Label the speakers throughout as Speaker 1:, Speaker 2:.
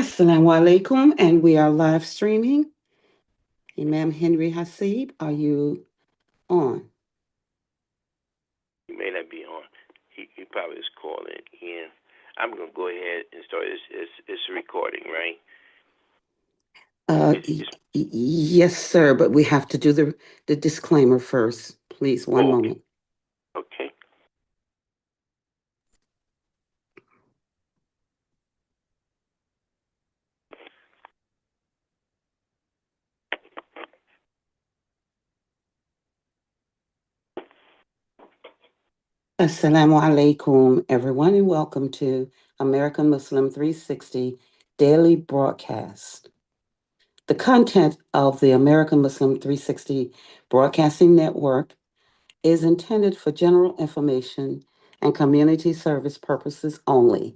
Speaker 1: Assalamu alaikum, and we are live streaming. Imam Henry Haseeb, are you on?
Speaker 2: He may not be on. He probably is calling in. I'm going to go ahead and start. It's a recording, right?
Speaker 1: Uh,
Speaker 2: It's,
Speaker 1: y-
Speaker 2: it's,
Speaker 1: yes, sir, but we have to do the disclaimer first. Please, one
Speaker 2: oh,
Speaker 1: moment.
Speaker 2: okay.
Speaker 1: Assalamu alaikum, everyone, and welcome to American Muslim 360 Daily Broadcast. The content of the American Muslim 360 Broadcasting Network is intended for general information and community service purposes only.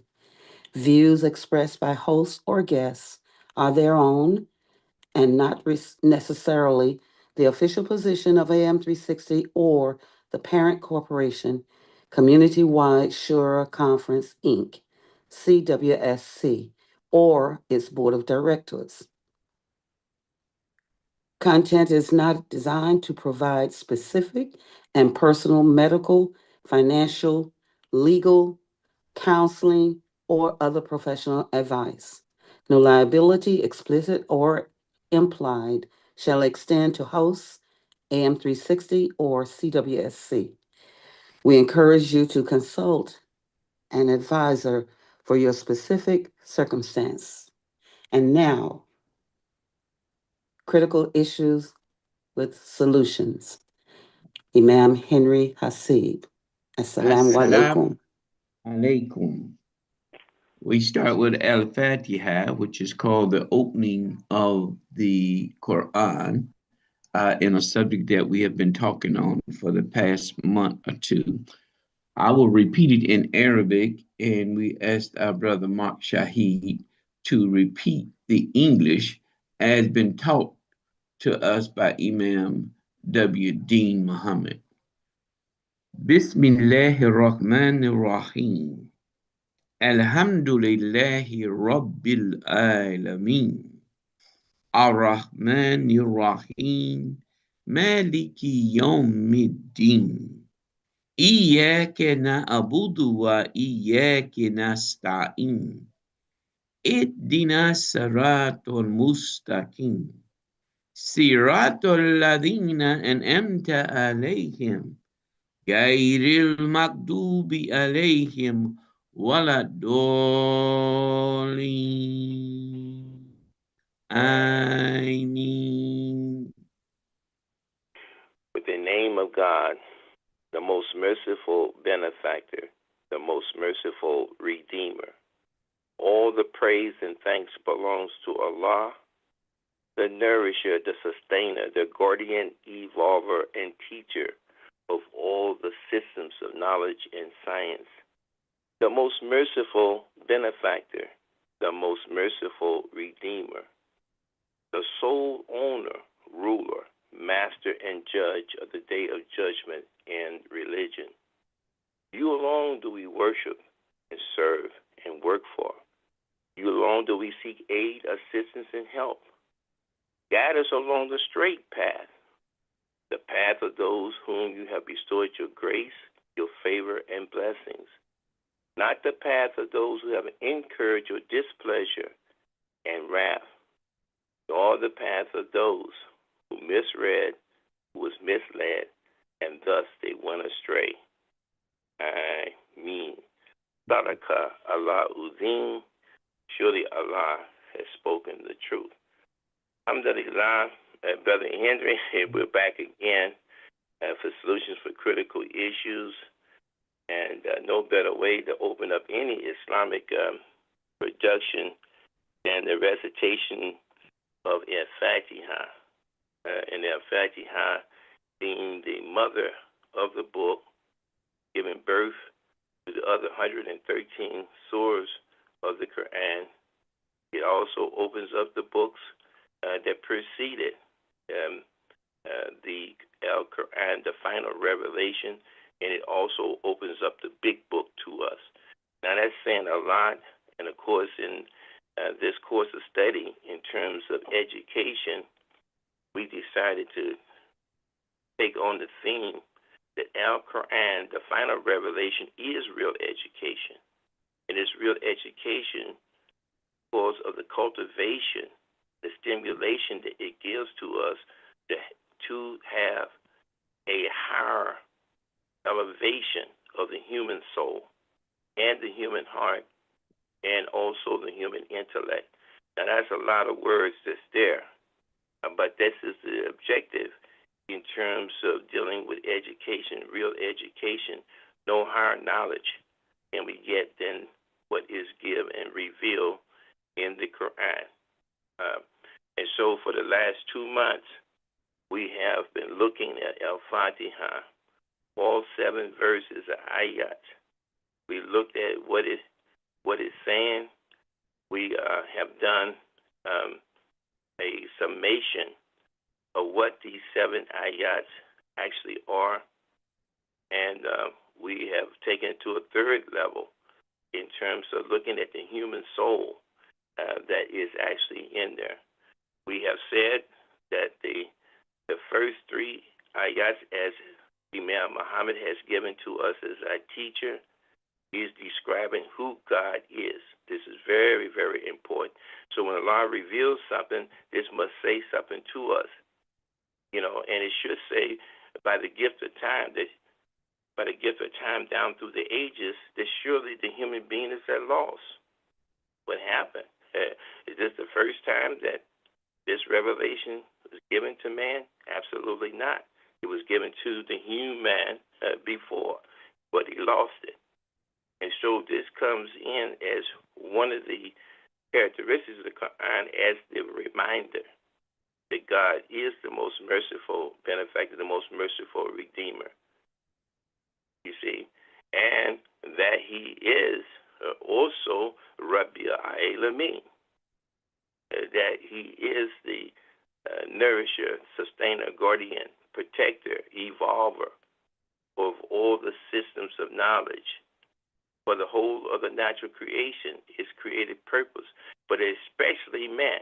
Speaker 1: Views expressed by hosts or guests are their own and not necessarily the official position of AM 360 or the parent corporation, Community Wide Shura Conference, Inc., CWSC, or its board of directors. Content is not designed to provide specific and personal medical, financial, legal, counseling, or other professional advice. No liability, explicit or implied, shall extend to hosts, AM360, or CWSC. We encourage you to consult an advisor for your specific circumstance. And now, critical issues with solutions. Imam Henry Haseeb. Assalamu
Speaker 3: Assalamu
Speaker 1: alaikum.
Speaker 3: alaikum. We start with Al Fatiha, which is called the opening of the Quran, in a subject that we have been talking on for the past month or two. I will repeat it in Arabic, and we asked our brother Mark Shaheed to repeat the English as been taught to us by Imam W. Dean Muhammad. Bismillahir Rahmanir Rahim. Alhamdulillahi Rabbil Alameen. Ar-Rahmanir Rahim. Maliki Yawmiddin. Iyyaka na'budu wa iyyaka nasta'in. Ihdina siratal mustaqim. Siratal ladina an'amta alayhim. Gairil maghdubi alayhim waladdallin. Amin.
Speaker 2: With the name of God, the most merciful benefactor, the most merciful redeemer. All the praise and thanks belongs to Allah, the nourisher, the sustainer, the guardian, evolver, and teacher of all the systems of knowledge and science. The most merciful benefactor, the most merciful redeemer, the sole owner, ruler, master, and judge of the day of judgment and religion. You alone do we worship and serve and work for. You alone do we seek aid, assistance, and help. Guide us along the straight path, the path of those whom you have bestowed your grace, your favor, and blessings, not the path of those who have incurred your displeasure and wrath, nor the path of those who misread, who was misled, and thus they went astray. I mean, Sadaka Allah Uzim, surely Allah has spoken the truth. Alhamdulillah, Brother Henry, we're back again for solutions for critical issues, and no better way to open up any Islamic production than the recitation of Al-Fatiha. And Al-Fatiha being the mother of the book, giving birth to the other 113 surahs of the Quran. It also opens up the books that preceded the Al-Quran, the final revelation, and it also opens up the big book to us. Now that's saying a lot, and of course in this course of study in terms of education, we decided to take on the theme that Al Quran, the final revelation, is real education. And it's real education because of the cultivation, the stimulation that it gives to us to have a higher elevation of the human soul and the human heart and also the human intellect. Now, that's a lot of words that's there, but this is the objective in terms of dealing with education, real education. No higher knowledge can we get than what is given and revealed in the Quran. And so for the last 2 months, we have been looking at Al-Fatiha, all 7 verses of ayat. We looked at what it's saying. We have done a summation of what these 7 ayats actually are, and we have taken it to a third level in terms of looking at the human soul that is actually in there. We have said that the first 3 ayats, as Imam Muhammad has given to us as our teacher, is describing who God is. This is very, very important. So when Allah reveals something, this must say something to us, and it should say by the gift of time down through the ages, that surely the human being is at loss. What happened? Is this the first time that this revelation was given to man? Absolutely not. It was given to the human before, but he lost it. And so this comes in as one of the characteristics of the Quran as the reminder that God is the most merciful benefactor, the most merciful redeemer. You see, and that he is also Rabbi Alameen, that he is the nourisher, sustainer, guardian, protector, evolver of all the systems of knowledge. For the whole of the natural creation is created purpose, but especially man,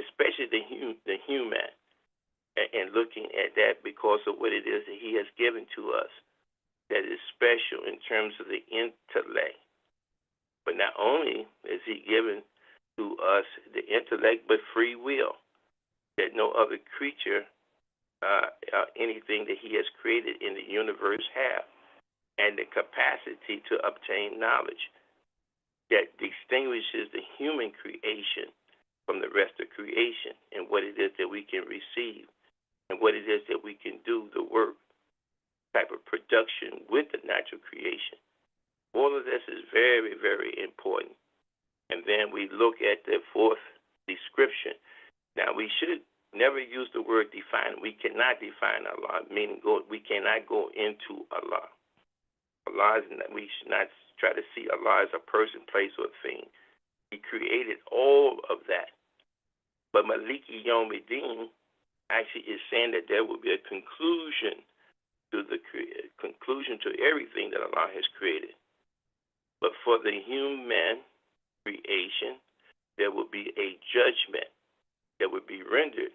Speaker 2: especially the human, and looking at that because of what it is that he has given to us that is special in terms of the intellect. But not only is he given to us the intellect, but free will, that no other creature, anything that he has created in the universe have, and the capacity to obtain knowledge that distinguishes the human creation from the rest of creation, and what it is that we can receive and what it is that we can do, the work type of production with the natural creation. All of this is very, very important. And then we look at the 4th description. Now, we should never use the word define. We cannot define Allah, meaning we cannot go into Allah. We should not try to see Allah as a person, place, or thing. He created all of that. But Maliki Yawmiddin actually is saying that there will be a conclusion to everything that Allah has created. But for the human creation, there will be a judgment that will be rendered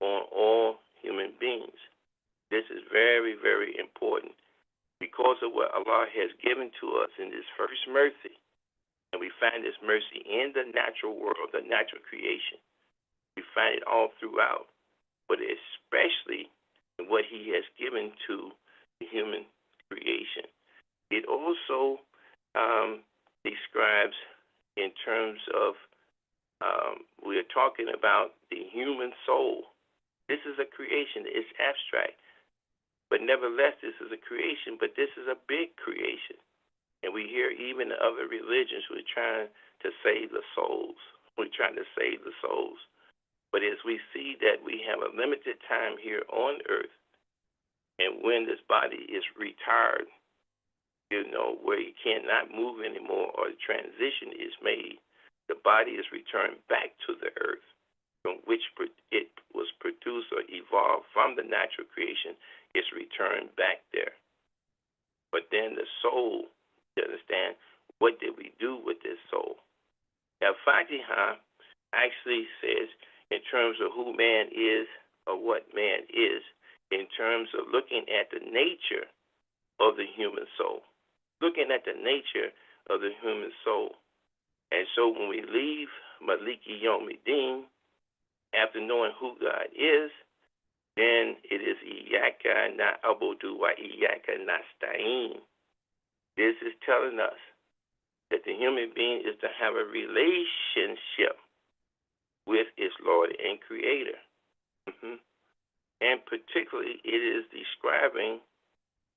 Speaker 2: on all human beings. This is very, very important. Because of what Allah has given to us in this first mercy, and we find this mercy in the natural world, the natural creation. We find it all throughout, but especially in what he has given to the human creation. It also describes in terms of, we are talking about the human soul. This is a creation. It's abstract. But nevertheless, this is a creation, but this is a big creation. And we hear even the other religions who are trying to save the souls. We're trying to save the souls. But as we see that we have a limited time here on earth, and when this body is retired, where you cannot move anymore or the transition is made, the body is returned back to the earth from which it was produced or evolved from the natural creation. It's returned back there. But then the soul, you understand, what did we do with this soul? Al-Fatiha actually says, in terms of who man is or what man is, in terms of looking at the nature of the human soul, looking at the nature of the human soul. And so when we leave Maliki Yomidin, after knowing who God is, then it is Iyaka na'budu wa Iyaka nasta'in. This is telling us that the human being is to have a relationship with its Lord and Creator. And particularly, it is describing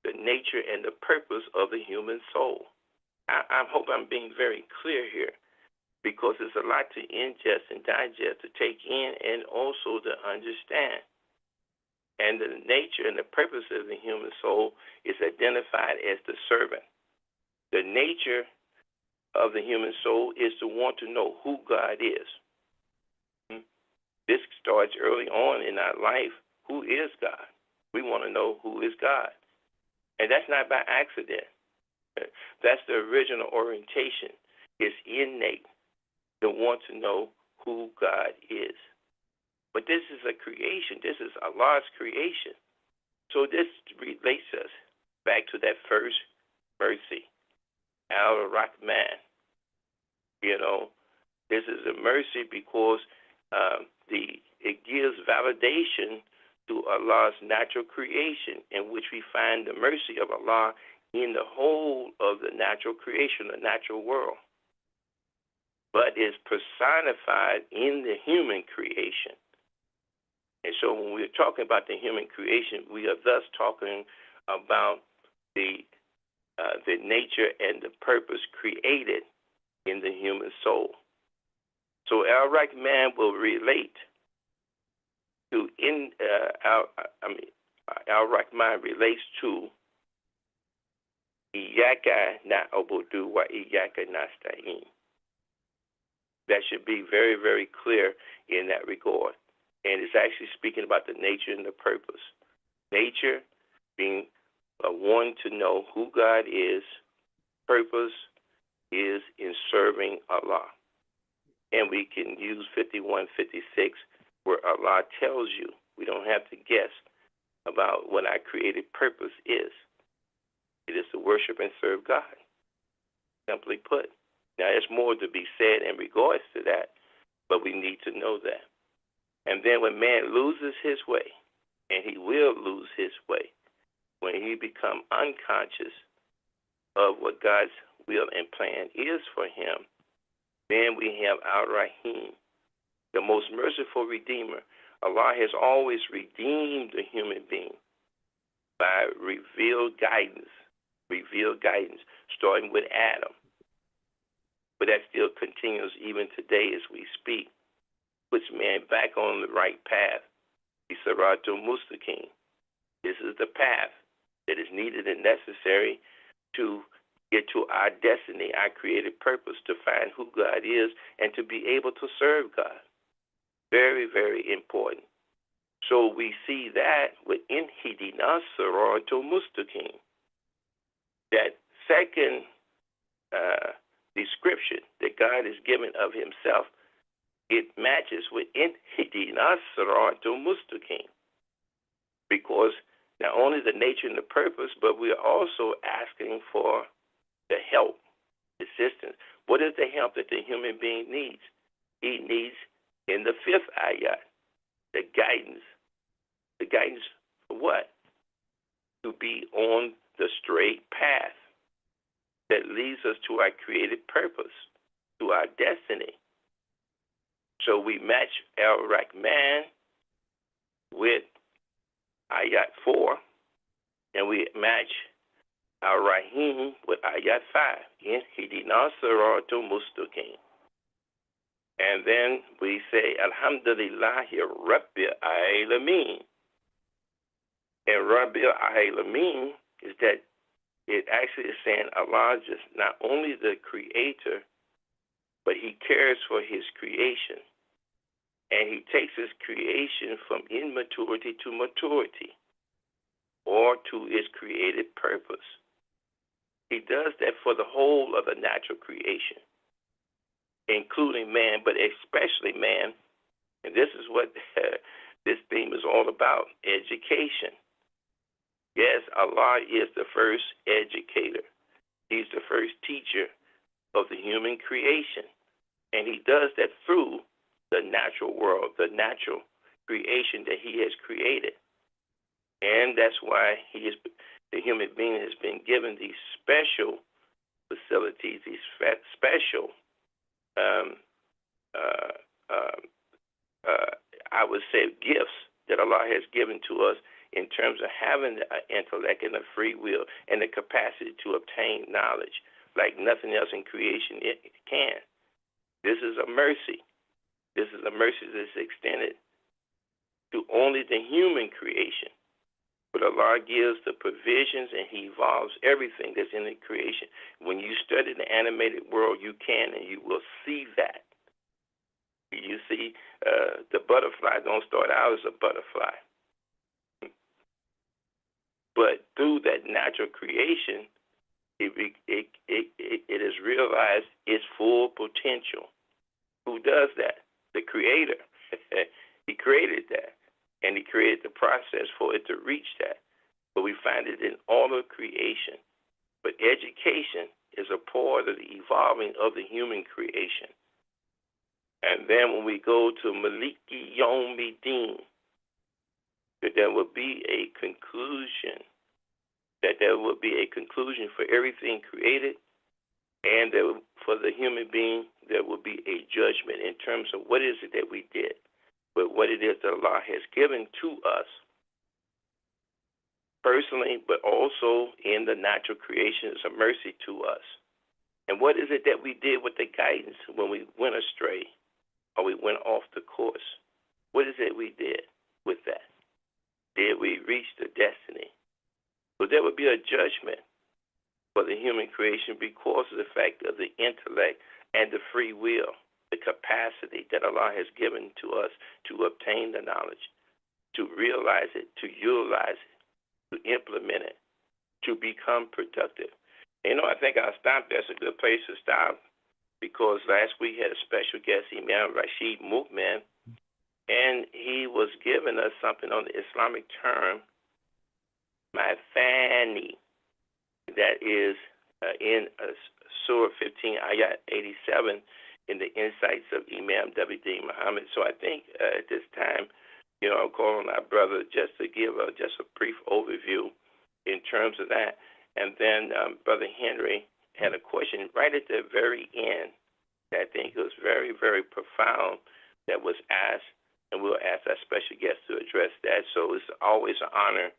Speaker 2: the nature and the purpose of the human soul. I hope I'm being very clear here, because there's a lot to ingest and digest, to take in, and also to understand. And the nature and the purpose of the human soul is identified as the servant. The nature of the human soul is to want to know who God is. This starts early on in our life. Who is God? We want to know who is God. And that's not by accident. That's the original orientation. It's innate to want to know who God is. But this is a creation. This is Allah's creation. So this relates us back to that first mercy, Al-Rahman. This is a mercy because it gives validation to Allah's natural creation, in which we find the mercy of Allah in the whole of the natural creation, the natural world, but is personified in the human creation. And so when we're talking about the human creation, we are thus talking about the nature and the purpose created in the human soul. So Al-Rahman will relate to Al-Rahman relates to Iyaka na'budu wa Iyaka nasta'in. That should be very, very clear in that regard. And it's actually speaking about the nature and the purpose. Nature being one to know who God is. Purpose is in serving Allah. And we can use 51:56, where Allah tells you, we don't have to guess about what our created purpose is. It is to worship and serve God, simply put. Now, there's more to be said in regards to that, but we need to know that. And then when man loses his way, and he will lose his way, when he becomes unconscious of what God's will and plan is for him, then we have Ar-Rahim, the most merciful Redeemer. Allah has always redeemed the human being by revealed guidance, starting with Adam. But that still continues even today as we speak, puts man back on the right path. Siratul Mustaqim. This is the path that is needed and necessary to get to our destiny, our created purpose, to find who God is and to be able to serve God. Very, very important. So we see that with Inhidina Siratul Mustaqim. That second description that God has given of himself, it matches with Inhidina Siratul Mustaqim. Because not only the nature and the purpose, but we are also asking for the help, assistance. What is the help that the human being needs? He needs, in the fifth ayat, the guidance. The guidance for what? To be on the straight path that leads us to our created purpose, to our destiny. So we match Al-Rahman with ayat 4, and we match Ar-Rahim with ayat 5. Ihdina siratal mustaqim. And then we say, Alhamdulillahi Rabbil Alameen. And Rabbil Alameen is that it actually is saying Allah is just not only the creator, but he cares for his creation. And he takes his creation from immaturity to maturity, or to its created purpose. He does that for the whole of the natural creation. including man, but especially man. And this is what this theme is all about, education. Yes, Allah is the first educator. He's the first teacher of the human creation. And he does that through the natural world, the natural creation that he has created. And that's why the human being has been given these special facilities, these special, I would say, gifts that Allah has given to us in terms of having an intellect and a free will and the capacity to obtain knowledge like nothing else in creation it can. This is a mercy. This is a mercy that's extended to only the human creation. But Allah gives the provisions and he evolves everything that's in the creation. When you study the animated world, you can and you will see that. You see, the butterfly don't start out as a butterfly. But through that natural creation, it has realized its full potential. Who does that? The Creator. He created that, and he created the process for it to reach that. But we find it in all of creation. But education is a part of the evolving of the human creation. And then when we go to Maliki Yawmiddin, that there will be a conclusion, for everything created, and for the human being, there will be a judgment in terms of what is it that we did, but what it is that Allah has given to us personally, but also in the natural creation is a mercy to us. And what is it that we did with the guidance when we went astray or we went off the course? What is it we did with that? Did we reach the destiny? So there would be a judgment for the human creation because of the fact of the intellect and the free will, the capacity that Allah has given to us to obtain the knowledge, to realize it, to utilize it, to implement it, to become productive. And, I think I'll stop. That's a good place to stop because last week had a special guest, Imam Rashid Mukman, and he was giving us something on the Islamic term, Mathani, that is in Surah 15, Ayat 87, in the insights of Imam W.D. Muhammad. So I think at this time, I'll call on our brother just to give just a brief overview in terms of that. And then Brother Henry had a question right at the very end that I think was very, very profound that was asked, and we'll ask our special guest to address that. So it's always an honor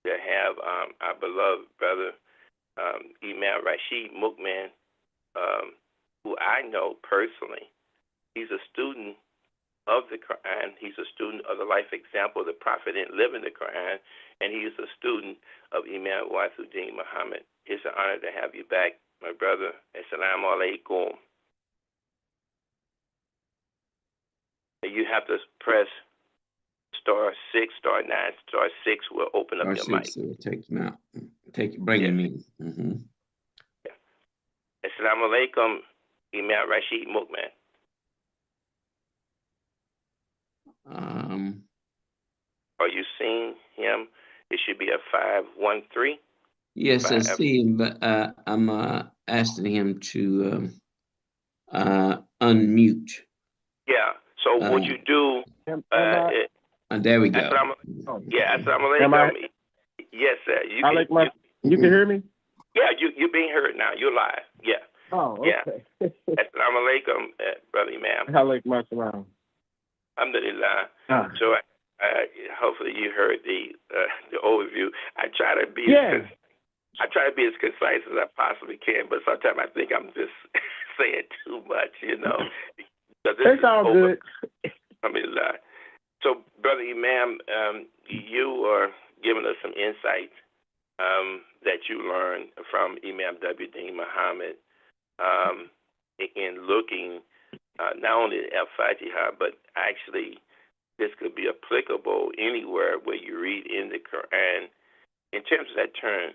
Speaker 2: to have our beloved brother, Imam Rashid Mukman, who I know personally. He's a student of the Quran. He's a student of the life example of the Prophet in living the Quran, and he is a student of Imam Waithuddin Muhammad. It's an honor to have you back, my brother. Assalamu alaikum. You have to press *6, *9, *6 will open up your mic.
Speaker 3: Will take him out. Bring him in. Mm-hmm.
Speaker 2: Yeah. Assalamu alaikum, Imam Rashid Mukman. Are you seeing him? It should be a 513.
Speaker 3: Yes, I see him, but I'm asking him to unmute.
Speaker 2: Yeah. So what you do?
Speaker 3: There we go.
Speaker 2: Assalamu alaikum. Yes, sir. You
Speaker 4: can hear me?
Speaker 2: Yeah, you're being heard now. You're live. Yeah.
Speaker 4: Oh, okay.
Speaker 2: Yeah. Assalamu alaikum, brother Imam.
Speaker 4: Alaikum assalam.
Speaker 2: Alhamdulillah. So hopefully you heard the overview. I try to be as concise as I possibly can, but sometimes I think I'm just saying too much,
Speaker 4: It's all good.
Speaker 2: Alhamdulillah. So, Brother Imam, you are giving us some insight that you learned from Imam W.D. Muhammad in looking not only at Al-Fatiha, but actually this could be applicable anywhere where you read in the Quran. In terms of that term,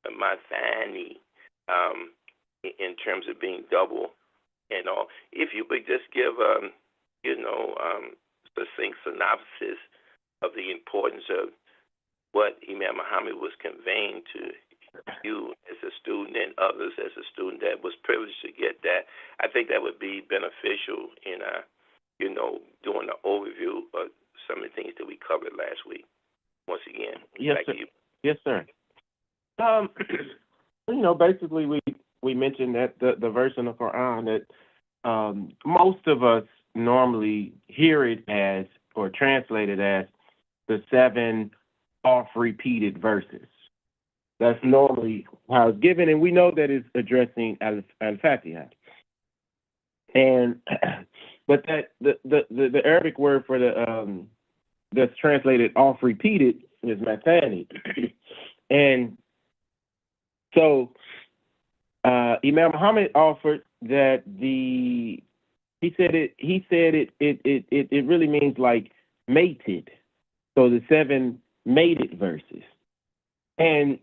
Speaker 2: Mathani, in terms of being double, If you would just give, succinct synopsis of the importance of what Imam Muhammad was conveying to you as a student and others as a student that was privileged to get that, I think that would be beneficial in, doing an overview of some of the things that we covered last week. Once again,
Speaker 4: yes,
Speaker 2: back
Speaker 4: sir.
Speaker 2: to you.
Speaker 4: Yes, sir. Basically we mentioned that the verse in the Quran that most of us normally hear it as or translate it as the 7 oft-repeated verses. That's normally how it's given, and we know that it's addressing al-Fatiha. And but that the Arabic word for the that's translated oft-repeated is matani. And so Imam Muhammad offered that he said it really means like mated. So the 7 mated verses. And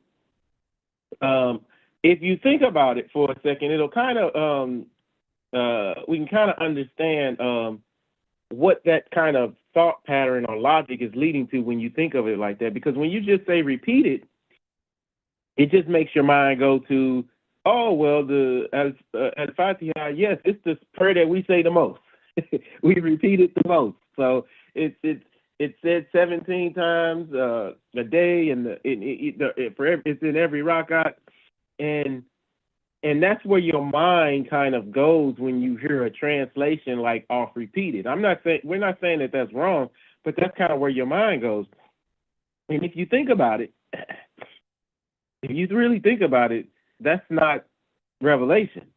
Speaker 4: if you think about it for a second, it'll kind of we can kind of understand what that kind of thought pattern or logic is leading to when you think of it like that. Because when you just say repeated, it just makes your mind go to, oh, well, the Al-Fatiha, yes, it's the prayer that we say the most. We repeat it the most. So it's said 17 times a day, and it's in every rakat, and that's where your mind kind of goes when you hear a translation like oft repeated. We're not saying that that's wrong, but that's kind of where your mind goes. And if you think about it, if you really think about it, that's not revelation.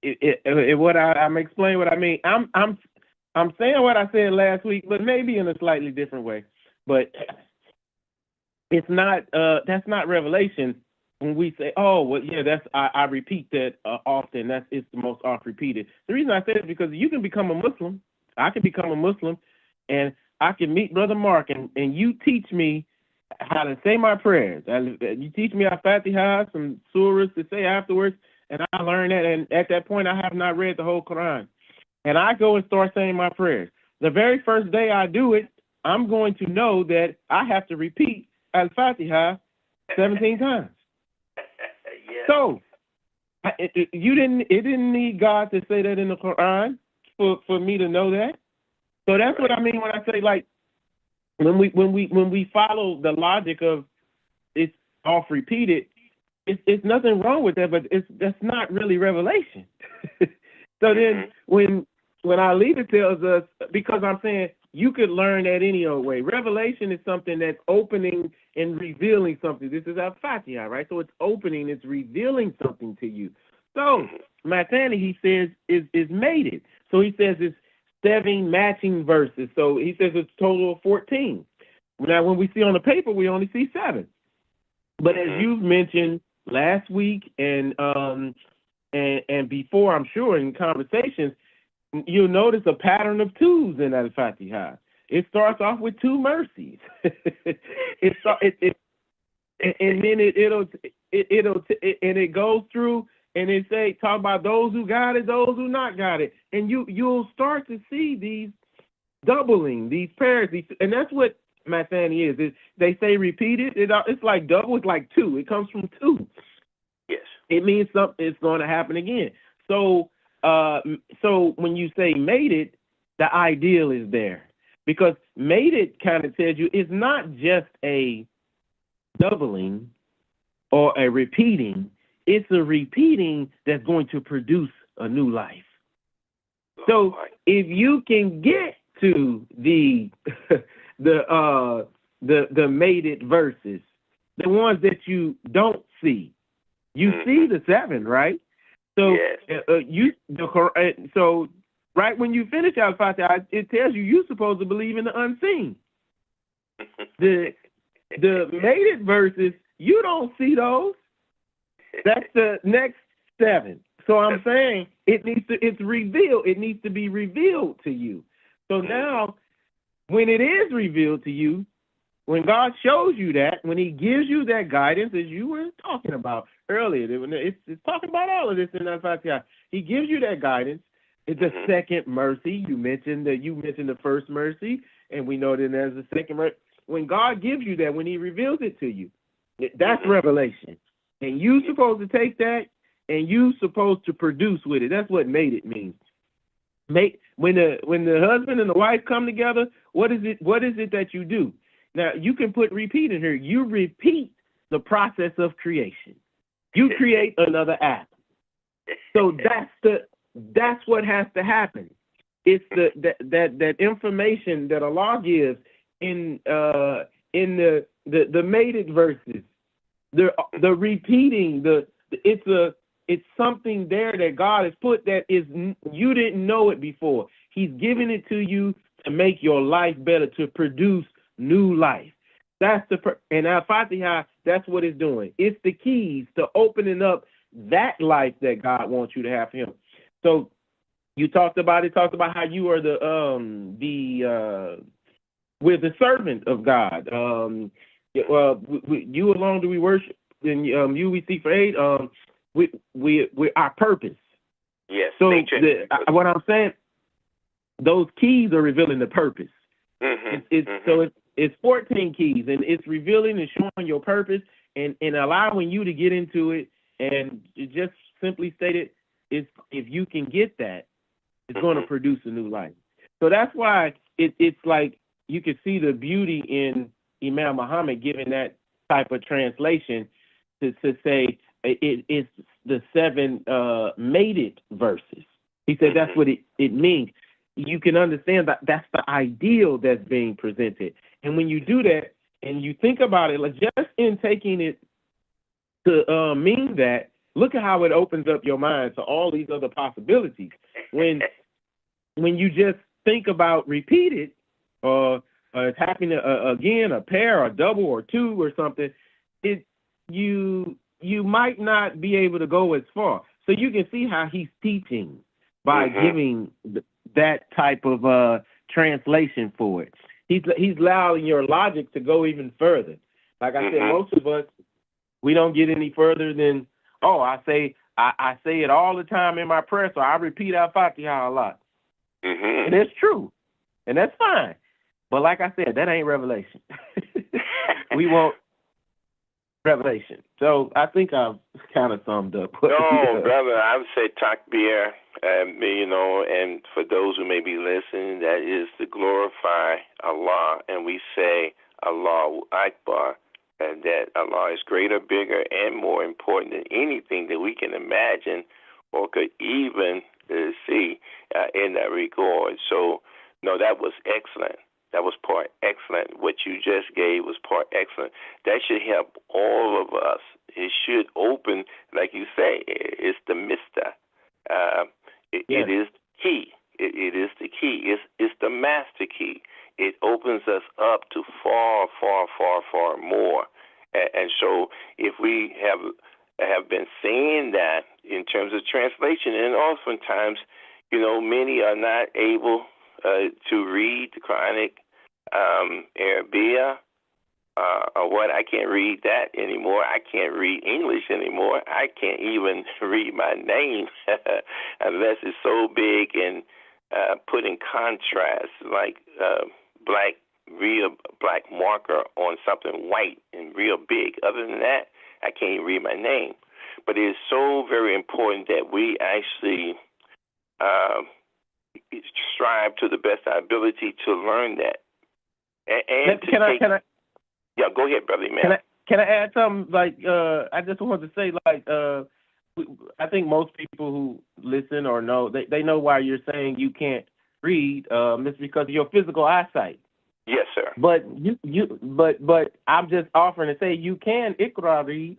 Speaker 4: I'm explaining what I mean. I'm saying what I said last week, but maybe in a slightly different way. But it's not. That's not revelation. When we say, "Oh, well, yeah," I repeat that often. It's the most oft repeated. The reason I say it is because you can become a Muslim. I can become a Muslim, and I can meet Brother Mark, and you teach me how to say my prayers. You teach me Al-Fatiha, some surahs to say afterwards, and I learn that. And at that point, I have not read the whole Quran. And I go and start saying my prayers. The very first day I do it, I'm going to know that I have to repeat Al-Fatiha 17 times.
Speaker 2: Yes.
Speaker 4: So, it didn't need God to say that in the Quran for me to know that. So that's right. What I mean when I say, like, when we follow the logic of it's oft repeated, it's nothing wrong with that, but that's not really revelation. So then when our leader tells us, because I'm saying you could learn that any old way. Revelation is something that's opening and revealing something. This is Al-Fatiha, right? So it's opening, it's revealing something to you. So Matani, he says, is mated. So he says it's 7 matching verses. So he says it's a total of 14. Now, when we see on the paper, we only see 7. But as you've mentioned last week and before, I'm sure, in conversations, you'll notice a pattern of 2s in Al-Fatiha. It starts off with 2 mercies. And then it goes through and it say talk about those who got it, those who not got it, and you'll start to see these doubling, these pairs, and that's what Mathani is. They say repeated. It's like double. It's like 2. It comes from 2.
Speaker 2: Yes.
Speaker 4: It means something is going to happen again. So when you say mated, the ideal is there. Because mated kind of tells you it's not just a doubling or a repeating. It's a repeating that's going to produce a new life. So if you can get to the mated verses, the ones that you don't see, you see the 7, right? So so right when you finish Al-Fatiha, it tells you're supposed to believe in the unseen. The mated verses, you don't see those. That's the next 7. So I'm saying it's revealed. It needs to be revealed to you. So now, when it is revealed to you, when God shows you that, when he gives you that guidance, as you were talking about earlier, it's talking about all of this in that Fatiha. He gives you that guidance. It's the second mercy. You mentioned the first mercy, and we know that there's a second mercy. When God gives you that, when he reveals it to you, that's revelation. And you're supposed to take that, and you're supposed to produce with it. That's what made it means. When the husband and the wife come together, what is it that you do? Now, you can put repeat in here. You repeat the process of creation. You create another app. So that's what has to happen. It's that information that Allah gives in the mated verses, the repeating, it's something there that God has put that is you didn't know it before. He's giving it to you to make your life better, to produce new life. That's and Al-Fatiha, that's what it's doing. It's the keys to opening up that life that God wants you to have for him. So you talked about how you are we're the servant of God. You alone do we worship, and you we seek for aid. We our purpose.
Speaker 2: Yes.
Speaker 4: So what I'm saying, those keys are revealing the purpose. It's 14 keys, and it's revealing and showing your purpose and allowing you to get into it. And just simply stated, if you can get that, it's going to produce a new life. So that's why it's like you can see the beauty in Imam Muhammad giving that type of translation to say it's the 7 mated verses. He said that's what it means. You can understand that that's the ideal that's being presented. And when you do that and you think about it, like just in taking it to mean that, look at how it opens up your mind to all these other possibilities. When you just think about repeated, it's happening again, a pair, or double, or two, or something, you might not be able to go as far. So you can see how he's teaching by giving that type of translation for it. He's allowing your logic to go even further. Like I said, most of us, we don't get any further than, I say it all the time in my prayer, so I repeat Al-Fatiha a lot. And it's true, and that's fine. But like I said, that ain't revelation. We want revelation. So I think I've kind of summed up.
Speaker 2: No, brother, I would say takbir, and for those who may be listening, that is to glorify Allah, and we say Allahu Akbar, and that Allah is greater, bigger, and more important than anything that we can imagine or could even see in that regard. So, no, that was excellent. That was part excellent. What you just gave was part excellent. That should help all of us. It should open, like you say, it's the mister. It is the key. It is the key. It's the master key. It opens us up to far, far, far, far more. And so if we have been saying that in terms of translation, and oftentimes, many are not able to read the Quranic Beyah, or what? I can't read that anymore. I can't read English anymore. I can't even read my name unless it's so big and put in contrast, like real black marker on something white and real big. Other than that, I can't even read my name. But it is so very important that we actually strive to the best of our ability to learn that. Yeah, go ahead, brother, man.
Speaker 4: Can I add something? Like, I just wanted to say, like, I think most people who listen or know, they know why you're saying you can't read. It's because of your physical eyesight.
Speaker 2: Yes, sir.
Speaker 4: But but I'm just offering to say you can Iqra read.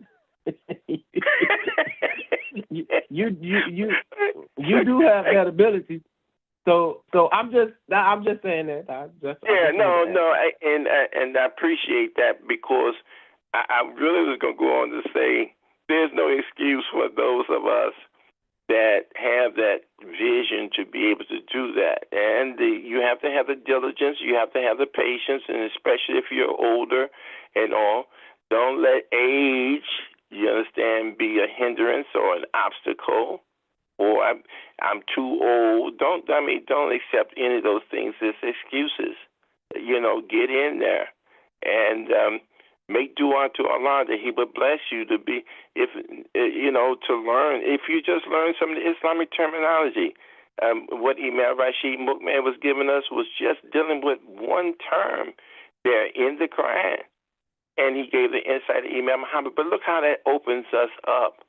Speaker 4: you do have that ability. So I'm just saying that.
Speaker 2: And I appreciate that, because I really was going to go on to say there's no excuse for those of us that have that vision to be able to do that. And you have to have the diligence, you have to have the patience, and especially if you're older and all, don't let age, you understand, be a hindrance or an obstacle. Or I'm too old. Don't accept any of those things as excuses. Get in there and make dua to Allah that He would bless you to be, to learn. If you just learn some of the Islamic terminology, what Imam Rashid Mukman was giving us was just dealing with one term there in the Quran, and he gave the insight of Imam Muhammad. But look how that opens us up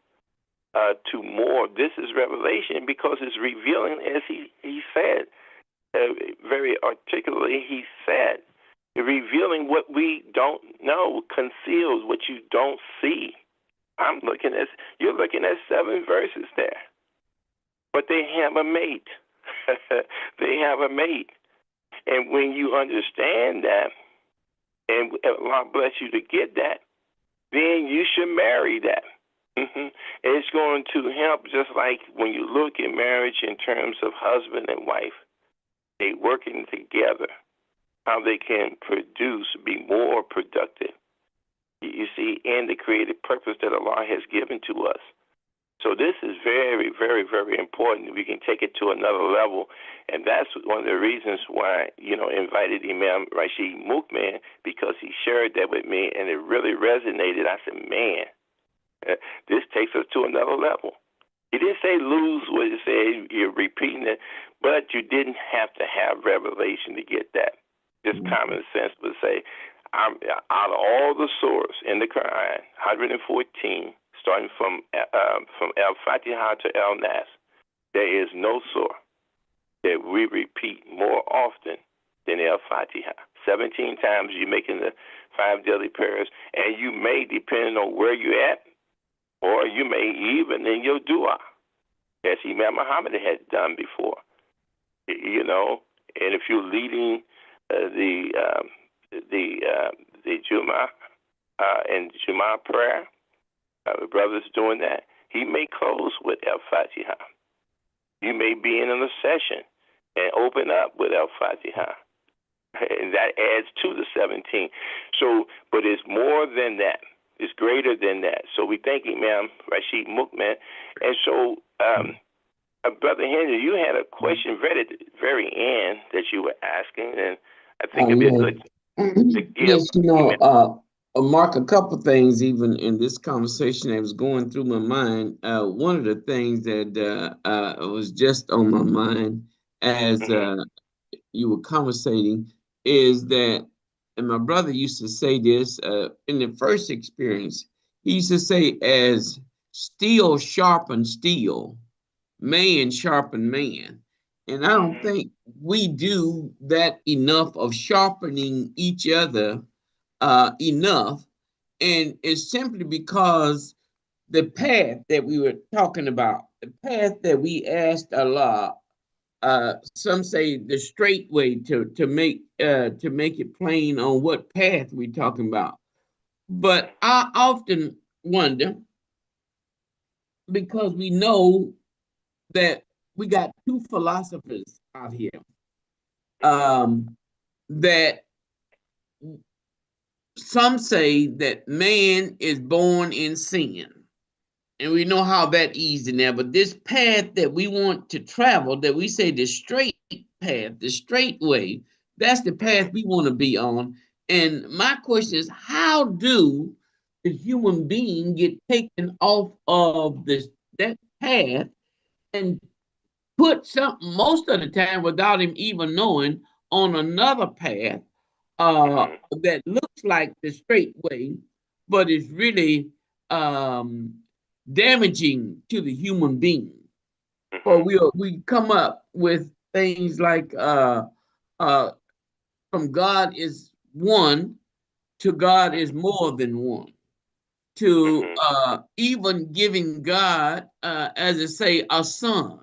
Speaker 2: to more. This is revelation because it's revealing, as he said, very articulately. He said, revealing what we don't know, conceals what you don't see. You're looking at 7 verses there, but they have a mate. They have a mate, and when you understand that, and Allah bless you to get that, then you should marry that. It's going to help, just like when you look at marriage in terms of husband and wife, they working together, how they can be more productive, you see, and the creative purpose that Allah has given to us. So this is very, very, very important. We can take it to another level, and that's one of the reasons why, invited Imam Rashid Mukman, because he shared that with me, and it really resonated. I said, man, this takes us to another level. He didn't say lose what he said, you're repeating it, but you didn't have to have revelation to get that. Just common sense would say, out of all the surahs in the Quran, 114, starting from Al-Fatiha to Al-Nas, there is no surah that we repeat more often than Al-Fatiha. 17 times you're making the 5 daily prayers, and you may, depending on where you're at, or you may even in your dua, as Imam Muhammad had done before. And if you're leading the Jummah and Jummah prayer, the brothers doing that, he may close with Al-Fatiha. You may be in a session and open up with Al-Fatiha. And that adds to the 17. So, but it's more than that. It's greater than that. So we thank Imam Rashid Mukman. And so, Brother Henry, you had a question right at the very end that you were asking, and I think it'd be good to give.
Speaker 3: Yes, Mark, a couple things even in this conversation that was going through my mind. One of the things that was just on my mind as you were conversating is that, and my brother used to say this in the first experience, he used to say, as steel sharpen steel, man sharpen man. And I don't think we do that enough of sharpening each other enough. And it's simply because the path that we were talking about, the path that we asked Allah, some say the straight way to make it plain on what path we're talking about. But I often wonder, because we know that we got 2 philosophers out here that some say that man is born in sin. And we know how that easy now, but this path that we want to travel, that we say the straight path, the straight way, that's the path we want to be on. And my question is, how do the human being get taken off of that path and put something most of the time without him even knowing on another path that looks like the straight way, but is really damaging to the human being? Or we come up with things like from God is one to God is more than one, to even giving God, as I say, a son,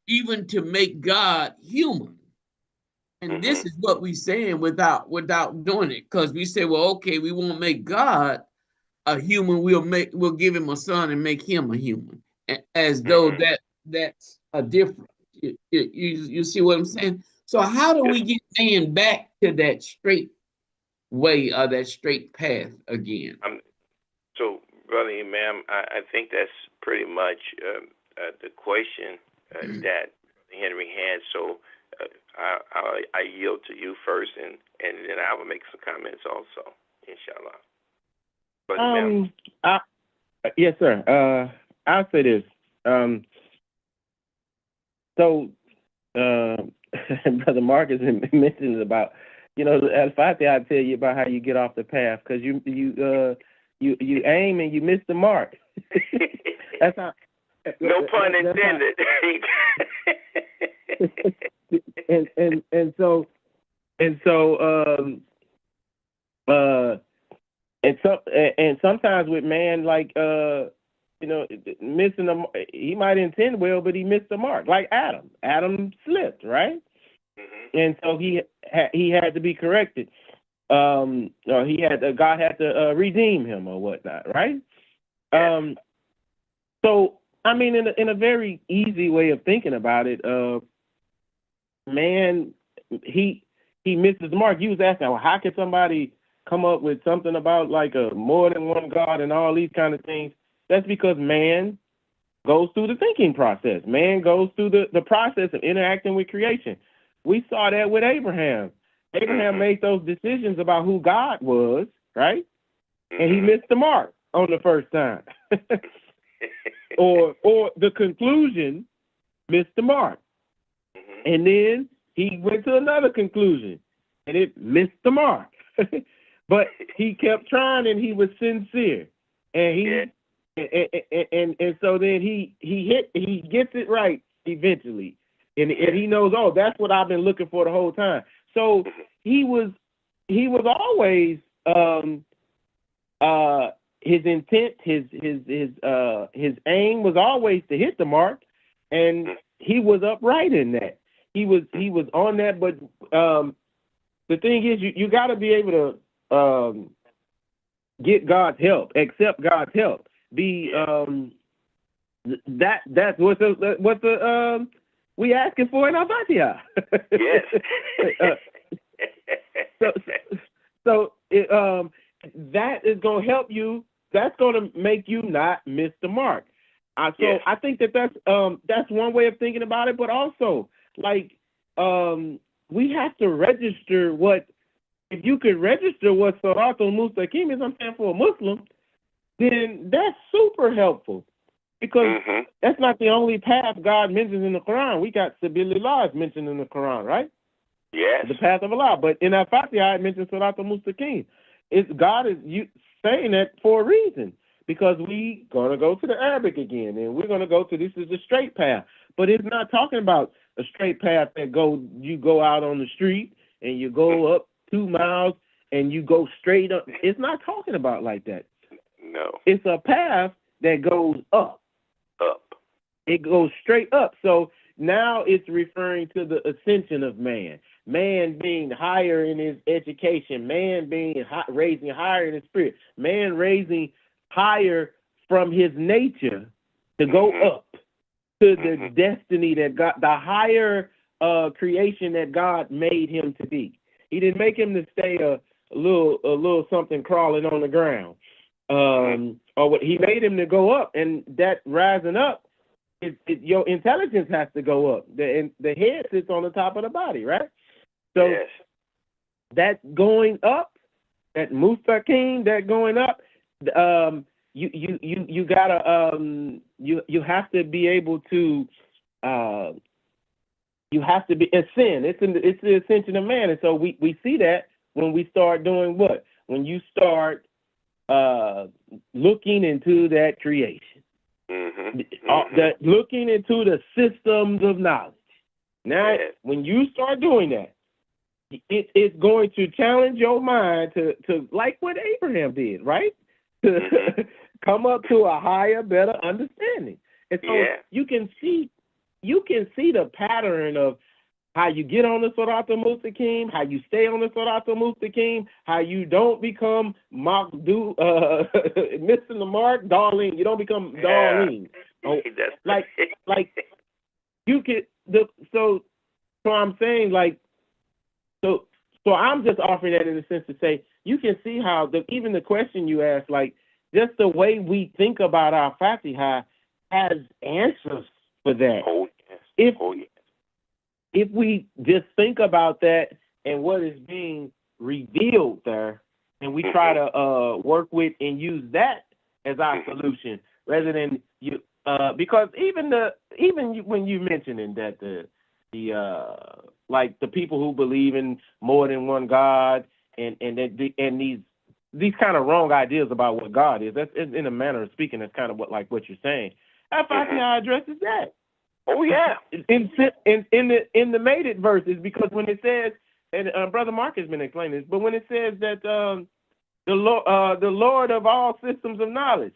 Speaker 3: even to make God human. And this is what we're saying without doing it, because we say, well, okay, we won't make God a human, we'll give him a son and make him a human. as though that's a difference. You see what I'm saying? So how do we get man back to that straight way or that straight path again?
Speaker 2: So, Brother Imam, I think that's pretty much the question that Henry had. So I yield to you first, and then I will make some comments also, inshallah.
Speaker 4: Yes, sir. I'll say this. Brother Marcus mentioned about, Al-Fatiha, I tell you about how you get off the path, because you aim and you miss the mark. That's how.
Speaker 2: No pun intended.
Speaker 4: And sometimes with man, like missing he might intend well, but he missed the mark. Like Adam. Adam slipped, right? Mm-hmm. And so he had to be corrected. Or God had to redeem him or whatnot, right? Yeah. So I mean, in a very easy way of thinking about it, man, he misses the mark. You was asking, well, how can somebody come up with something about like a more than one God and all these kind of things? That's because man goes through the thinking process. Man goes through the process of interacting with creation. We saw that with Abraham. Abraham made those decisions about who God was, right? And he missed the mark on the first time. or the conclusion missed the mark. And then he went to another conclusion and it missed the mark. But he kept trying and he was sincere. And and so then he gets it right eventually. And he knows, oh, that's what I've been looking for the whole time. So he was always his intent, his aim was always to hit the mark, and he was upright in that. He was on that, but the thing is, you got to be able to get God's help, accept God's help. That's what the we asking for in our Fatiha.
Speaker 2: Yes.
Speaker 4: So that is going to help you. That's going to make you not miss the mark. I think that's one way of thinking about it. But also, like, we have to register what. If you could register what Siratul Mustaqim is, I'm saying, for a Muslim, then that's super helpful. Because that's not the only path God mentions in the Quran. We got Sabilillah mentioned in the Quran, right?
Speaker 2: Yes.
Speaker 4: The path of Allah. But in that Fatiha, it mentions Siratul Mustaqim. God is saying that for a reason. Because we going to go to the Arabic again. And we're going to go to, this is the straight path. But it's not talking about a straight path that you go out on the street and you go up 2 miles and you go straight up. It's not talking about like that.
Speaker 2: No.
Speaker 4: It's a path that goes up. It goes straight up. So now it's referring to the ascension of man. Man being higher in his education. Man being raising higher in his spirit. Man raising higher from his nature to go up to the destiny that God, the higher creation that God made him to be. He didn't make him to stay a little something crawling on the ground. Or what he made him to go up, and that rising up, your intelligence has to go up. The head sits on the top of the body, right? So that going up, that mustaqim, that going up, you gotta you have to be able to you have to be ascend. It's the ascension of man, and so we see that when we start doing what? When you start looking into that creation. Looking into the systems of knowledge. Now, when you start doing that, it's going to challenge your mind to like what Abraham did, right? To come up to a higher, better understanding. And so you can see the pattern of how you get on the Siratul Mustaqim, how you stay on the Siratul Mustaqim, how you don't become missing the mark, darling. You don't become darling. Oh, like you could so I'm saying like so I'm just offering that in the sense to say you can see how even the question you asked, like just the way we think about our Fatiha has answers for that.
Speaker 2: Oh yes.
Speaker 4: If we just think about that and what is being revealed there, and we try to work with and use that as our solution rather than you, because even when you mentioning that the like the people who believe in more than one God and these kind of wrong ideas about what God is, that's in a manner of speaking, that's kind of what you're saying. Fatiha addresses that.
Speaker 2: Oh yeah.
Speaker 4: In the mated verses, because when it says, and Brother Mark has been explaining this, but when it says that the Lord of all systems of knowledge,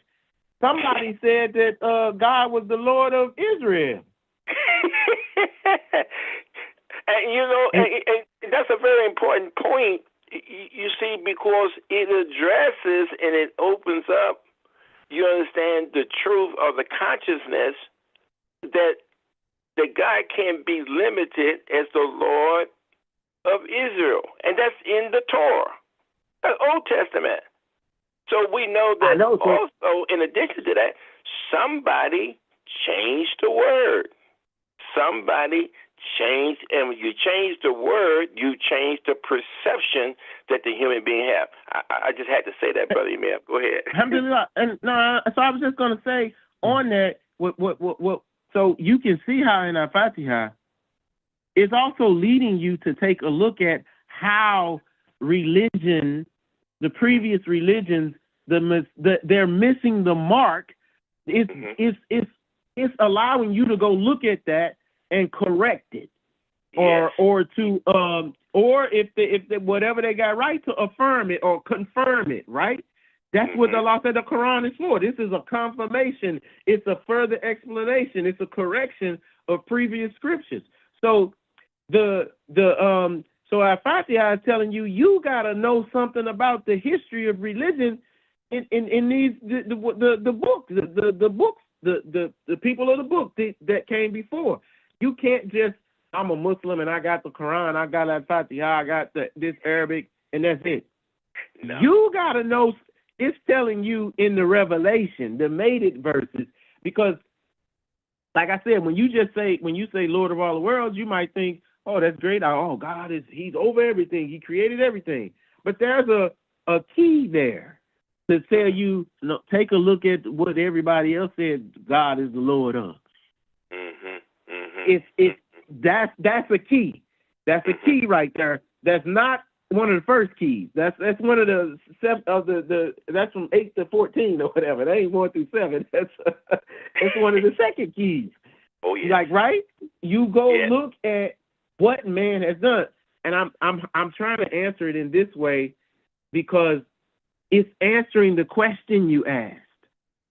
Speaker 4: somebody said that God was the Lord of Israel.
Speaker 2: And that's a very important point. You see, because it addresses and it opens up. You understand the truth of the consciousness that God can be limited as the Lord of Israel, and that's in the Torah, the Old Testament. So we know that also, in addition to that, somebody changed the word. Somebody changed, and when you change the word, you change the perception that the human being have. I just had to say that, Brother Imam. Go ahead.
Speaker 4: Alhamdulillah. And no, so I was just going to say on that, what so you can see how in our Fatiha, it's also leading you to take a look at how religion, the previous religions, they're missing the mark. It's allowing you to go look at that and correct it, or if they whatever they got right, to affirm it or confirm it, right? That's what the law said the Quran is for. This is a confirmation. It's a further explanation. It's a correction of previous scriptures. So so our Fatiha is telling you gotta know something about the history of religion in these the books, the people of the book that came before. You can't just, I'm a Muslim and I got the Quran, I got that Fatiha, I got this Arabic, and that's it. No. You gotta know. It's telling you in the Revelation, the mated verses, because, like I said, when you say Lord of all the worlds, you might think, oh, that's great. Oh, God He's over everything. He created everything. But there's a key there to tell you, take a look at what everybody else said God is the Lord of. That's a key. That's a key right there. That's not one of the first keys. That's one of the that's from 8 to 14 or whatever. That ain't 1 through 7. That's one of the second keys.
Speaker 2: Oh yeah.
Speaker 4: Like, right? You go look at what man has done, and I'm trying to answer it in this way because it's answering the question you asked.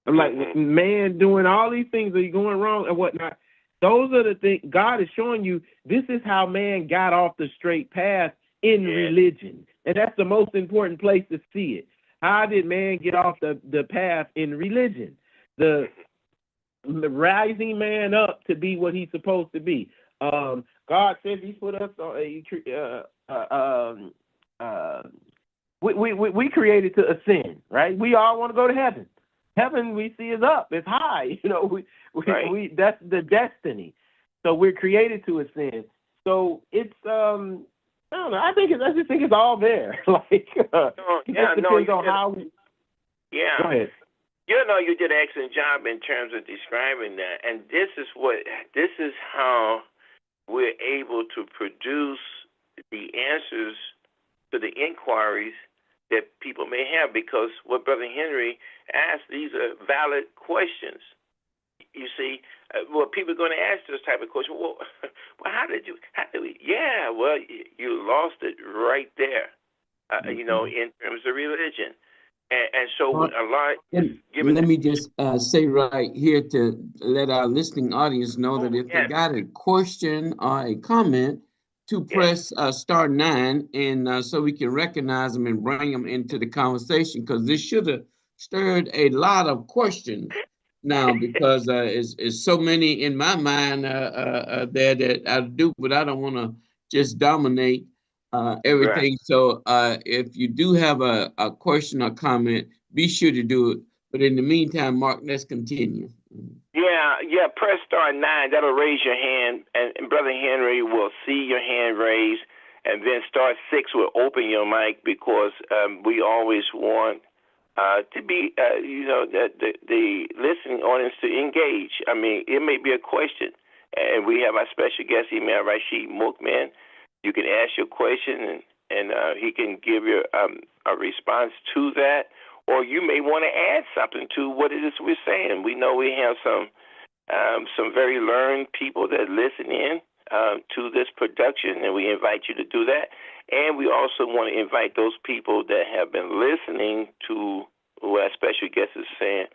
Speaker 4: I'm like, man doing all these things, are you going wrong and whatnot? Those are the things God is showing you. This is how man got off the straight path in religion. And that's the most important place to see it. How did man get off the path in religion? The rising man up to be what he's supposed to be. God says He put us on we created to ascend, right? We all want to go to heaven. Heaven we see is up, it's high. We that's the destiny. So we're created to ascend. So it's I don't know. I just think it's all there. It depends on how we.
Speaker 2: Yeah.
Speaker 4: Go ahead.
Speaker 2: You did an excellent job in terms of describing that, and this is how we're able to produce the answers to the inquiries that people may have, because what Brother Henry asked, these are valid questions. You see, people are going to ask this type of question. Well, how did we? Yeah, well, you lost it right there. In terms of religion, and so a lot.
Speaker 3: Let me just say right here to let our listening audience know that if they got a question or a comment, to press star 9, and so we can recognize them and bring them into the conversation, because this should have stirred a lot of questions. now because it's so many in my mind there that I do, but I don't want to just dominate
Speaker 2: Right.
Speaker 3: everything. So if you do have a question or comment, be sure to do it. But in the meantime, Mark, let's continue.
Speaker 2: Yeah. Press *9. That'll raise your hand, and Brother Henry will see your hand raised, and then *6 will open your mic because we always want to be, the listening audience to engage. I mean, it may be a question, and we have our special guest, Imam Rashid Mukman. You can ask your question, and he can give you a response to that. Or you may want to add something to what it is we're saying. We know we have some very learned people that listen in to this production, and we invite you to do that. And we also want to invite those people that have been listening to what our special guest is saying,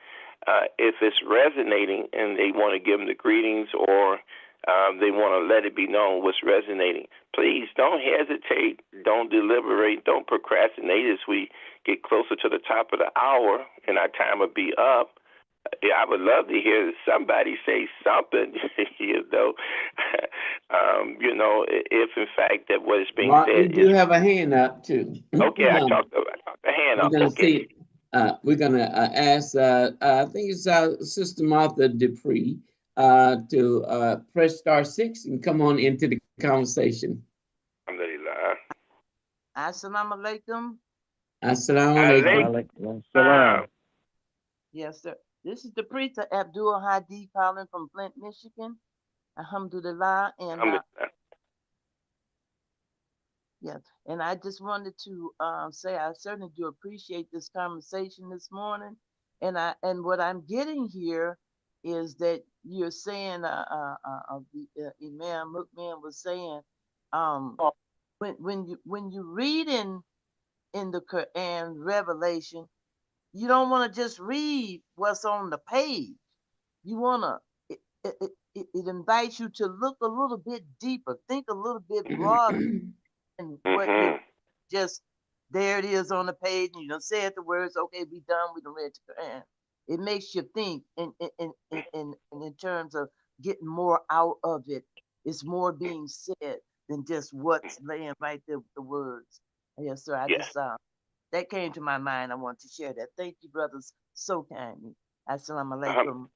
Speaker 2: if it's resonating and they want to give them the greetings or they want to let it be known what's resonating. Please don't hesitate, don't deliberate, don't procrastinate as we get closer to the top of the hour and our time will be up. I would love to hear somebody say something, if in fact that what is being
Speaker 3: Mark,
Speaker 2: said
Speaker 3: we do
Speaker 2: is
Speaker 3: have a hand up too.
Speaker 2: okay. I talked the hand
Speaker 3: We're
Speaker 2: up.
Speaker 3: gonna
Speaker 2: Okay.
Speaker 3: see. We're gonna ask. I think it's Sister Martha Dupree to press *6 and come on into the conversation.
Speaker 2: Alhamdulillah.
Speaker 5: Assalamu alaikum.
Speaker 3: Assalamu alaikum.
Speaker 4: Salam.
Speaker 5: Yes, sir. This is the priest Abdul Hadi calling from Flint, Michigan. Alhamdulillah. And yes, and I just wanted to say I certainly do appreciate this conversation this morning. And what I'm getting here is that you're saying the Imam Mukman was saying when you read in the Quran Revelation, you don't want to just read what's on the page. You want to, it invites you to look a little bit deeper, think a little bit broader than what you just, there it is on the page, and you done said the words, okay, we done, we done read the Quran. It makes you think in terms of getting more out of it. It's more being said than just what's laying right there with the words. Yes, sir. I just that came to my mind. I want to share that. Thank you, brothers, so kindly. Assalamu alaikum.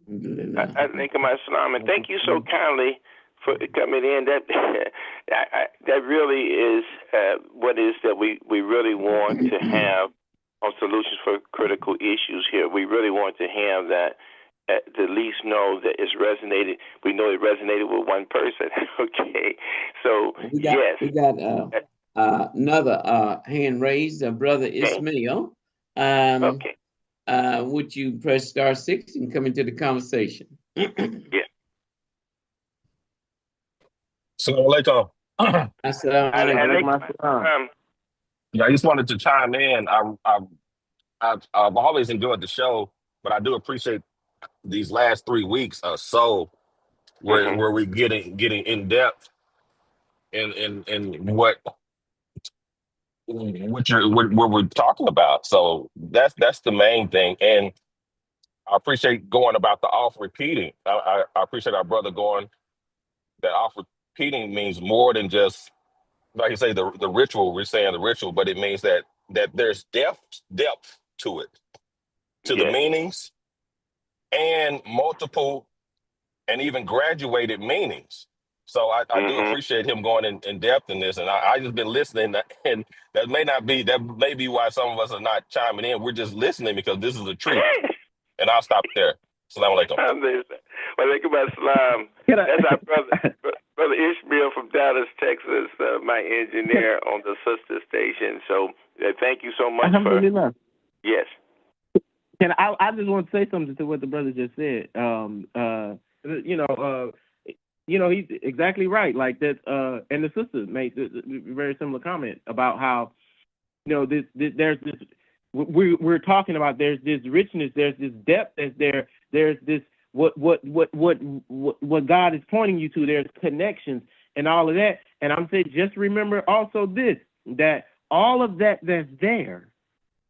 Speaker 2: Alaikum assalam, and thank you so kindly for coming in. That really is what is that we really want to have on solutions for critical issues here. We really want to have that. At least know that it's resonated. We know it resonated with one person. Okay, so
Speaker 3: we got another hand raised, Brother Ismail.
Speaker 2: Okay.
Speaker 3: Would you press *6 and come into the conversation?
Speaker 2: Yeah.
Speaker 6: Assalamu alaikum.
Speaker 3: Assalamu
Speaker 6: Yeah, I just wanted to chime in. I've always enjoyed the show, but I do appreciate these last 3 weeks or so where we're getting in depth in what we're talking about. So that's the main thing, and I appreciate going about the off repeating. I appreciate our brother going that off repeating means more than just, like you say, the ritual. We're saying the ritual, but it means that there's depth to it, to the meanings, and multiple and even graduated meanings. So I do appreciate him going in depth in this, and I just been listening, and that may be why some of us are not chiming in. We're just listening because this is the truth. And I'll stop there. Assalamu alaikum.
Speaker 2: Walaikum assalam. That's our brother Ishmael from Dallas, Texas, my engineer on the sister station. So thank you so much for. Yes.
Speaker 4: I just want to say something to what the brother just said. He's exactly right. Like that, and the sister made a very similar comment about how, there's this. We're talking about there's this richness, there's this depth, there's this what God is pointing you to. There's connections and all of that. And I'm saying, just remember also this, that all of that's there.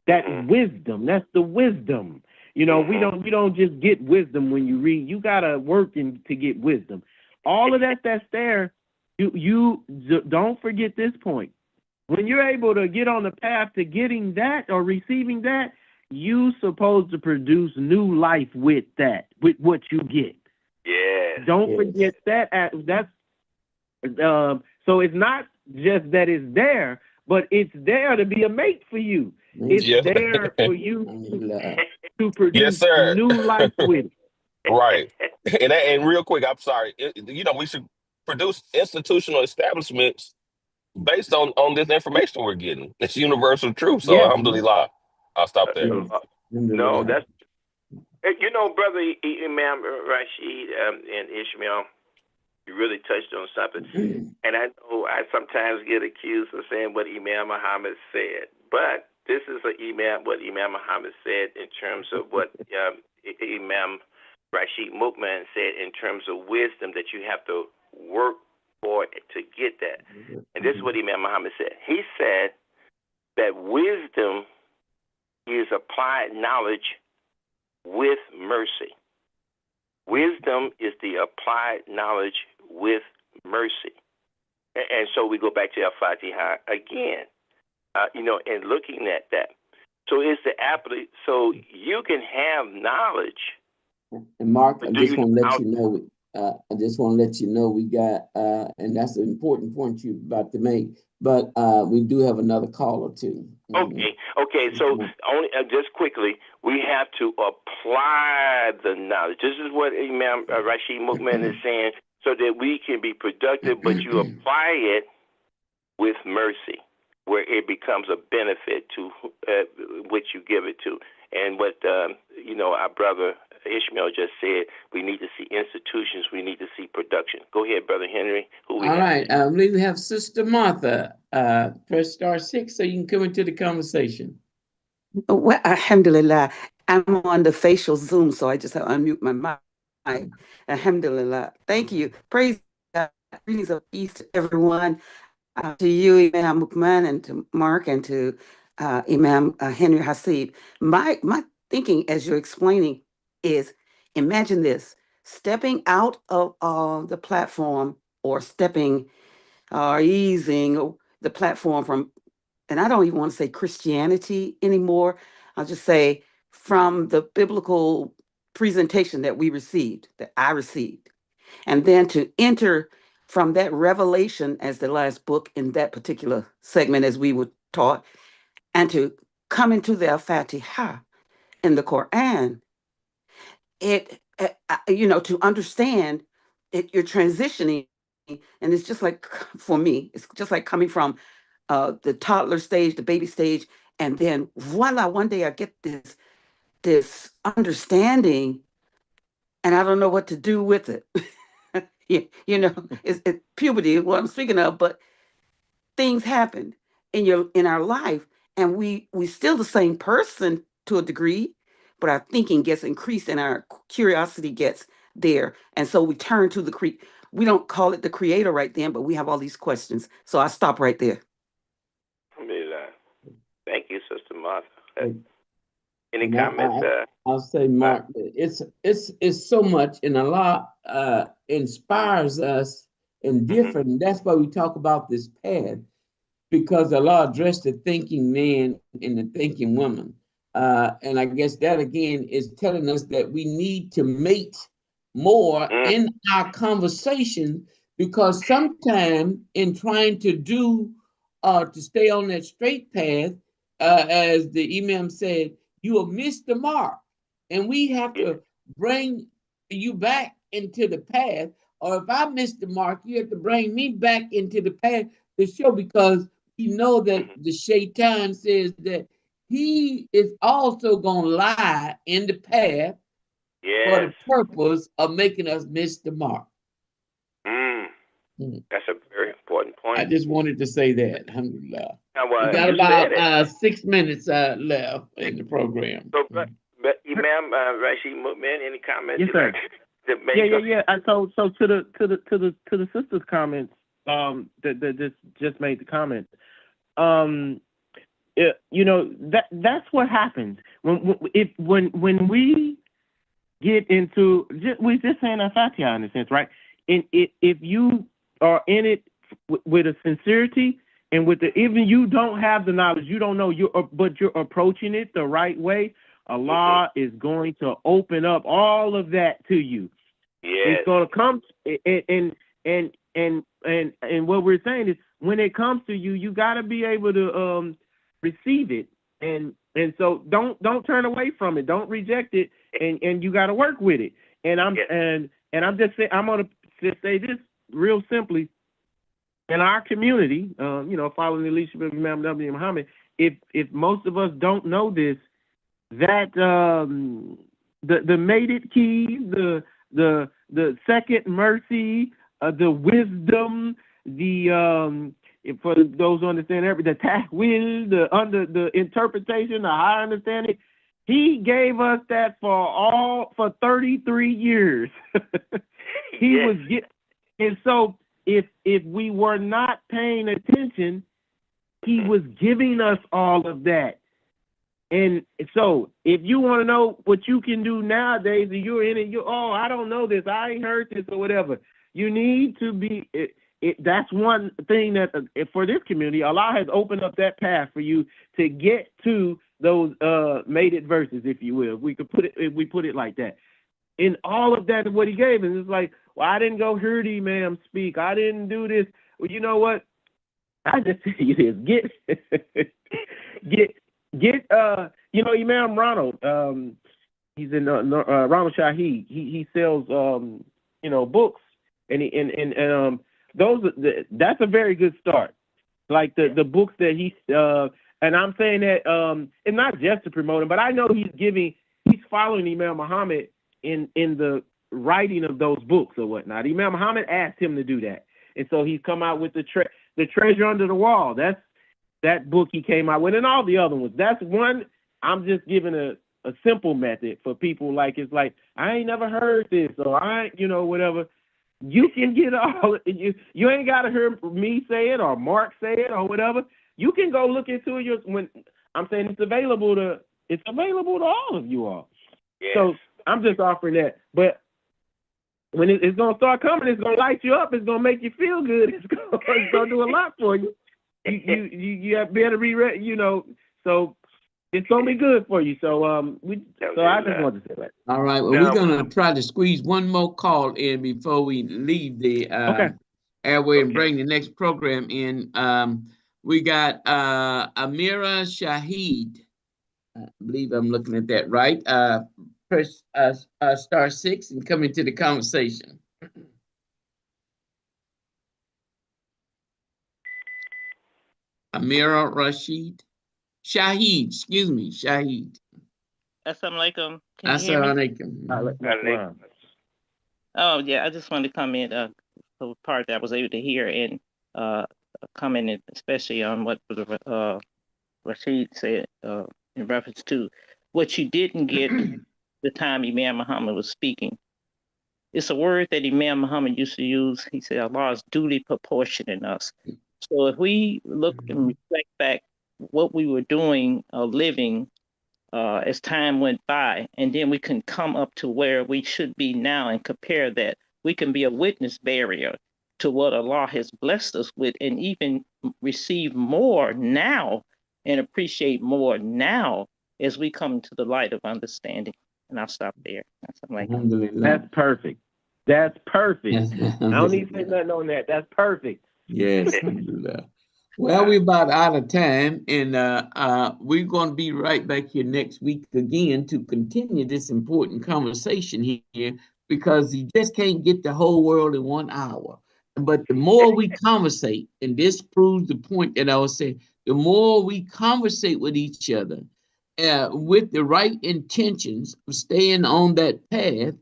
Speaker 4: That wisdom, that's the wisdom. You know, we don't just get wisdom when you read. You gotta work to get wisdom. All of that's there. You don't forget this point. When you're able to get on the path to getting that or receiving that, you supposed to produce new life with that, with what you get.
Speaker 2: Yes.
Speaker 4: Don't forget that. That's so it's not just that it's there, but it's there to be a mate for you. It's
Speaker 6: Yeah.
Speaker 4: there for you to
Speaker 6: Yes,
Speaker 4: produce
Speaker 6: sir.
Speaker 4: new life with it.
Speaker 6: Right. And real quick, I'm sorry. You know, we should produce institutional establishments based on this information we're getting. It's universal truth. So
Speaker 4: Yeah.
Speaker 6: alhamdulillah. I'll stop there.
Speaker 2: No, that's you know, brother Imam Rashid and Ishmael. You really touched on something, and I know I sometimes get accused of saying what Imam Muhammad said, but this is what Imam Muhammad said in terms of what Imam Rashid Mukman said in terms of wisdom, that you have to work for it to get that. And this is what Imam Muhammad said. He said that wisdom is applied knowledge with mercy. Wisdom is the applied knowledge with mercy. And so we go back to Al-Fatiha again, you know, and looking at that. So it's the so you can have knowledge.
Speaker 3: And Mark, I just want to let you know, we got, and that's an important point you're about to make, but we do have another call or two.
Speaker 2: Okay. So only just quickly, we have to apply the knowledge. This is what Imam Rashid Mukman is saying, so that we can be productive, but you apply it with mercy, where it becomes a benefit to what you give it to. And what you know, our brother Ishmael just said, we need to see institutions, we need to see production. Go ahead, Brother Henry. All
Speaker 3: right, I believe we have Sister Martha. Press *6 so you can come into the conversation.
Speaker 1: Well, alhamdulillah, I'm on the facial Zoom, so I just have to unmute my mic. Alhamdulillah. Thank you. Praise God. Greetings of peace to everyone. To you, Imam Mukman, and to Mark, and to Imam Henry Haseeb. My thinking as you're explaining is, imagine this, stepping out of the platform, or stepping or easing the platform from, and I don't even want to say Christianity anymore. I'll just say from the biblical presentation that I received. And then to enter from that revelation as the last book in that particular segment, as we were taught, and to come into the Al-Fatiha in the Quran, to understand it, you're transitioning. And it's just like, for me, it's just like coming from the toddler stage, the baby stage, and then voila, one day I get this understanding, and I don't know what to do with it. It's puberty, what I'm speaking of, but things happen in our life, and we still the same person to a degree, but our thinking gets increased and our curiosity gets there, and so we turn to we don't call it the creator right then, but we have all these questions. So I stop right there.
Speaker 2: Thank you, Sister Martha. Any comments?
Speaker 3: I'll say, Mark, it's so much, and a lot inspires us in different. That's why we talk about this path, because Allah addressed the thinking man and the thinking woman. And I guess that again is telling us that we need to mate more in our conversation, because sometimes in trying to to stay on that straight path, as the Imam said, you will miss the mark. And we have to bring you back into the path. Or if I miss the mark, you have to bring me back into the path to show, because you know that the shaitan says that he is also going to lie in the path for the purpose of making us miss the mark.
Speaker 2: That's a very important point.
Speaker 3: I just wanted to say that. Alhamdulillah.
Speaker 2: We
Speaker 3: got about 6 minutes left in the program.
Speaker 2: So, but Imam Rashid Mukman, any comments?
Speaker 4: Yes, sir. Yeah. So to the sister's comments, that just made the comment. That's what happens when we get into we just saying a Fatiha in a sense, right? And if you are in it with a sincerity and with the even you don't have the knowledge, you don't know but you're approaching it the right way, Allah is going to open up all of that to you.
Speaker 2: Yes.
Speaker 4: It's going to come and what we're saying is when it comes to you, you got to be able to receive it and so don't turn away from it, don't reject it, and you got to work with it. And I'm just saying, I'm going to just say this real simply. In our community, following the leadership of Imam W. Muhammad, if most of us don't know this, that the mated keys, the second mercy, the wisdom, for those who understand the tahwil, the interpretation, the higher understanding, he gave us that for 33 years. And so if we were not paying attention, he was giving us all of that. And so if you want to know what you can do nowadays, and you're in it, I don't know this, I ain't heard this or whatever. You need to be, that's one thing that for this community, Allah has opened up that path for you to get to those mated verses, if you will. If we put it like that. And all of that is what he gave. And it's like, well, I didn't go hear the Imam speak. I didn't do this. Well, you know what? I just tell you this. Get Imam Ronald. He's in Ronald Shaheed. He sells books, and that's a very good start. Like the books that he and I'm saying that it's not just to promote him, but I know he's following Imam Muhammad in the writing of those books or whatnot. Imam Muhammad asked him to do that, and so he's come out with the Treasure Under the Wall. That's that book he came out with, and all the other ones. That's one. I'm just giving a simple method for people. Like, it's like, I ain't never heard this, or I ain't, whatever. You can get all. You ain't got to hear me say it or Mark say it or whatever. You can go look into it. When I'm saying it's available to all of you all.
Speaker 2: Yes.
Speaker 4: So I'm just offering that. But when it's going to start coming, it's going to light you up. It's going to make you feel good. It's going to do a lot for you. You have better be ready, so it's going to be good for you. So I just wanted to say that.
Speaker 3: All right. Well, we're going to try to squeeze one more call in before we leave the airway and bring the next program in. We got Amira Shaheed. I believe I'm looking at that right. Press *6 and come into the conversation. Amira Shaheed, excuse me, Shaheed.
Speaker 7: Assalamu alaikum. Can you hear me? Oh, yeah, I just wanted to comment the part that I was able to hear and comment especially on what Rashid said in reference to what you didn't get the time Imam Muhammad was speaking. It's a word that Imam Muhammad used to use. He said, Allah is duly proportioning us. So if we look and reflect back what we were doing, living as time went by, and then we can come up to where we should be now and compare that, we can be a witness barrier to what Allah has blessed us with and even receive more now and appreciate more now as we come to the light of understanding. And I'll stop there.
Speaker 4: That's perfect. That's perfect. I don't need to say nothing on that. That's perfect.
Speaker 3: Yes. Well, we're about out of time, and we're going to be right back here next week again to continue this important conversation here, because you just can't get the whole world in 1 hour. But the more we conversate, and this proves the point that I was saying, the more we conversate with each other with the right intentions of staying on that path,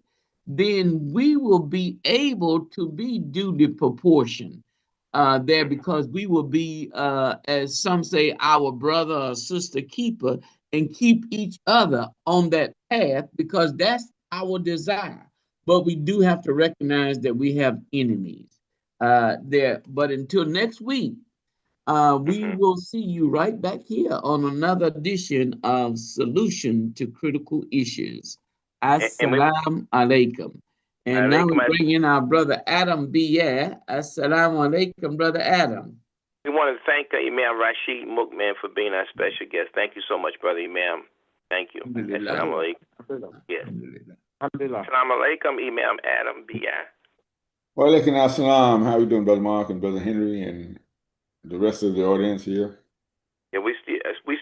Speaker 3: then we will be able to be duly proportioned there, because we will be, as some say, our brother or sister keeper, and keep each other on that path, because that's our desire. But we do have to recognize that we have enemies there. But until next week, We will see you right back here on another edition of Solution to Critical Issues. Assalamu alaikum. And now we bring in our brother Adam Beyah. Assalamu alaikum, brother Adam.
Speaker 2: We want to thank Imam Rashid Mukman for being our special guest. Thank you so much, brother Imam. Thank you. Assalamu alaikum. Yes. Assalamu alaikum, Imam Adam Beyah.
Speaker 8: Wa alaikum assalam. How you doing, brother Mark and brother Henry and the rest of the audience here?
Speaker 2: Yeah, we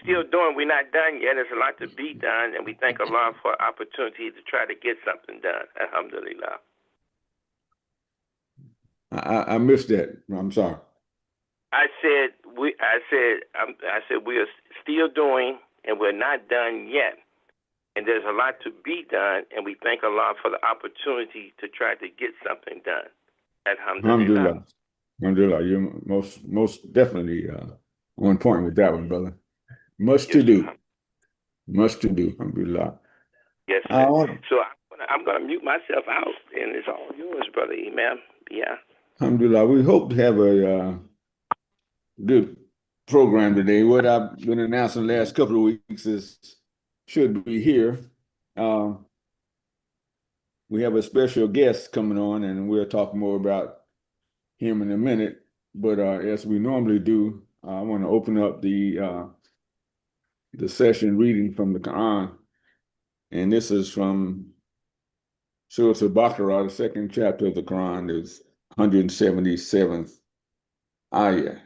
Speaker 2: still doing. We're not done yet. There's a lot to be done, and we thank Allah for the opportunity to try to get something done. Alhamdulillah.
Speaker 8: I missed that. I'm sorry.
Speaker 2: I said we are still doing, and we're not done yet. And there's a lot to be done, and we thank Allah for the opportunity to try to get something done. Alhamdulillah.
Speaker 8: Alhamdulillah. You're most definitely on point with that one, brother. Much to do. Much to do. Alhamdulillah.
Speaker 2: Yes, sir. So I'm going to mute myself out, and it's all yours, brother Imam. Yeah.
Speaker 8: Alhamdulillah. We hope to have a good program today. What I've been announcing the last couple of weeks is should be here. We have a special guest coming on, and we'll talk more about him in a minute. But as we normally do, I want to open up the session reading from the Quran, and this is from Surah Al-Baqarah, the second chapter of the Quran, is 177th ayah.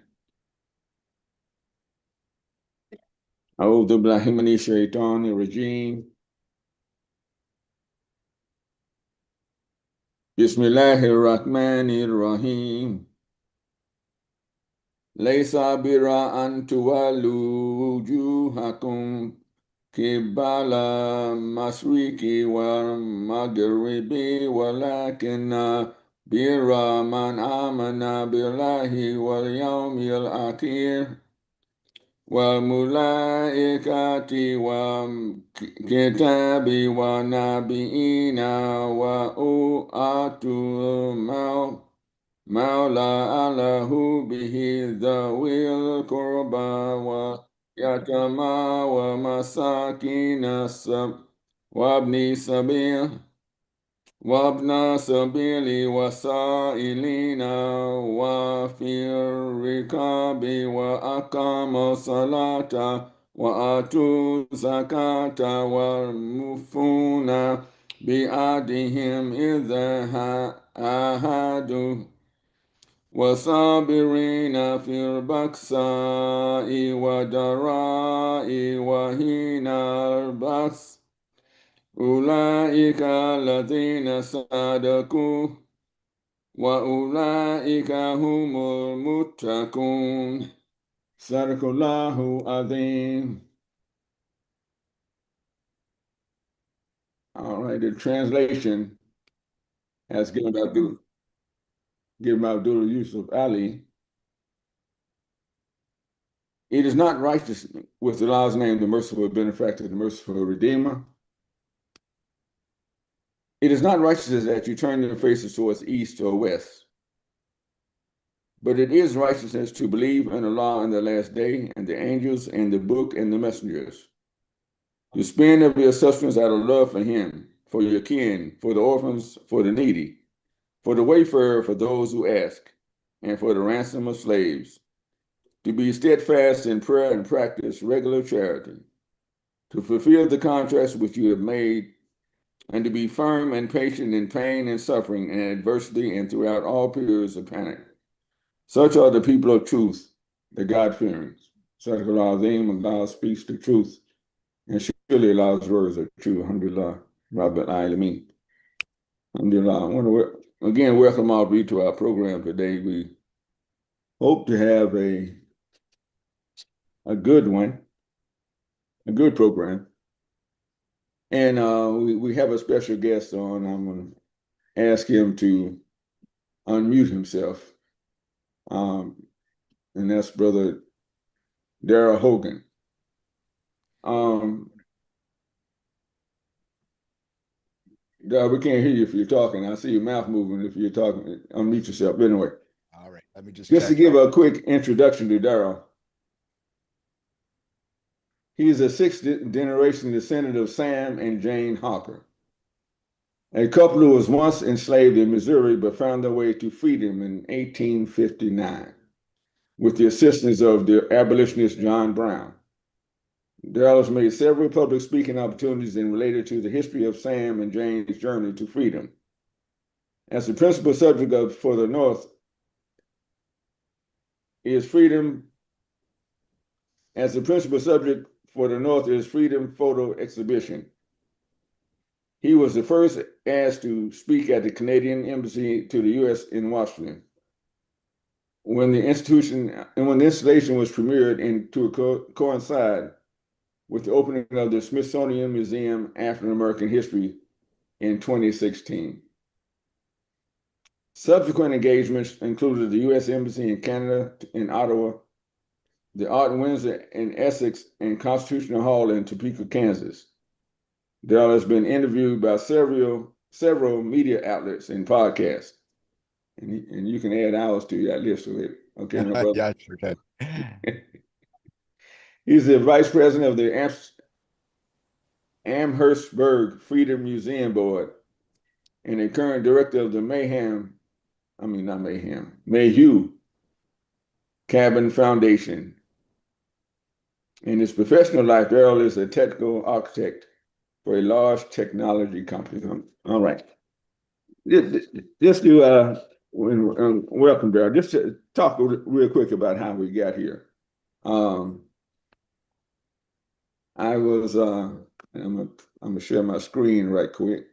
Speaker 8: A'udhu billahi minash shaitanir rajim. Bismillahir Rahmanir Rahim. Laysa birra an tuwallu wujuhakum qibala masriqi wal maghribi walakinna birra man amana billahi wal yawmil akhir wal malaikati wal kitabi wa nabiyina wa u'atul Mawla alahu bihi dhawil qurba wa yatama wa masakina wabni sabil wabna sabili wa sa'ilina wa fir rikabi wa aqama salata wa atu zakata wa mufuna bi'adihim idha ahadu وصابرين في البأساء والضراء وحين البأس أولئك الذين صدقوا وأولئك هم المتقون صدق الله العظيم. All right, the translation has given Abdul Yusuf Ali. It is not righteous with Allah's name, the merciful benefactor, the merciful redeemer. It is not righteous that you turn your faces towards east or west. But it is righteousness to believe in Allah in the last day, and the angels, and the book, and the messengers. To spend of your substance out of love for Him, for your kin, for the orphans, for the needy, for the wayfarer, for those who ask, and for the ransom of slaves, to be steadfast in prayer and practice regular charity, to fulfill the contracts which you have made, and to be firm and patient in pain and suffering and adversity and throughout all periods of panic. Such are the people of truth, the God-fearing. Sadaqallahu Azim, Allah speaks the truth, and surely Allah's words are true. Alhamdulillah, Rabbil Alameen. Alhamdulillah. I want to again welcome all of you to our program today. We hope to have a good one, a good program. And we have a special guest on. I'm going to ask him to unmute himself. And that's Brother Darrell Hogan. We can't hear you if you're talking. I see your mouth moving if you're talking. Unmute yourself. Anyway.
Speaker 9: All right. Let me just
Speaker 8: Just to
Speaker 9: check.
Speaker 8: give a quick introduction to Darrell. He is a sixth generation descendant of Sam and Jane Harper, a couple who was once enslaved in Missouri but found their way to freedom in 1859 with the assistance of the abolitionist John Brown. Darrell has made several public speaking opportunities and related to the history of Sam and Jane's journey to freedom. As the principal subject for the North is freedom, as the principal subject for the North is freedom photo exhibition. He was the first asked to speak at the Canadian Embassy to the U.S. in Washington. When the installation was premiered and to coincide with the opening of the Smithsonian Museum African American History in 2016. Subsequent engagements included the U.S. Embassy in Canada in Ottawa, the Art Windsor in Essex, and Constitutional Hall in Topeka, Kansas. Darrell has been interviewed by several media outlets and podcasts. And you can add ours to that list of it. Okay, my brother?
Speaker 9: Yeah, sure can.
Speaker 8: He's the vice president of the Amherstburg Freedom Museum Board and a current director of the Mayhew Cabin Foundation. In his professional life, Darrell is a technical architect for a large technology company. All right. Just to welcome, Darrell. Just to talk real quick about how we got here. I was, I'm gonna share my screen right quick.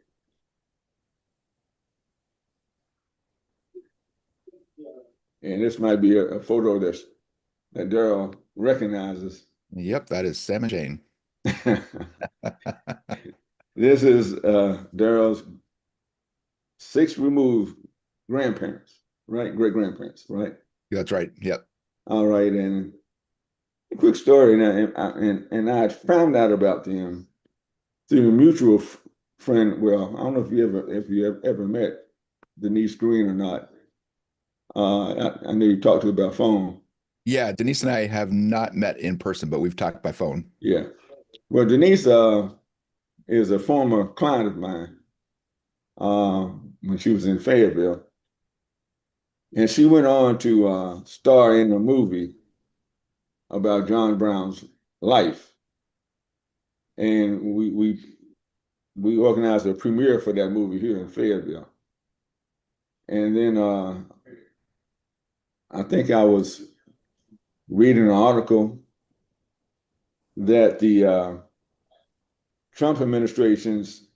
Speaker 8: And this might be a photo that Darrell recognizes.
Speaker 9: Yep, that is Sam and Jane.
Speaker 8: This is Darrell's 6 removed grandparents, right? Great-grandparents, right?
Speaker 9: That's right. Yep.
Speaker 8: All right, and a quick story, and I found out about them through a mutual friend. Well, I don't know if you ever met Denise Green or not. I know you talked to her by phone.
Speaker 9: Yeah, Denise and I have not met in person, but we've talked by phone.
Speaker 8: Yeah. Well, Denise is a former client of mine when she was in Fayetteville. And she went on to star in a movie about John Brown's life. And we organized a premiere for that movie here in Fayetteville. And then I think I was reading an article that the Trump administrations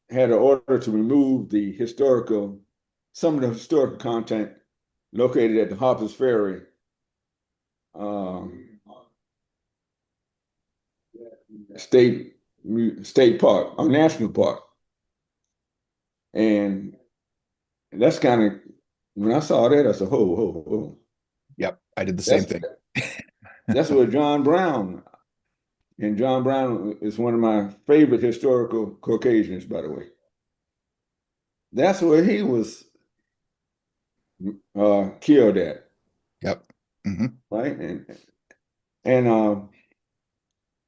Speaker 8: had an order to remove some of the historical content located at the Harpers Ferry state park or national park. And that's kind of, when I saw that, I said, oh.
Speaker 9: Yep, I did the same thing.
Speaker 8: That's what John Brown is one of my favorite historical Caucasians, by the way. That's where he was killed at.
Speaker 9: Yep. Mm-hmm.
Speaker 8: Right? And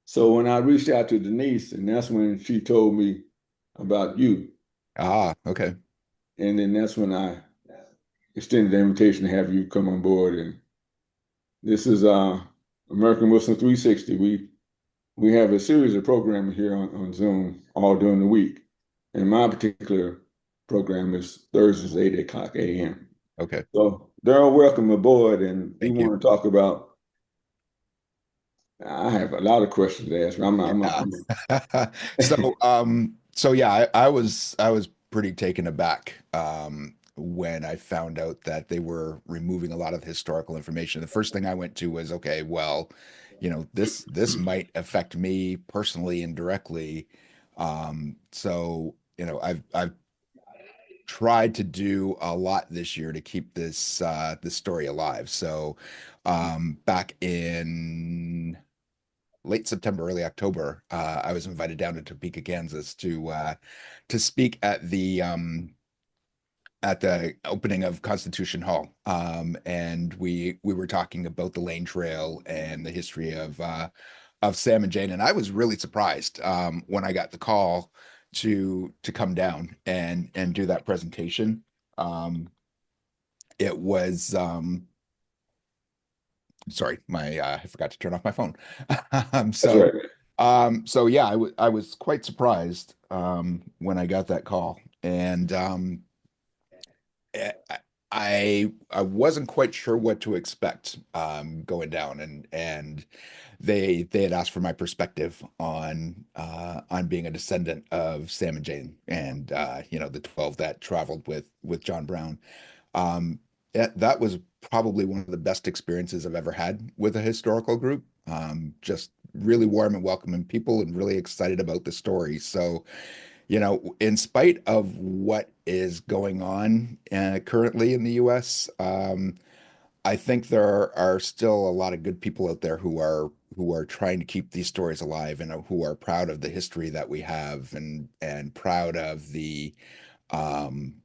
Speaker 8: so when I reached out to Denise, and that's when she told me about you.
Speaker 9: Ah, okay.
Speaker 8: And then that's when I extended the invitation to have you come on board. And this is American Muslim 360. We have a series of programming here on Zoom all during the week. And my particular program is Thursdays, 8 o'clock a.m.
Speaker 9: Okay.
Speaker 8: So Darrell, welcome aboard. And
Speaker 9: Thank
Speaker 8: we
Speaker 9: you.
Speaker 8: want to talk about, I have a lot of questions to ask.
Speaker 9: So yeah, I was pretty taken aback when I found out that they were removing a lot of historical information. The first thing I went to was, okay, well, this might affect me personally and directly. So I've tried to do a lot this year to keep this story alive. So back in late September, early October, I was invited down to Topeka, Kansas to speak at the at the opening of Constitution Hall, and we were talking about the Lane Trail and the history of Sam and Jane, and I was really surprised when I got the call to come down and do that presentation. It was sorry, my I forgot to turn off my phone.
Speaker 8: That's right.
Speaker 9: So yeah, I was quite surprised when I got that call, and eh, I wasn't quite sure what to expect going down, and they had asked for my perspective on being a descendant of Sam and Jane, and the 12 that traveled with John Brown. That was probably one of the best experiences I've ever had with a historical group. Just really warm and welcoming people and really excited about the story. So, in spite of what is going on currently in the US, I think there are still a lot of good people out there who are trying to keep these stories alive and who are proud of the history that we have and proud of the um,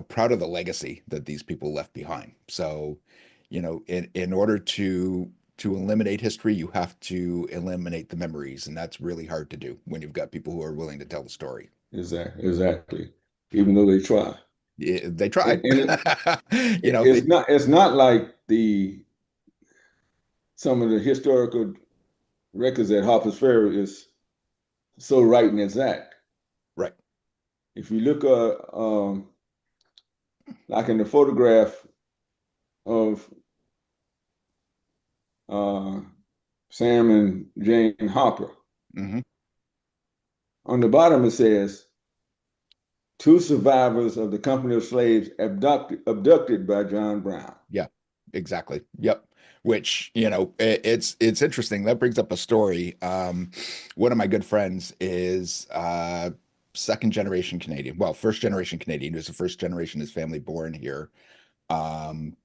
Speaker 9: proud of the legacy that these people left behind. So, in order to eliminate history, you have to eliminate the memories, and that's really hard to do when you've got people who are willing to tell the story.
Speaker 8: Exactly. Even though they try.
Speaker 9: Yeah, they tried.
Speaker 8: It's not like some of the historical records at Harper's Ferry is so right and exact.
Speaker 9: Right.
Speaker 8: If you look like in the photograph of Sam and Jane Harper,
Speaker 9: Mm-hmm.
Speaker 8: on the bottom it says, two survivors of the company of slaves abducted by John Brown.
Speaker 9: Yeah, exactly. Yep. Which, it's interesting. That brings up a story. One of my good friends is second generation Canadian. Well, first generation Canadian. He was the first generation his family born here. Um,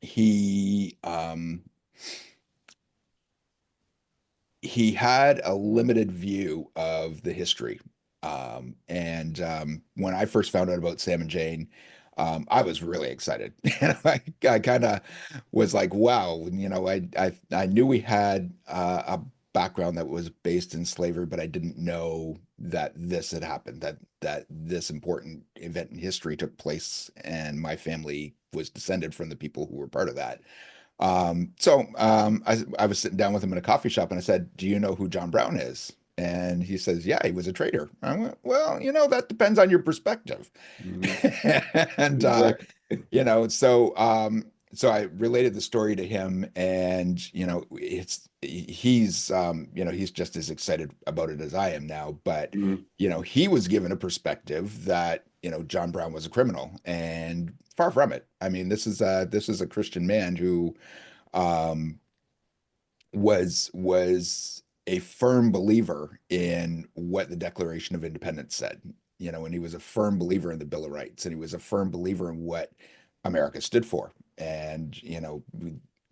Speaker 9: he he had a limited view of the history. And when I first found out about Sam and Jane, I was really excited. And I kind of was like, wow, I knew we had a background that was based in slavery, but I didn't know that this had happened, that this important event in history took place, and my family was descended from the people who were part of that. I was sitting down with him in a coffee shop and I said, "Do you know who John Brown is?" And he says, "Yeah, he was a traitor." I went, "Well, that depends on your perspective."
Speaker 8: Mm-hmm.
Speaker 9: And
Speaker 8: Exactly.
Speaker 9: so I related the story to him, and he's just as excited about it as I am now. But
Speaker 8: Mm-hmm.
Speaker 9: he was given a perspective that John Brown was a criminal, and far from it. I mean, this is a Christian man who um, was a firm believer in what the Declaration of Independence said. And he was a firm believer in the Bill of Rights, and he was a firm believer in what America stood for. And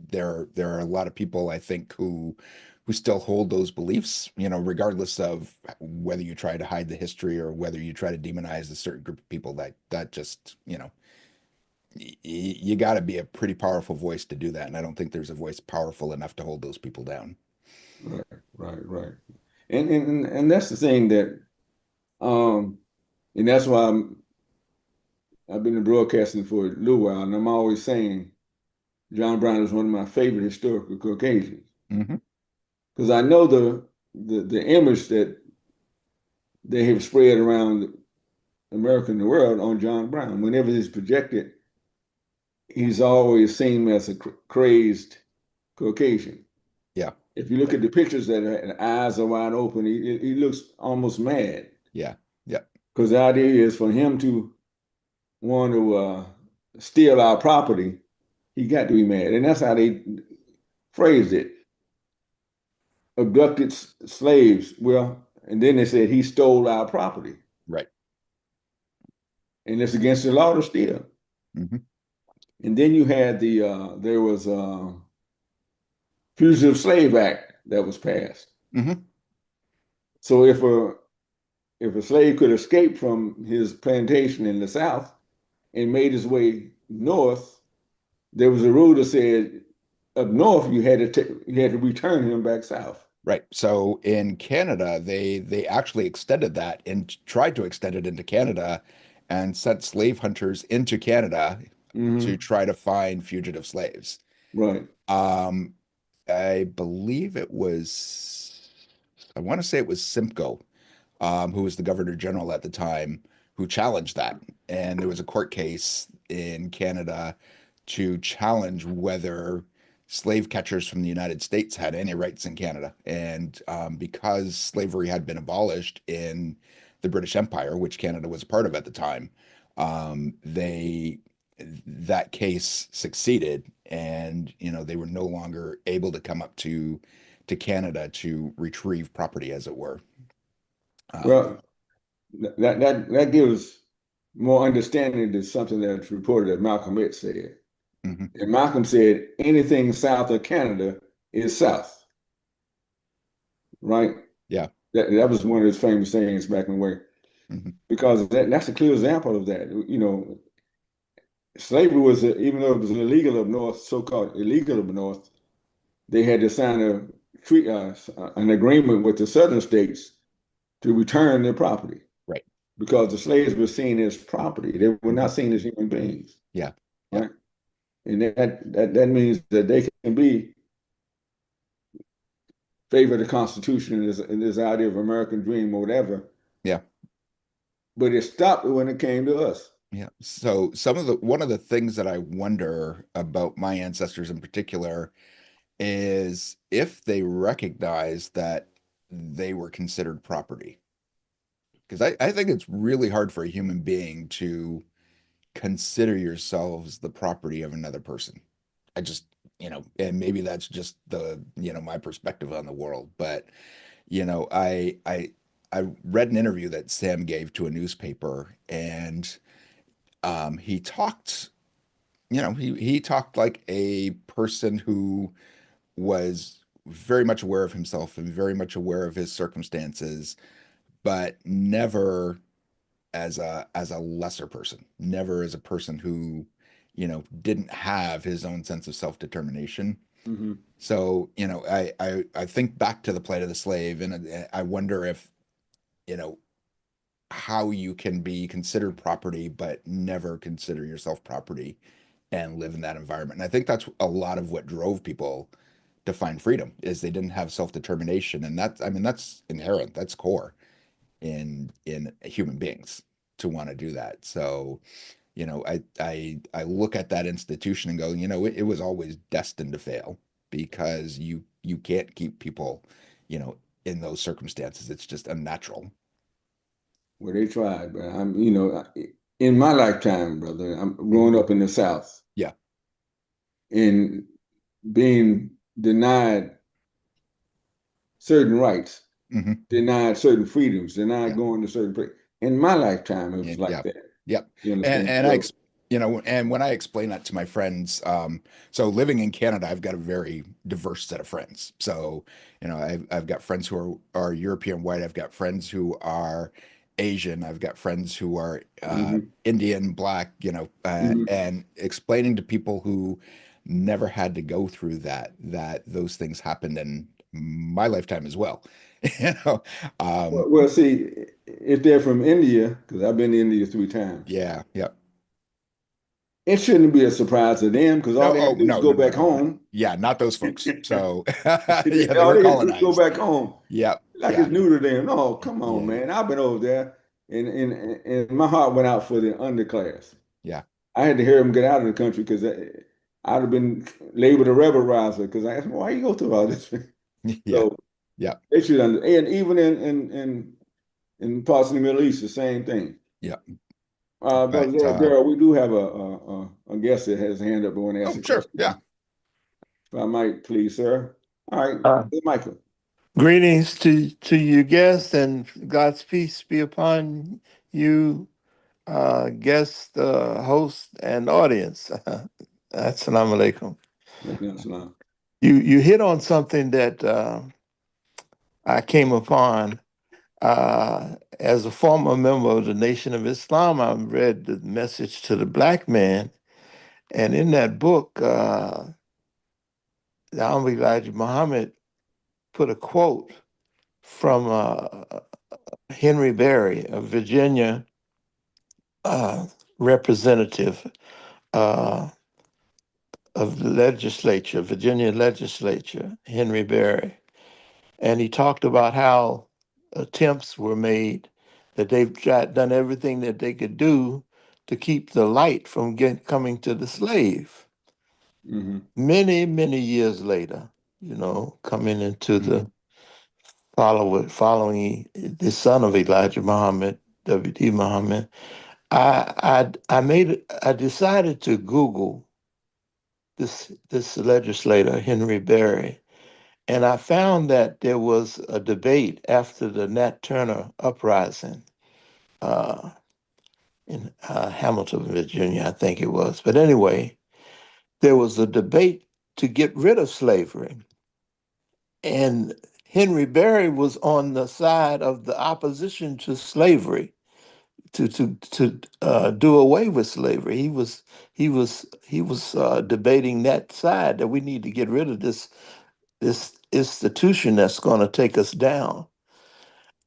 Speaker 9: there are a lot of people, I think, who still hold those beliefs, regardless of whether you try to hide the history or whether you try to demonize a certain group of people. That just you got to be a pretty powerful voice to do that, and I don't think there's a voice powerful enough to hold those people down.
Speaker 8: Right. And that's the thing that, and that's why I've been in broadcasting for a little while, and I'm always saying John Brown is one of my favorite historical Caucasians,
Speaker 9: Mm-hmm.
Speaker 8: because I know the image that they have spread around America and the world on John Brown. Whenever he's projected, he's always seen as a crazed Caucasian.
Speaker 9: Yeah.
Speaker 8: If you look at the pictures that the eyes are wide open, he looks almost mad.
Speaker 9: Yeah.
Speaker 8: Because the idea is for him to want to steal our property, he got to be mad. And that's how they phrased it. Abducted slaves. Well, and then they said he stole our property.
Speaker 9: Right.
Speaker 8: And it's against the law to steal.
Speaker 9: Mm-hmm.
Speaker 8: And then you had there was a Fugitive Slave Act that was passed.
Speaker 9: Mm-hmm.
Speaker 8: So if a slave could escape from his plantation in the South, and made his way north, there was a rule that said up north you had to return him back south.
Speaker 9: Right. So in Canada, they actually extended that and tried to extend it into Canada and sent slave hunters into Canada to try to find fugitive slaves.
Speaker 8: Right.
Speaker 9: I believe it was, I want to say it was Simcoe, who was the governor general at the time, who challenged that. And there was a court case in Canada to challenge whether slave catchers from the United States had any rights in Canada. And because slavery had been abolished in the British Empire, which Canada was a part of at the time, that case succeeded, and they were no longer able to come up to Canada to retrieve property, as it were.
Speaker 8: Well, that gives more understanding to something that's reported that Malcolm X said. And Malcolm said anything south of Canada is south. Right?
Speaker 9: Yeah.
Speaker 8: That was one of his famous sayings back in the way. Because that's a clear example of that. Slavery was, even though it was illegal up north, so-called illegal up north, they had to sign an agreement with the southern states to return their property.
Speaker 9: Right.
Speaker 8: Because the slaves were seen as property. They were not seen as human beings.
Speaker 9: Yeah.
Speaker 8: Right. And that means that they can be favor the Constitution and this idea of American dream or whatever.
Speaker 9: Yeah.
Speaker 8: But it stopped when it came to us.
Speaker 9: Yeah. So one of the things that I wonder about my ancestors in particular is if they recognize that they were considered property. Because I think it's really hard for a human being to consider yourselves the property of another person. I just, and maybe that's just my perspective on the world. But, I read an interview that Sam gave to a newspaper, and he talked, he talked like a person who was very much aware of himself and very much aware of his circumstances, but never as a lesser person, never as a person who, didn't have his own sense of self-determination. So, I think back to the plight of the slave, and I wonder if, how you can be considered property, but never consider yourself property and live in that environment. And I think that's a lot of what drove people to find freedom, is they didn't have self-determination. And that's inherent, that's core in human beings to want to do that. So, I look at that institution and go, it was always destined to fail, because you can't keep people, in those circumstances. It's just unnatural.
Speaker 8: Well, they tried, but in my lifetime, brother, I'm growing up in the South.
Speaker 9: Yeah.
Speaker 8: And being denied certain rights, denied certain freedoms, denied going to certain places. In my lifetime, it was like that.
Speaker 9: Yep.
Speaker 8: You understand?
Speaker 9: And when I explain that to my friends, so living in Canada, I've got a very diverse set of friends. So, I've got friends who are European white. I've got friends who are Asian. I've got friends who are Indian, black, and explaining to people who never had to go through that those things happened in my lifetime as well.
Speaker 8: Well, see, if they're from India, because I've been to India 3 times.
Speaker 9: Yeah.
Speaker 8: It shouldn't be a surprise to them, because all they have to do is go back home.
Speaker 9: Yeah, not those folks. So
Speaker 8: all they have to do is go back home.
Speaker 9: Yeah.
Speaker 8: Like it's new to them. No, come on, man. I've been over there, and my heart went out for the underclass.
Speaker 9: Yeah.
Speaker 8: I had to hear them get out of the country, because I'd have been labeled a rebel rouser, because I asked them, why you go through all this? So, they should and even in parts of the Middle East, the same thing.
Speaker 9: Yeah.
Speaker 8: But Daryl, we do have a guest that has a hand up and want to ask a
Speaker 9: sure.
Speaker 8: question.
Speaker 9: Yeah.
Speaker 8: If I might, please, sir. All right, Michael.
Speaker 10: Greetings to you guests, and God's peace be upon you, guest, host, and audience. Assalamu alaikum. You hit on something that I came upon, as a former member of the Nation of Islam, I read the Message to the Black Man, and in that book, the Honorable Elijah Muhammad put a quote from Henry Berry, a Virginia representative of the legislature, Virginia legislature, Henry Berry. And he talked about how attempts were made, that they've done everything that they could do to keep the light from coming to the slave.
Speaker 8: Mm-hmm.
Speaker 10: Many, many years later, coming into the following the son of Elijah Muhammad, W.D. Muhammad, I decided to Google this legislator, Henry Berry, and I found that there was a debate after the Nat Turner uprising in Hamilton, Virginia, I think it was. But anyway, there was a debate to get rid of slavery. And Henry Berry was on the side of the opposition to slavery, to do away with slavery. He was debating that side, that we need to get rid of this institution that's going to take us down.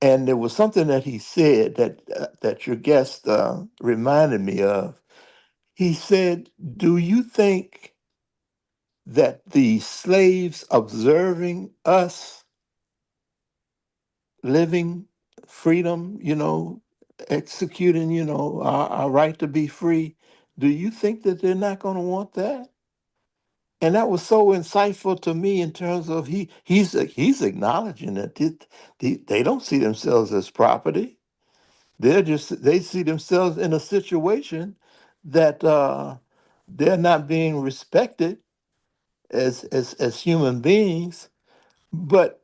Speaker 10: And there was something that he said that your guest reminded me of. He said, "Do you think that the slaves observing us living freedom, executing, our right to be free, do you think that they're not going to want that?" And that was so insightful to me, in terms of he's acknowledging that they don't see themselves as property. They see themselves in a situation that they're not being respected as human beings, but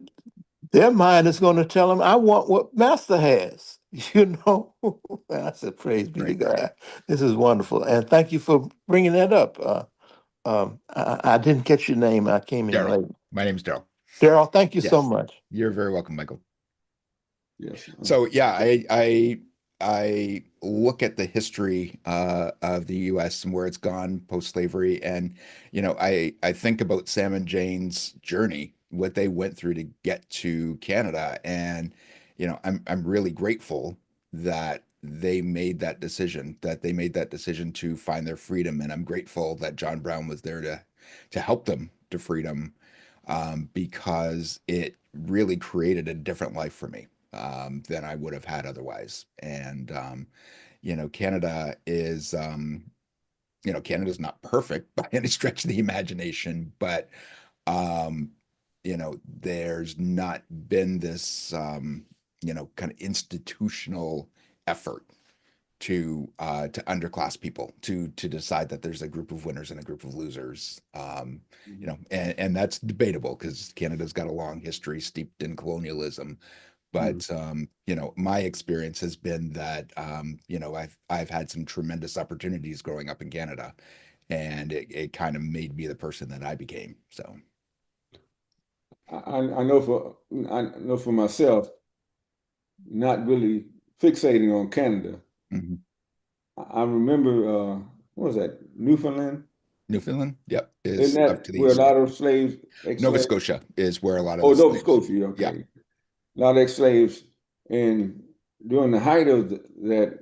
Speaker 10: their mind is going to tell them, "I want what Master has." And I said, praise be to God. This is wonderful, and thank you for bringing that up. I didn't catch your name. I came in
Speaker 9: Daryl.
Speaker 10: late.
Speaker 9: My name's Daryl.
Speaker 10: Daryl, thank you so much.
Speaker 9: You're very welcome, Michael.
Speaker 8: Yes.
Speaker 9: So yeah, I look at the history of the U.S. and where it's gone post-slavery, and I think about Sam and Jane's journey, what they went through to get to Canada, and I'm really grateful that they made that decision, to find their freedom, and I'm grateful that John Brown was there to help them to freedom, because it really created a different life for me than I would have had otherwise. And Canada is Canada's not perfect by any stretch of the imagination, but there's not been this kind of institutional effort to underclass people to decide that there's a group of winners and a group of losers, and that's debatable, because Canada's got a long history steeped in colonialism. But my experience has been that I've had some tremendous opportunities growing up in Canada, and it kind of made me the person that I became. So
Speaker 8: I know for myself, not really fixating on Canada.
Speaker 9: Mm-hmm.
Speaker 8: I remember, what was that, Newfoundland?
Speaker 9: Newfoundland, yep, is
Speaker 8: Isn't that
Speaker 9: up to the
Speaker 8: where
Speaker 9: east.
Speaker 8: a lot of slaves,
Speaker 9: Nova Scotia is where a lot of
Speaker 8: oh,
Speaker 9: the
Speaker 8: Nova
Speaker 9: slaves.
Speaker 8: Scotia, okay.
Speaker 9: Yeah.
Speaker 8: A lot of ex-slaves, and during the height of that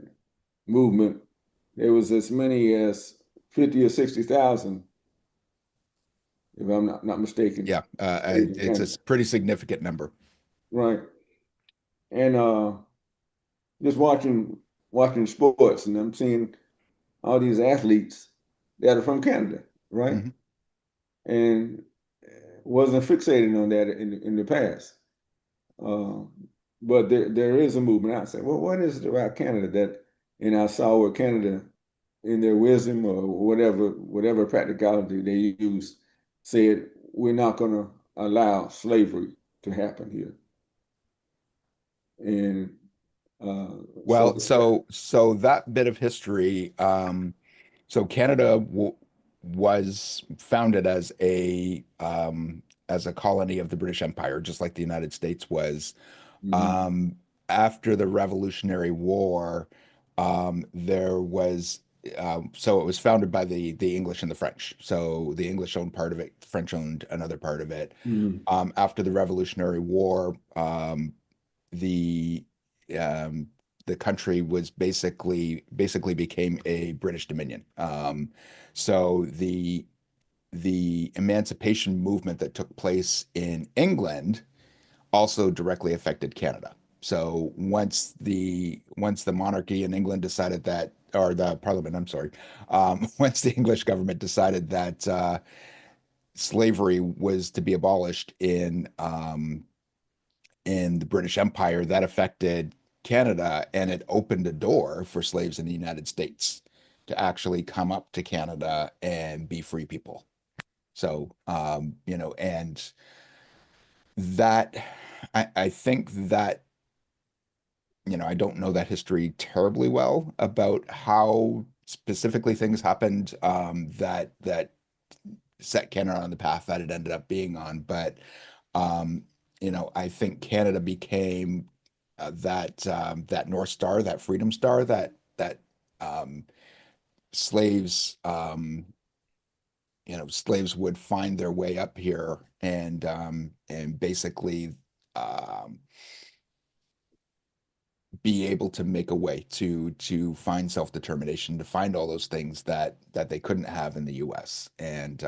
Speaker 8: movement, there was as many as 50 or 60,000, if I'm not mistaken.
Speaker 9: Yeah, it's a pretty significant number.
Speaker 8: Right. And just watching sports, and I'm seeing all these athletes that are from Canada, right?
Speaker 9: Mm-hmm.
Speaker 8: And wasn't fixated on that in the past. But there is a movement. I say, well, what is it about Canada that, and I saw where Canada, in their wisdom or whatever practicality they used, said, we're not going to allow slavery to happen here. And
Speaker 9: well, so that bit of history, so Canada was founded as a colony of the British Empire, just like the United States was.
Speaker 8: Mm-hmm.
Speaker 9: after the Revolutionary War, there was so it was founded by the English and the French. So the English owned part of it, the French owned another part of it. After the Revolutionary War, the um, the country was basically became a British Dominion. So the emancipation movement that took place in England also directly affected Canada. So once the monarchy in England decided that, or the Parliament, I'm sorry, once the English government decided that slavery was to be abolished in the British Empire, that affected Canada, and it opened a door for slaves in the United States to actually come up to Canada and be free people. So, and that, I think that, I don't know that history terribly well about how specifically things happened that set Canada on the path that it ended up being on. But I think Canada became that North Star, that Freedom Star, that um, slaves slaves would find their way up here and basically um, be able to make a way to find self-determination, to find all those things that they couldn't have in the U.S. And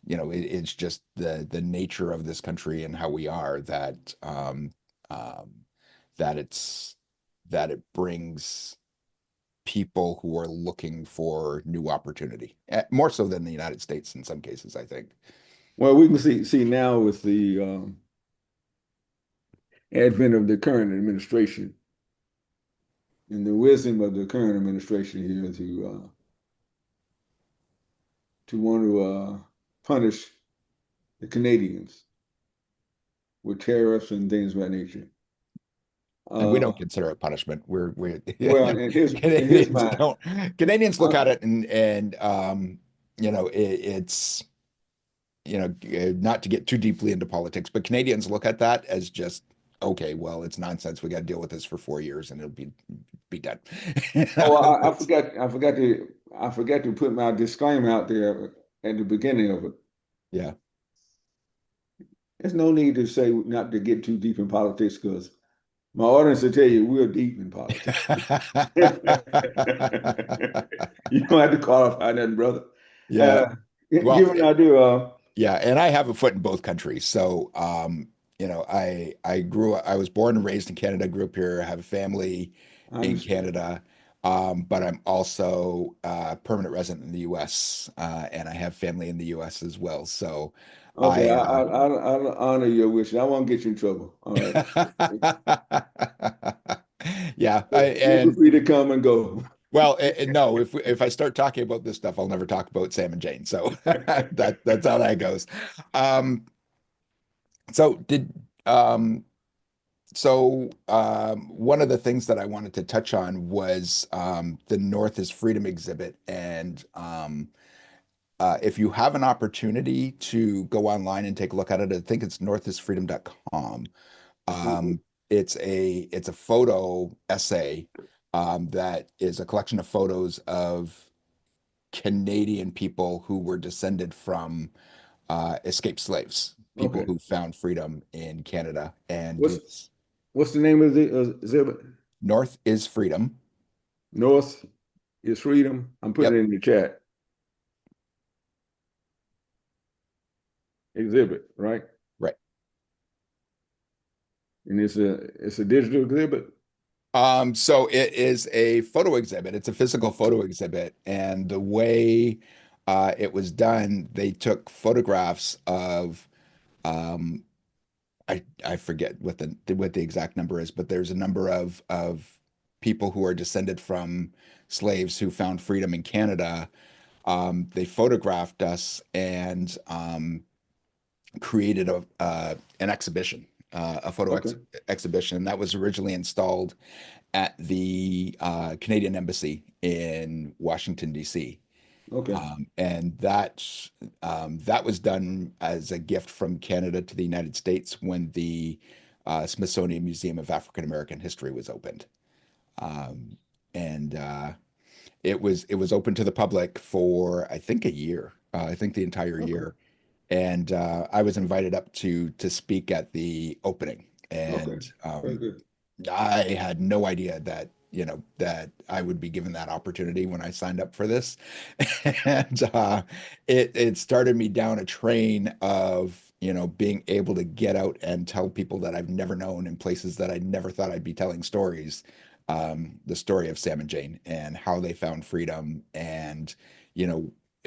Speaker 9: it's just the nature of this country and how we are um, that it brings people who are looking for new opportunity, more so than the United States in some cases, I think.
Speaker 8: Well, we can see now with the advent of the current administration and the wisdom of the current administration here to want to punish the Canadians with tariffs and things of that nature.
Speaker 9: And we don't consider it punishment. We're
Speaker 8: well, in his mind,
Speaker 9: Canadians look at it and it's not to get too deeply into politics, but Canadians look at that as just, okay, well, it's nonsense. We got to deal with this for 4 years and it'll be done.
Speaker 8: Oh, I forgot to put my disclaimer out there at the beginning of it.
Speaker 9: Yeah.
Speaker 8: There's no need to say not to get too deep in politics because my audience will tell you we're deep in politics. You don't have to qualify nothing, brother.
Speaker 9: Yeah.
Speaker 8: Well, give an idea.
Speaker 9: Yeah, and I have a foot in both countries. So, I was born and raised in Canada, grew up here, have a family in Canada, but I'm also a permanent resident in the U.S., and I have family in the U.S. as well. So,
Speaker 8: okay, I'll honor your wish. I won't get you in trouble. All right.
Speaker 9: Yeah,
Speaker 8: Feel free to come and go.
Speaker 9: Well, no, if I start talking about this stuff, I'll never talk about Sam and Jane. So that's how that goes. One of the things that I wanted to touch on was the North is Freedom exhibit. And if you have an opportunity to go online and take a look at it, I think it's northisfreedom.com. It's a photo essay that is a collection of photos of Canadian people who were descended from escaped slaves, people who found freedom in Canada. And
Speaker 8: what's the name of the exhibit?
Speaker 9: North is Freedom.
Speaker 8: North is Freedom. I'm putting it in the chat. Exhibit, right?
Speaker 9: Right.
Speaker 8: And it's a digital exhibit.
Speaker 9: So it is a photo exhibit. It's a physical photo exhibit, and the way it was done, they took photographs of I forget what the exact number is, but there's a number of people who are descended from slaves who found freedom in Canada. They photographed us and created an exhibition, a photo exhibition, and that was originally installed at the Canadian Embassy in Washington, D.C. And that was done as a gift from Canada to the United States when the Smithsonian Museum of African American History was opened. Um, and it was open to the public for I think a year. I think the entire
Speaker 8: Okay.
Speaker 9: year. And I was invited up to speak at the opening.
Speaker 8: Okay.
Speaker 9: And
Speaker 8: Very good.
Speaker 9: I had no idea that, that I would be given that opportunity when I signed up for this. And it started me down a train of, being able to get out and tell people that I've never known in places that I never thought I'd be telling stories. The story of Sam and Jane and how they found freedom, and,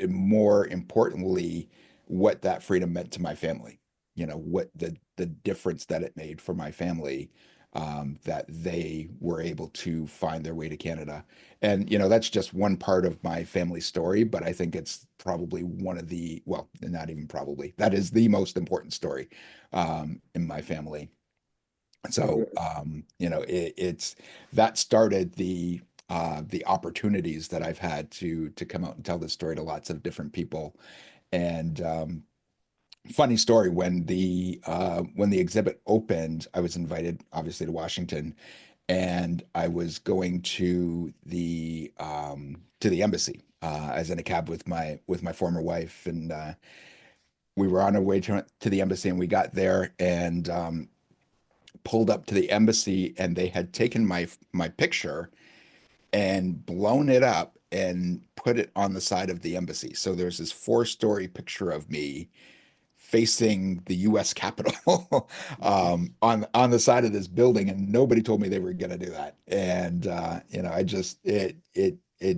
Speaker 9: more importantly, what that freedom meant to my family. What the difference that it made for my family, that they were able to find their way to Canada. And, that's just one part of my family story, but I think it's probably one of the, well, not even probably, that is the most important story in my family. So, it's that started the opportunities that I've had to come out and tell this story to lots of different people. And funny story, when the exhibit opened, I was invited obviously to Washington, and I was going to the embassy. I was in a cab with my former wife, and we were on our way to the embassy, and we got there and pulled up to the embassy, and they had taken my picture and blown it up and put it on the side of the embassy. So there's this 4-story picture of me facing the U.S. Capitol on the side of this building, and nobody told me they were going to do that. And I just it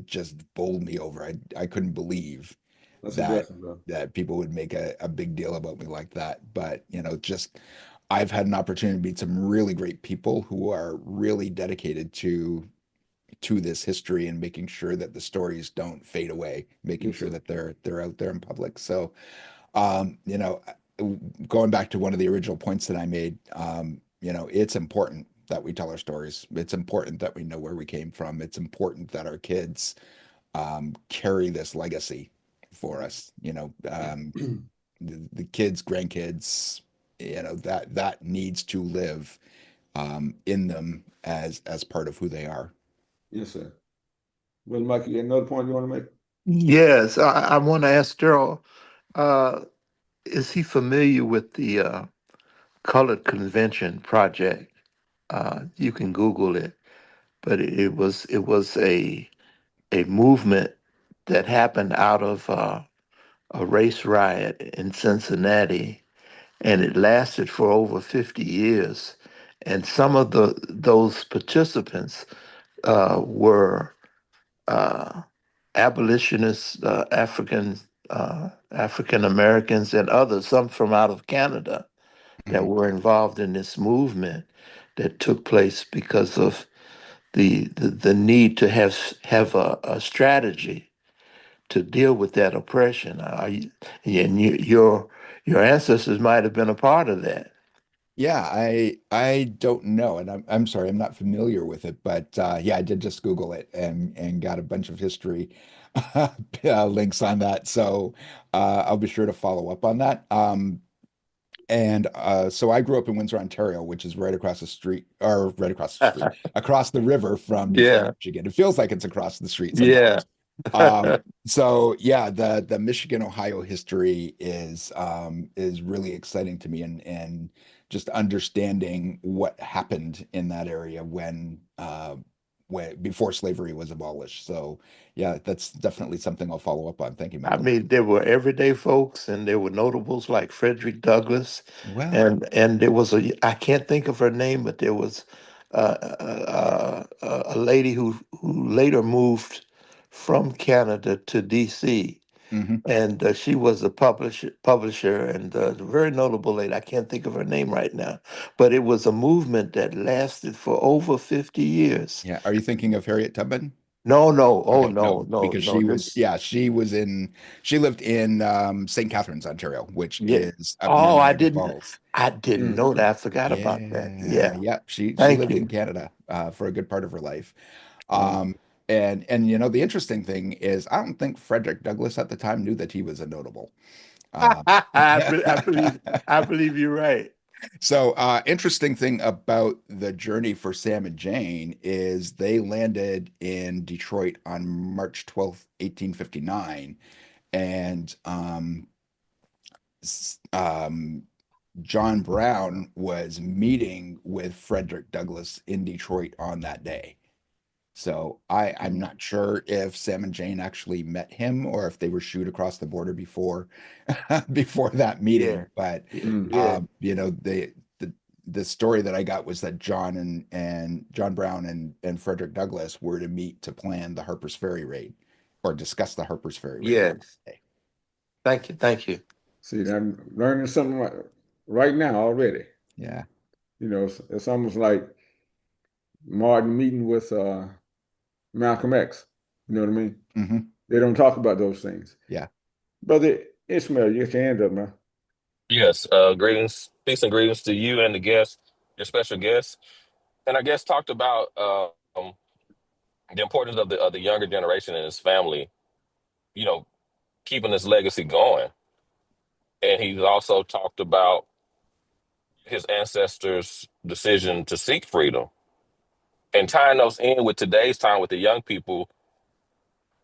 Speaker 9: just bowled me over. I couldn't believe
Speaker 8: That's a
Speaker 9: that
Speaker 8: blessing, bro.
Speaker 9: people would make a big deal about me like that. But just I've had an opportunity to meet some really great people who are really dedicated to this history and making sure that the stories don't fade away, making
Speaker 8: Yes,
Speaker 9: sure
Speaker 8: sir.
Speaker 9: that they're out there in public. So um, you know, going back to one of the original points that I made, it's important that we tell our stories. It's important that we know where we came from. It's important that our kids carry this legacy for us. The kids, grandkids, that needs to live in them as part of who they are.
Speaker 8: Yes, sir. Well, Mike, you got another point you want to make?
Speaker 10: Yes, I want to ask Daryl, uh, is he familiar with the Colored Convention Project? You can Google it, but it was a movement that happened out of a race riot in Cincinnati, and it lasted for over 50 years. And some of those participants were uh, abolitionists, African Americans, and others, some from out of Canada, that
Speaker 9: Mhm.
Speaker 10: were involved in this movement that took place because of the need to have a strategy to deal with that oppression. And your ancestors might have been a part of that.
Speaker 9: Yeah, I don't know, and I'm sorry, I'm not familiar with it, but yeah, I did just Google it and got a bunch of history links on that. So I'll be sure to follow up on that. And so I grew up in Windsor, Ontario, which is right across the street, or right across the street, across the river from Detroit,
Speaker 10: Yeah,
Speaker 9: Michigan. It feels like it's across the street
Speaker 10: yeah.
Speaker 9: sometimes. So yeah, the Michigan Ohio history is really exciting to me, and just understanding what happened in that area when before slavery was abolished. So yeah, that's definitely something I'll follow up on. Thank you,
Speaker 10: I
Speaker 9: Michael.
Speaker 10: mean, there were everyday folks, and there were notables like Frederick Douglass,
Speaker 9: Well,
Speaker 10: and there was I can't think of her name, but there was a lady who later moved from Canada to D.C.,
Speaker 9: mhm.
Speaker 10: and she was a publisher, and a very notable lady. I can't think of her name right now, but it was a movement that lasted for over 50 years.
Speaker 9: Yeah. Are you thinking of Harriet Tubman?
Speaker 10: No, no, oh
Speaker 9: Okay,
Speaker 10: no,
Speaker 9: no,
Speaker 10: no,
Speaker 9: because
Speaker 10: no. This,
Speaker 9: she lived in St. Catharines, Ontario, which
Speaker 10: yeah.
Speaker 9: is up near
Speaker 10: Oh,
Speaker 9: Niagara Falls.
Speaker 10: I didn't
Speaker 8: Mm.
Speaker 10: know that. I forgot about that.
Speaker 9: Yeah,
Speaker 10: Yeah.
Speaker 9: yeah. She
Speaker 10: Thank
Speaker 9: lived in
Speaker 10: you.
Speaker 9: Canada for a good part of her life.
Speaker 8: Wow.
Speaker 9: Um, and the interesting thing is, I don't think Frederick Douglass at the time knew that he was a notable. Um,
Speaker 10: I believe you're right.
Speaker 9: So, interesting thing about the journey for Sam and Jane is they landed in Detroit on March 12th, 1859, and John Brown was meeting with Frederick Douglass in Detroit on that day. So I'm not sure if Sam and Jane actually met him or if they were shooed across the border before before that meeting.
Speaker 10: Yeah,
Speaker 9: But
Speaker 10: yeah,
Speaker 9: the story that I got was that John John Brown and Frederick Douglass were to meet to plan the Harper's Ferry raid or discuss the Harper's Ferry raid.
Speaker 10: yes. Thank you.
Speaker 8: See, I'm learning something right now already.
Speaker 9: Yeah.
Speaker 8: It's almost like Martin meeting with Malcolm X. You know what I mean?
Speaker 9: Mm-hmm.
Speaker 8: They don't talk about those things.
Speaker 9: Yeah.
Speaker 8: Brother Ishmael, you get your hand up now.
Speaker 6: Yes, greetings, peace and greetings to you and the guest, your special guest. And I guess talked about the importance of the younger generation and his family, you know, keeping this legacy going. And he's also talked about his ancestors' decision to seek freedom. And tying those in with today's time with the young people,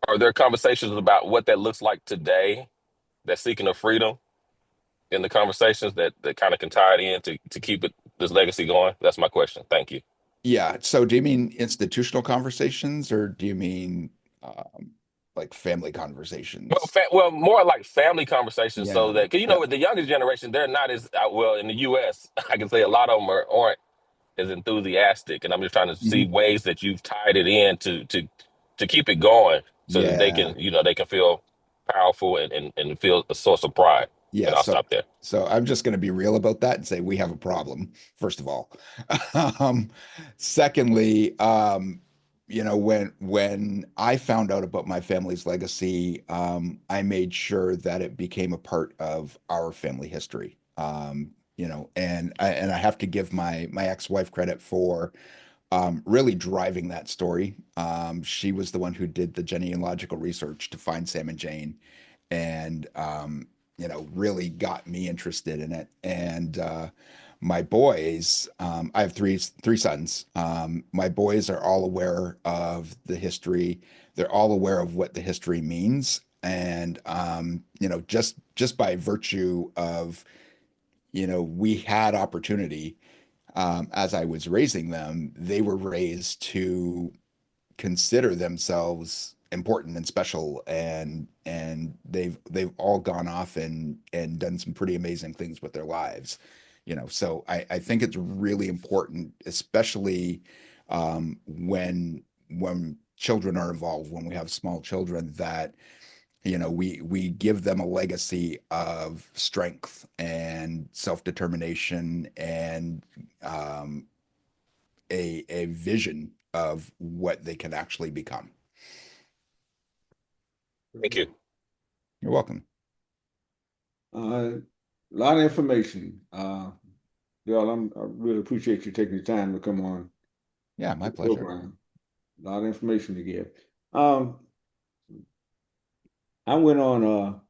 Speaker 6: are there conversations about what that looks like today, that seeking of freedom in the conversations that kind of can tie it in to keep this legacy going? That's my question. Thank you.
Speaker 9: Yeah. So do you mean institutional conversations or do you mean um, like family
Speaker 6: Well,
Speaker 9: conversations?
Speaker 6: well, more like family conversations, so
Speaker 9: Yeah.
Speaker 6: that, because
Speaker 9: Yeah.
Speaker 6: with the younger generation, they're not as well in the U.S. I can say a lot of them aren't as enthusiastic, and I'm just trying to see
Speaker 9: Mhm.
Speaker 6: ways that you've tied it in to keep it going, so that they
Speaker 9: Yeah.
Speaker 6: can they can feel powerful and feel a source of pride.
Speaker 9: Yeah.
Speaker 6: And I'll
Speaker 9: So
Speaker 6: stop there.
Speaker 9: so I'm just going to be real about that and say we have a problem, first of all. Um, Secondly, when I found out about my family's legacy, I made sure that it became a part of our family history. And I have to give my ex-wife credit for really driving that story. She was the one who did the genealogical research to find Sam and Jane, and really got me interested in it. And my boys, I have three sons. My boys are all aware of the history. They're all aware of what the history means, and just by virtue of we had opportunity as I was raising them, they were raised to consider themselves important and special, and they've all gone off and done some pretty amazing things with their lives. So I think it's really important, especially when children are involved, when we have small children, that we give them a legacy of strength and self-determination and um, a vision of what they can actually become.
Speaker 6: Thank you.
Speaker 9: You're welcome.
Speaker 8: A lot of information. Bill, I really appreciate you taking the time to come on.
Speaker 9: Yeah, my
Speaker 8: the
Speaker 9: pleasure.
Speaker 8: program. A lot of information to give. I went on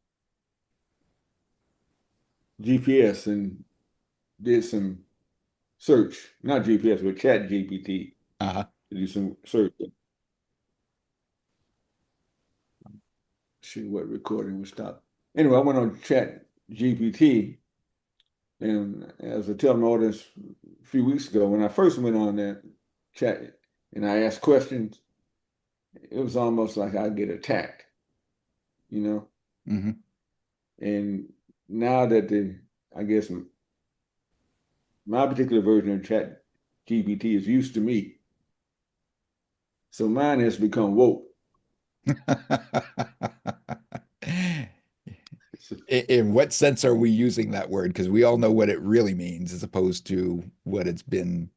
Speaker 8: GPS and did some search, not GPS, but Chat GPT
Speaker 9: Uh-huh.
Speaker 8: to do some search. See what recording was stopped. Anyway, I went on Chat GPT, and as I tell my audience a few weeks ago, when I first went on that chat and I asked questions, it was almost like I get attacked, you know.
Speaker 9: Mm-hmm.
Speaker 8: And now that I guess my particular version of Chat GPT is used to me, so mine has become woke.
Speaker 9: In what sense are we using that word? Because we all know what it really means as opposed to what it's been.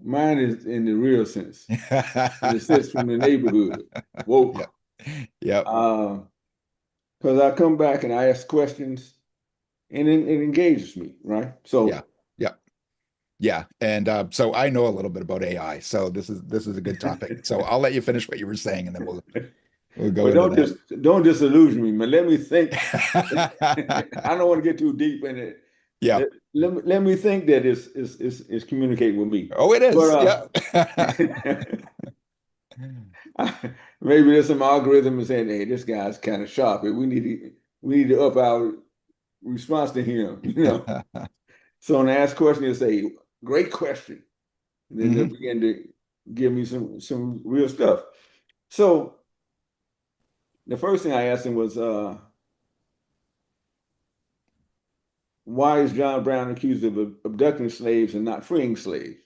Speaker 8: Mine is in the real sense. And it says from the neighborhood, woke.
Speaker 9: Yep. Yep.
Speaker 8: Because I come back and I ask questions and it engages me, right? So
Speaker 9: yeah. Yeah. And so I know a little bit about AI. So this is a good topic. So I'll let you finish what you were saying and then we'll go
Speaker 8: but
Speaker 9: into
Speaker 8: don't disillusion me, man. Let me think. I don't want to get too deep in it
Speaker 9: Yeah.
Speaker 8: Let me think that it's communicating with me.
Speaker 9: Oh, it is.
Speaker 8: But
Speaker 9: Yeah.
Speaker 8: maybe there's some algorithm saying, hey, this guy's kind of sharp. We need to up our response to him, you know. So when I ask questions, they say, great question. And then they'll begin to give me some real stuff. So the first thing I asked him was, why is John Brown accused of abducting slaves and not freeing slaves?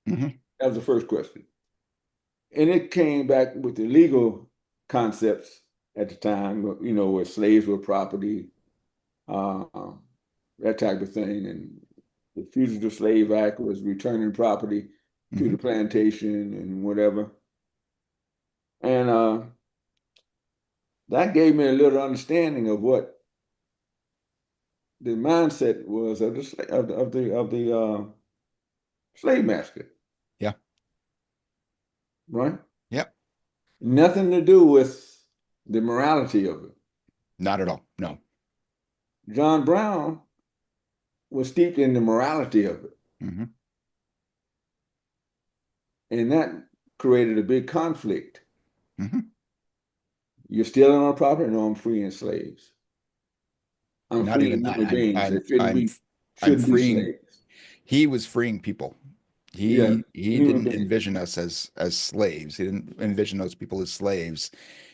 Speaker 8: That was the first question. And it came back with the legal concepts at the time, you know, where slaves were property, that type of thing. And the Fugitive Slave Act was returning property to the plantation and whatever. And that gave me a little understanding of what the mindset was of the slave master.
Speaker 9: Yeah.
Speaker 8: Right?
Speaker 9: Yep.
Speaker 8: Nothing to do with the morality of it.
Speaker 9: Not at all. No.
Speaker 8: John Brown was steeped in the morality of it. And that created a big conflict. You're stealing our property? No, I'm freeing slaves. I'm
Speaker 9: Not even
Speaker 8: freeing
Speaker 9: that.
Speaker 8: human beings that
Speaker 9: I'm
Speaker 8: shouldn't be
Speaker 9: freeing.
Speaker 8: slaves.
Speaker 9: He was freeing people. He didn't envision us as slaves. He didn't envision those people as slaves.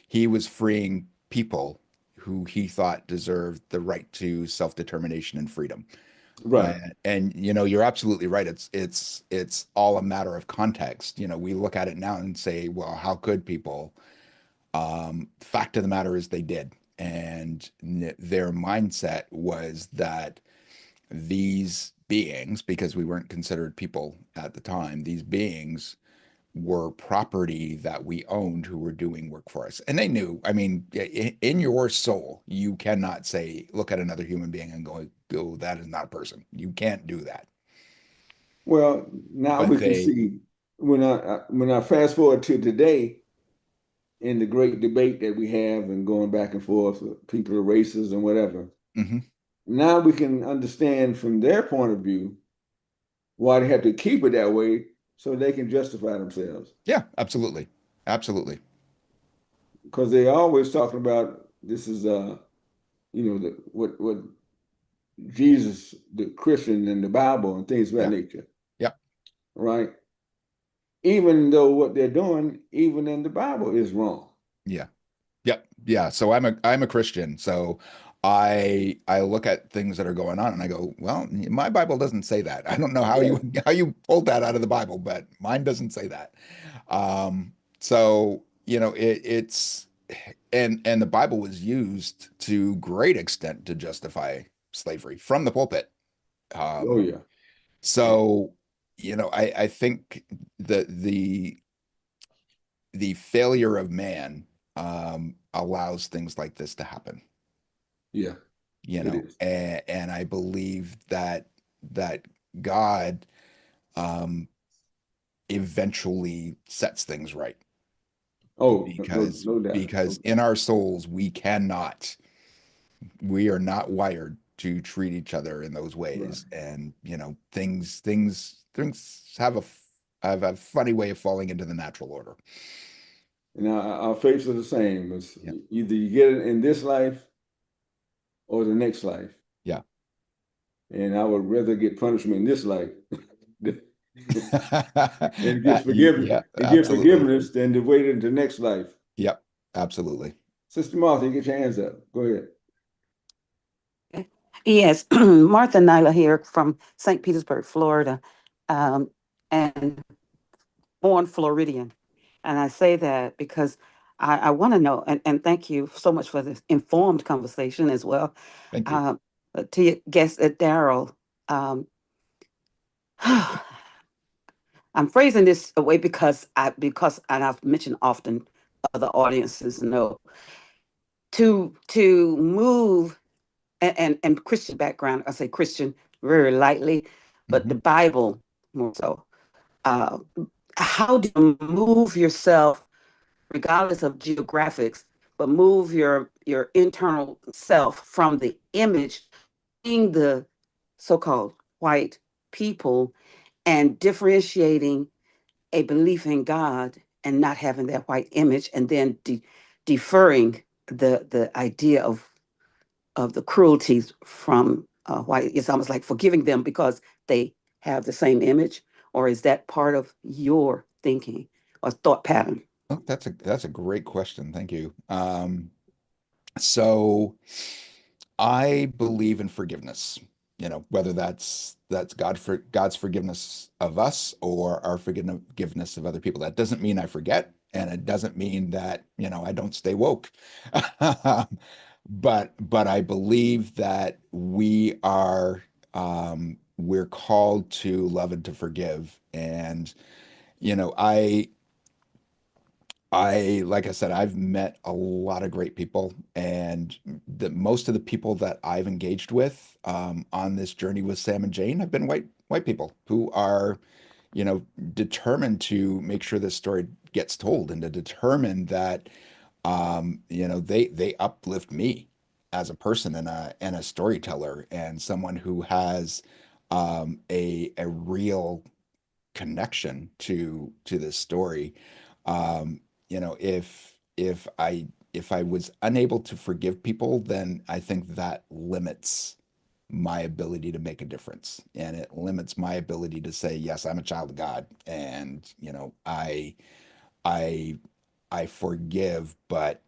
Speaker 9: He was freeing people who he thought deserved the right to self-determination and freedom.
Speaker 8: Right.
Speaker 9: And you know, you're absolutely right. It's all a matter of context. You know, we look at it now and say, well, how could people? Fact of the matter is they did. And their mindset was that these beings, because we weren't considered people at the time, these beings were property that we owned who were doing work for us. And they knew, I mean, in your soul, you cannot say, look at another human being and go, oh, that is not a person. You can't do that.
Speaker 8: Well, now we can see when I fast forward to today, in the great debate that we have and going back and forth with people of races and whatever, now we can understand from their point of view why they have to keep it that way so they can justify themselves.
Speaker 9: Yeah, absolutely. Absolutely.
Speaker 8: Because they always talking about this is you know, what Jesus, the Christian and the Bible and things of that nature.
Speaker 9: Yeah.
Speaker 8: Right. Even though what they're doing, even in the Bible, is wrong.
Speaker 9: Yeah. Yep. Yeah. So I'm a Christian. So I look at things that are going on and I go, well, my Bible doesn't say that. I don't know how you pulled that out of the Bible, but mine doesn't say that. So, you know, it's and the Bible was used to great extent to justify slavery from the pulpit.
Speaker 8: Oh yeah.
Speaker 9: So, you know, I think the failure of man allows things like this to happen.
Speaker 8: Yeah.
Speaker 9: You know, and I believe that God eventually sets things right.
Speaker 8: Oh,
Speaker 9: because
Speaker 8: no doubt.
Speaker 9: Because in our souls we are not wired to treat each other in those ways. Right. And you know, things have a funny way of falling into the natural order.
Speaker 8: And our fates are the same. It's either you get it in this life or the next life.
Speaker 9: Yeah.
Speaker 8: And I would rather get punishment in this life and get forgiveness than to wait into the next life.
Speaker 9: Yep, absolutely.
Speaker 8: Sister Martha, you get your hands up. Go ahead.
Speaker 1: Yes, Martha Nyla here from St. Petersburg, Florida, and born Floridian. And I say that because I want to know, and thank you so much for this informed conversation as well.
Speaker 9: Thank you.
Speaker 1: To your guest, Daryl, I'm phrasing this away because I've mentioned often, other audiences know, to move and Christian background, I say Christian very lightly, but the Bible more so. How do you move yourself, regardless of geographics, but move your internal self from the image, being the so-called white people and differentiating a belief in God and not having that white image, and then deferring the idea of the cruelties from white. It's almost like forgiving them because they have the same image, or is that part of your thinking or thought pattern?
Speaker 9: Oh, that's a great question. Thank you. So I believe in forgiveness. You know, whether that's God's forgiveness of us or our forgiveness of other people. That doesn't mean I forget, and it doesn't mean that, I don't stay woke. But I believe that we're called to love and to forgive. And, you know, like I said, I've met a lot of great people, and most of the people that I've engaged with on this journey with Sam and Jane have been white people who are, determined to make sure this story gets told, and to determine that, they uplift me as a person and a storyteller and someone who has a real connection to this story. Um, if I was unable to forgive people, then I think that limits my ability to make a difference, and it limits my ability to say, yes, I'm a child of God, and I I forgive, but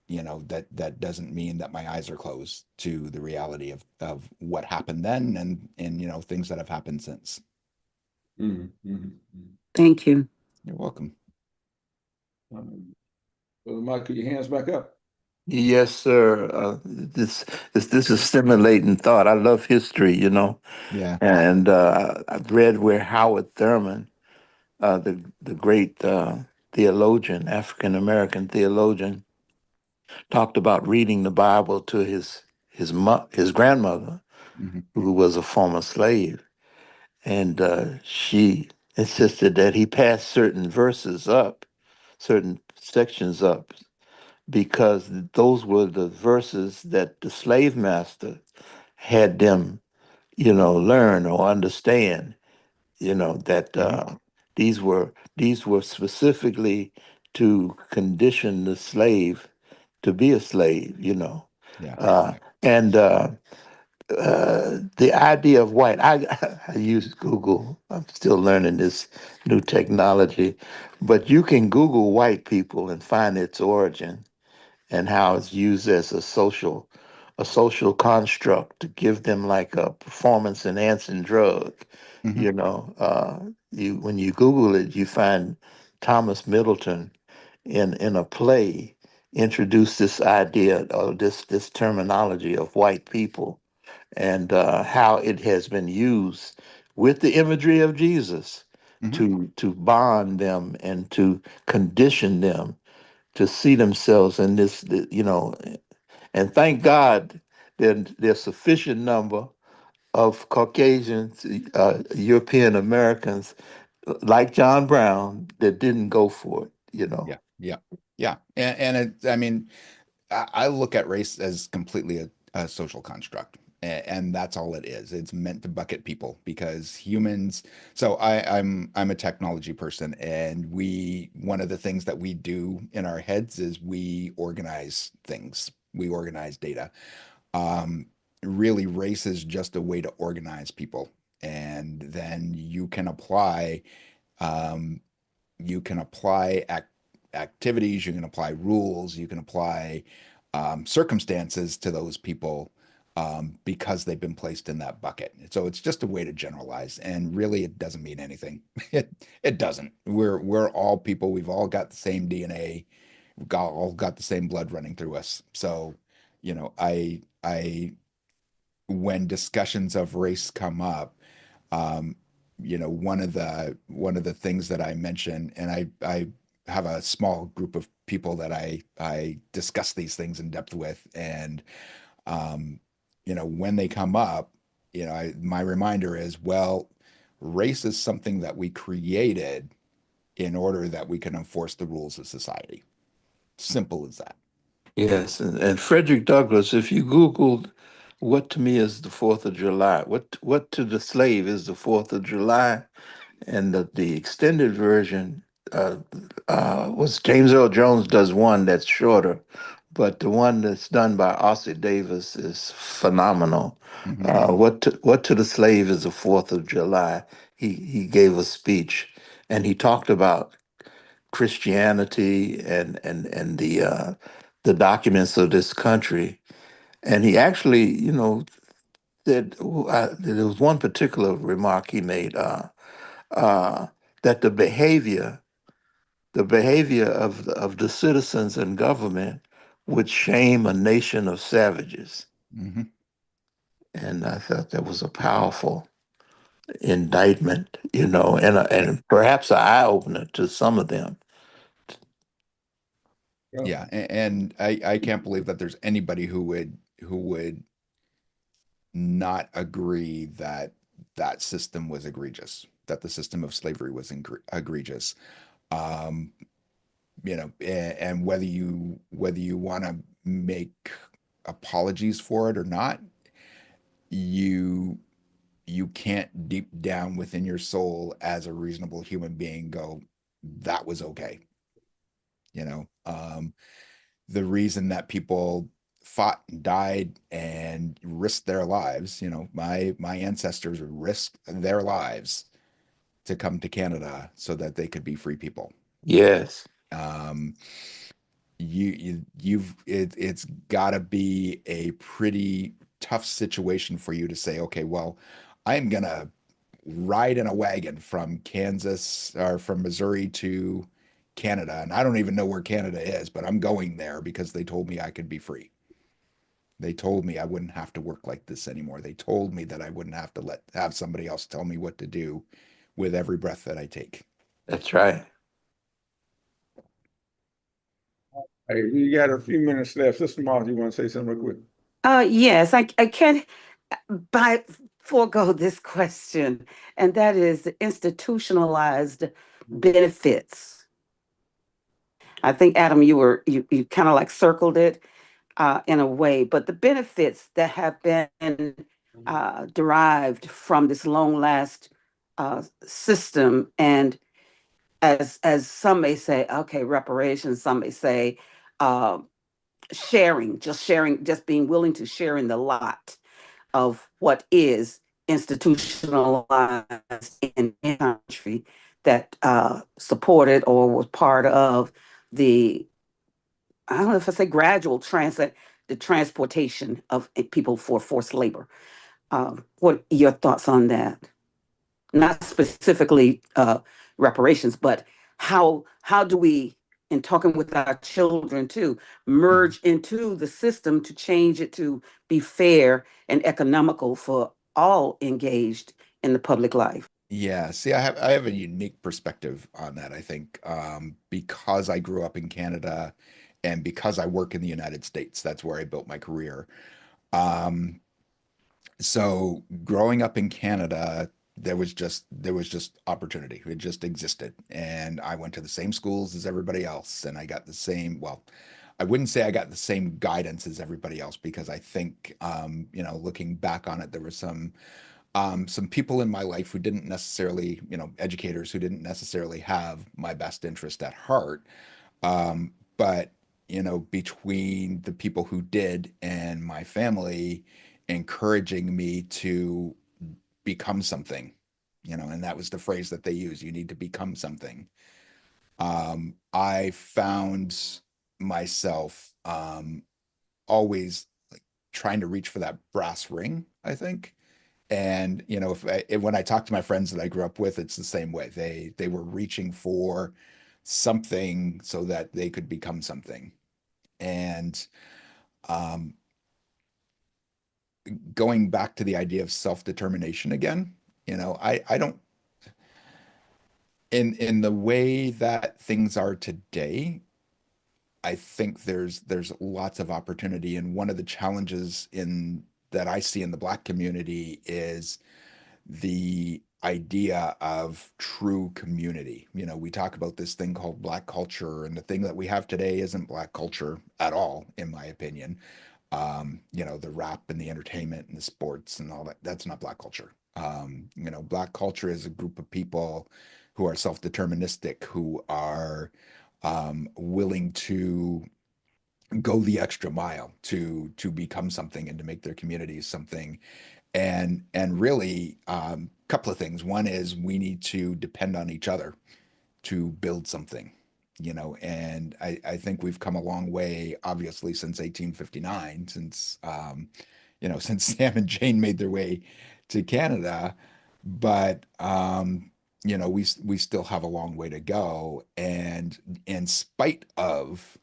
Speaker 9: that doesn't mean that my eyes are closed to the reality of what happened then, and things that have happened since.
Speaker 1: Thank you.
Speaker 9: You're welcome.
Speaker 8: Brother Mike, put your hands back up.
Speaker 10: Yes, sir. This is stimulating thought. I love history,
Speaker 9: Yeah.
Speaker 10: and I've read where Howard Thurman, the great theologian, African American theologian, talked about reading the Bible to his grandmother,
Speaker 9: Hmm.
Speaker 10: who was a former slave, and she insisted that he pass certain verses up, certain sections up, because those were the verses that the slave master had them, learn or understand. That
Speaker 9: Hmm.
Speaker 10: these were specifically to condition the slave to be a slave.
Speaker 9: Yeah.
Speaker 10: And the idea of white, I use Google. I'm still learning this new technology, but you can Google white people and find its origin and how it's used as a social construct to give them like a performance enhancing drug.
Speaker 9: Hmm.
Speaker 10: When you Google it, you find Thomas Middleton in a play introduced this idea or this terminology of white people, and how it has been used with the imagery of Jesus
Speaker 9: Hmm.
Speaker 10: to bond them and to condition them to see themselves in this, and thank God there's sufficient number of Caucasians, European Americans like John Brown that didn't go for it.
Speaker 9: Yeah. Yeah. Yeah. I mean, I look at race as completely a social construct, and that's all it is. It's meant to bucket people because humans. So I'm a technology person, and one of the things that we do in our heads is we organize things. We organize data. Um, Really, race is just a way to organize people, and then um, you can apply activities, you can apply rules, you can apply circumstances to those people because they've been placed in that bucket. So it's just a way to generalize, and really, it doesn't mean anything. It doesn't. We're all people. We've all got the same DNA. All got the same blood running through us. So, I when discussions of race come up, um, one of the things that I mention, and I have a small group of people that I discuss these things in depth with, and um, when they come up, my reminder is, well, race is something that we created in order that we can enforce the rules of society. Simple as that.
Speaker 10: Yes, and Frederick Douglass, if you Googled what to me is the 4th of July? What to the slave is the 4th of July? And the extended version was James Earl Jones does one that's shorter, but the one that's done by Ossie Davis is phenomenal. What to the slave is the 4th of July. He gave a speech, and he talked about Christianity and the documents of this country. And he actually, said there was one particular remark he made uh, that the behavior of the citizens and government would shame a nation of savages. And I thought that was a powerful indictment, and perhaps an eye opener to some of them.
Speaker 9: Yeah, and I can't believe that there's anybody who would not agree that that system was egregious, that the system of slavery was egregious. Um, and whether you want to make apologies for it or not, you you can't deep down within your soul as a reasonable human being go, that was okay. You know, the reason that people fought and died and risked their lives, my ancestors risked their lives to come to Canada so that they could be free people.
Speaker 10: Yes.
Speaker 9: Um, it's got to be a pretty tough situation for you to say, okay, well, I'm gonna ride in a wagon from Kansas or from Missouri to Canada, and I don't even know where Canada is, but I'm going there because they told me I could be free. They told me I wouldn't have to work like this anymore. They told me that I wouldn't have to have somebody else tell me what to do with every breath that I take.
Speaker 10: That's right.
Speaker 8: Hey, we got a few minutes left. Sister Martha, you want to say something real quick?
Speaker 1: Yes, I can't forego this question, and that is institutionalized benefits. I think Adam, you kind of like circled it in a way, but the benefits that have been derived from this long last system, and as some may say, okay, reparations. Some may say uh, sharing, just being willing to share in the lot of what is institutionalized in the country that supported or was part of the, I don't know if I say gradual transit, the transportation of people for forced labor. What are your thoughts on that? Not specifically reparations, but how do we, in talking with our children too, merge into the system to change it to be fair and economical for all engaged in the public life?
Speaker 9: Yeah, see, I have a unique perspective on that. I think because I grew up in Canada and because I work in the United States, that's where I built my career. Um, so growing up in Canada, there was just opportunity. It just existed, and I went to the same schools as everybody else, and I got the same. Well, I wouldn't say I got the same guidance as everybody else because I think, looking back on it, there was some people in my life who didn't necessarily, educators who didn't necessarily have my best interest at heart. But, between the people who did and my family encouraging me to become something, and that was the phrase that they use, you need to become something. I found myself always like trying to reach for that brass ring, I think. And when I talk to my friends that I grew up with, it's the same way. They were reaching for something so that they could become something. And um, going back to the idea of self-determination again, I don't in the way that things are today, I think there's lots of opportunity. And one of the challenges in that I see in the Black community is the idea of true community. We talk about this thing called Black culture, and the thing that we have today isn't Black culture at all, in my opinion. The rap and the entertainment and the sports and all that. That's not Black culture. Black culture is a group of people who are self-deterministic, who are willing to go the extra mile to become something and to make their communities something. And really, couple of things. One is we need to depend on each other to build something, and I think we've come a long way, obviously, since 1859, since Sam and Jane made their way to Canada. But we still have a long way to go. And in spite of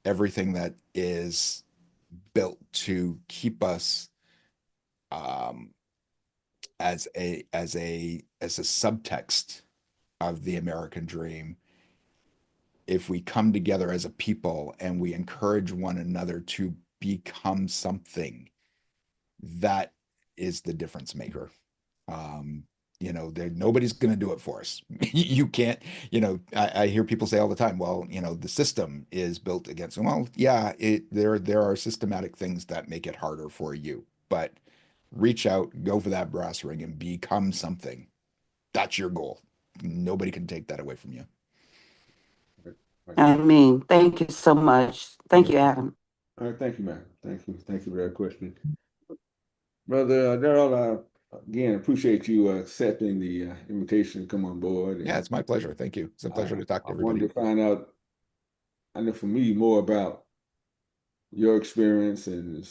Speaker 9: everything that is built to keep us um, as a subtext of the American dream, if we come together as a people and we encourage one another to become something, that is the difference maker. Nobody's going to do it for us. You can't, I hear people say all the time, well, the system is built against, well, yeah, there are systematic things that make it harder for you, but reach out, go for that brass ring and become something. That's your goal. Nobody can take that away from you.
Speaker 1: I mean, thank you so much. Thank you, Adam.
Speaker 8: All right, thank you, ma'am. Thank you for that question. Brother Daryl, again, appreciate you accepting the invitation to come on board.
Speaker 9: Yeah, it's my pleasure. Thank you. It's a pleasure to talk to everybody.
Speaker 8: I wanted to find out, I know for me, more about your experience and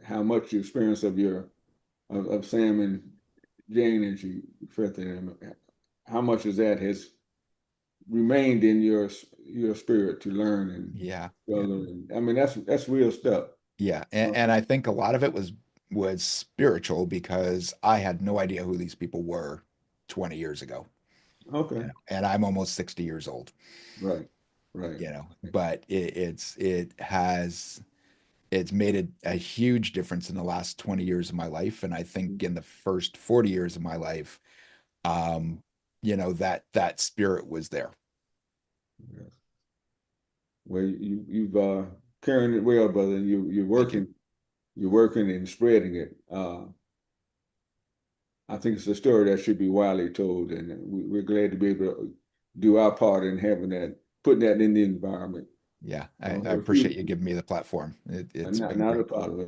Speaker 8: how much your experience of Sam and Jane, as you refer to them, how much of that has remained in your spirit to learn and I mean that's real stuff.
Speaker 9: Yeah, and I think a lot of it was spiritual, because I had no idea who these people were 20 years ago.
Speaker 8: Okay.
Speaker 9: And I'm almost 60 years old.
Speaker 8: Right.
Speaker 9: But it's made a huge difference in the last 20 years of my life, and I think in the first 40 years of my life, that spirit was there.
Speaker 8: Yes. Well, you've carrying it well, brother. You're working. You're working and spreading it. I think it's a story that should be widely told, and we're glad to be able to do our part in having that, putting that in the environment.
Speaker 9: Yeah, I appreciate you giving me the platform. It's
Speaker 8: not a problem.